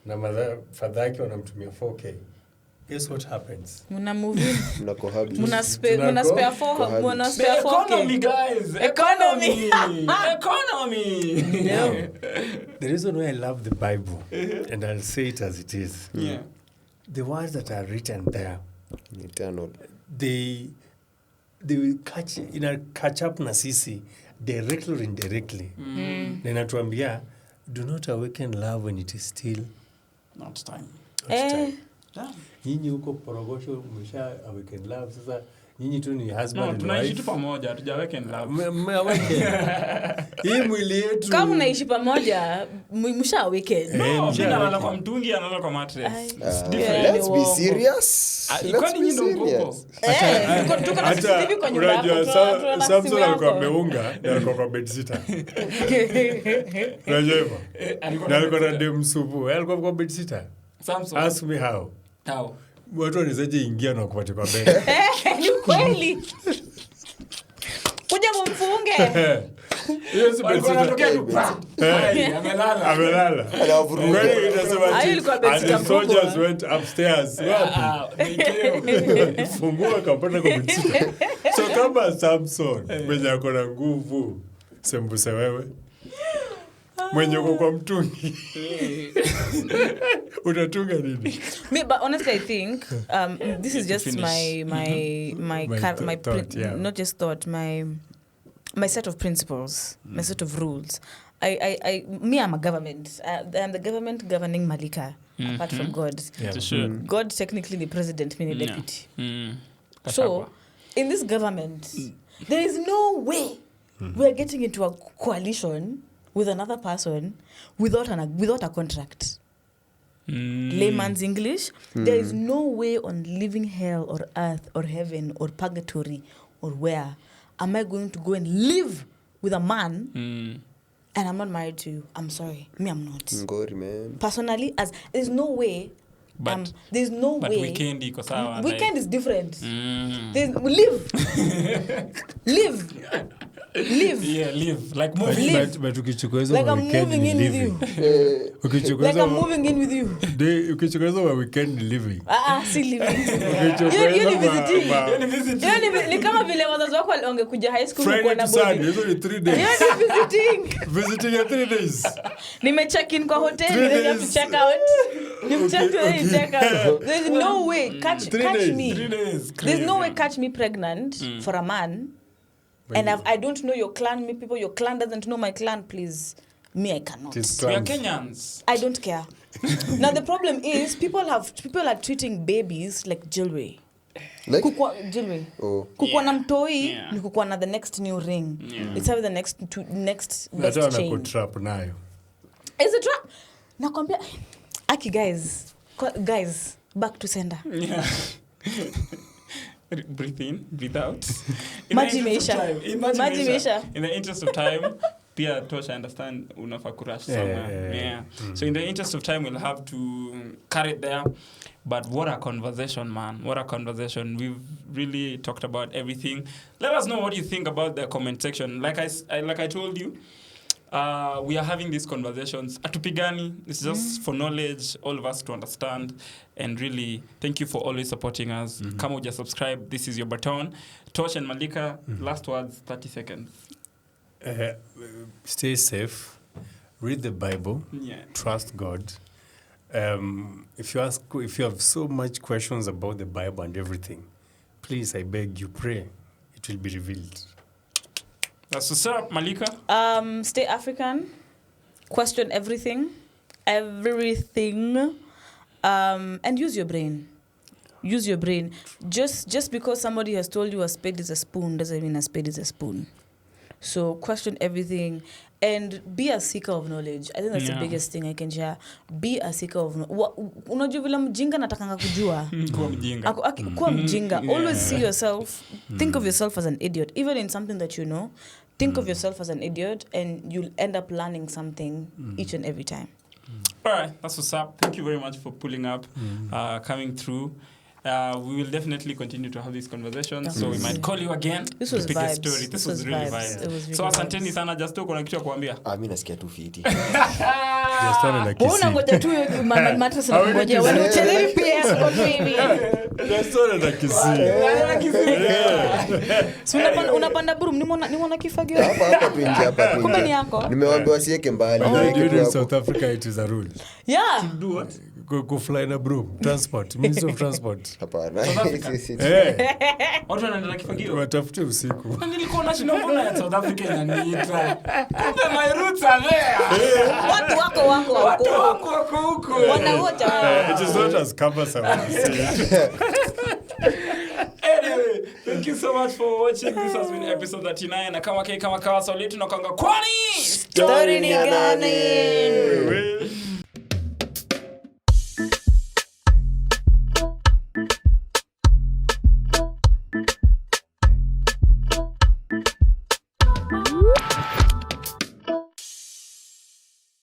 Na father yake wanamtumia 4K. Guess what happens? Muna movie. Muna spare 4K. Economy guys. Economy. Now, the reason why I love the Bible, and I'll say it as it is. The words that are written there, eternal. They will catch up na sisi directly or indirectly. Na inatuambia, do not awaken love when it is still not time. Nyinyi huko porogosho umesha awaken love sasa. Nyinyi tu ni husband and wife. Tunaishi tu pamoja, hatujaweka in love. Hii mwili yetu. Kama unaishi pamoja, mshaweke. Analala kwa mtungi, analala kwa mattress. Let's be serious. Kwani nyinyi ndio mkoko? Tuko na CCTV kwa nyumba yako. Samson alikuwa ameunga na alikuwa kwa bed sitter. Unajua hivyo? Na alikuwa na dem supu. Alikuwa kwa bed sitter. Samson. Ask me how. How? Watu wanawezaje ingia na kupata kwa bed? Ni kweli. Kuja mumfunge. Yes, Walikuwa wanatokea tu. Amelala. Anavuruga. And the soldiers went upstairs. Wapi? Fungua kapata kwa mtita. So kama Samson, mwenye ako na nguvu, sembuse wewe. Mwenye uko kwa mtungi. Utatunga nini? Me, but honestly, I think this is just my thought, yeah. not just thought, my set of principles, my set of rules. I'm a government. I'm the government governing Malika, apart from God. Yeah. Sure. God technically the president, meaning deputy. So, in this government, there is no way we're getting into a coalition with another person without a contract. Layman's English, there is no way on living hell or earth or heaven or purgatory or where am I going to go and live with a man and I'm not married to you. I'm sorry. Me, I'm not. Ngori, man. Personally, as there's no way. There's no but way. Weekend iko sawa. Weekend is different. Live. Yeah, live. Like moving. But ukichukua hizo Like I'm weekend moving in with you. Ukichukua Like I'm moving in with you. Ukichukua hizo weekend living. Si living. Ukichukua You're visiting. Ni kama vile wazazi wako wangekuja high school Friday na to Sunday, hizo ni 3 days. You're visiting. Visiting ya 3 days. Nime check in kwa hotel, then you have to check out. You check out. There's no way catch me. 3 days. There's no way catch me pregnant for a man. And I don't know your clan, me people, your clan doesn't know my clan, please. Me, I cannot. We are Kenyans. I don't care. Now the problem is people are treating babies like jewelry. Like? Jewelry. Oh. Kukua na mtoi ni kukua na the next new ring. It's having the next best chain. Trap nayo. Is it trap? Nakwambia Aki guys, back to sender. Yeah. Breathe in, breathe out. Maji meisha. In the interest of time, Pia Tosh, I understand unafaa kurush somewhere. Yeah. So in the interest of time, we'll have to carry it there. But what a conversation, man. What a conversation. We've really talked about everything. Let us know what you think about the comment section. Like I told you, we are having these conversations. Atupigani, it's just for knowledge, all of us to understand. And really, thank you for always supporting us. Come uja subscribe. This is your baton. Tosh and Malika, last words, 30 seconds. Stay safe. Read the Bible. Yeah. Trust God. If you have so much questions about the Bible and everything, please, I beg you, pray. It will be revealed. That's what's up, Malika. Stay African. Question everything. And use your brain. Use your brain. Just because somebody has told you a spade is a spoon doesn't mean a spade is a spoon. So question everything and be a seeker of knowledge. I think that's the biggest thing I can share. Be a seeker of knowledge. Unajua vile mjinga natakanga kujua. Kuwa mjinga. Always see yourself. Think of yourself as an idiot. Even in something that you know, think of yourself as an idiot and you'll end up learning something each and every time. All right, that's what's up. Thank you very much for pulling up, coming through. We will definitely continue to have these conversations, so we might call you again. This was to pick vibes. a story. This was really vibes. It was really so asanteni sana, just to kuna kitu ya kuambia. Mimi nasikia tu fiti. Just on like Mbona ngoja tu mattress na ngoja wewe uchelewi pia kwa tu hivi. Just on like So unapanda broom nimeona kifagio. Hapa tu nje hapa tu. Kumbe ni yako. Nimewaambia siweke mbali. in South Africa it is a rule. Yeah. Do what? Go fly na broom. Transport. Ministry of Transport. Hapana. Watu wanaenda kifagio. Watafute usiku. Nilikuwa na shida mbona ya South Africa inaniita. Kumbe my roots are there. Watu wako huko. Wanaota. It is not as cumbersome as it. Anyway, thank you so much for watching. This has been episode 39. Na kama kawa swali letu na kwanga kwani story ni gani?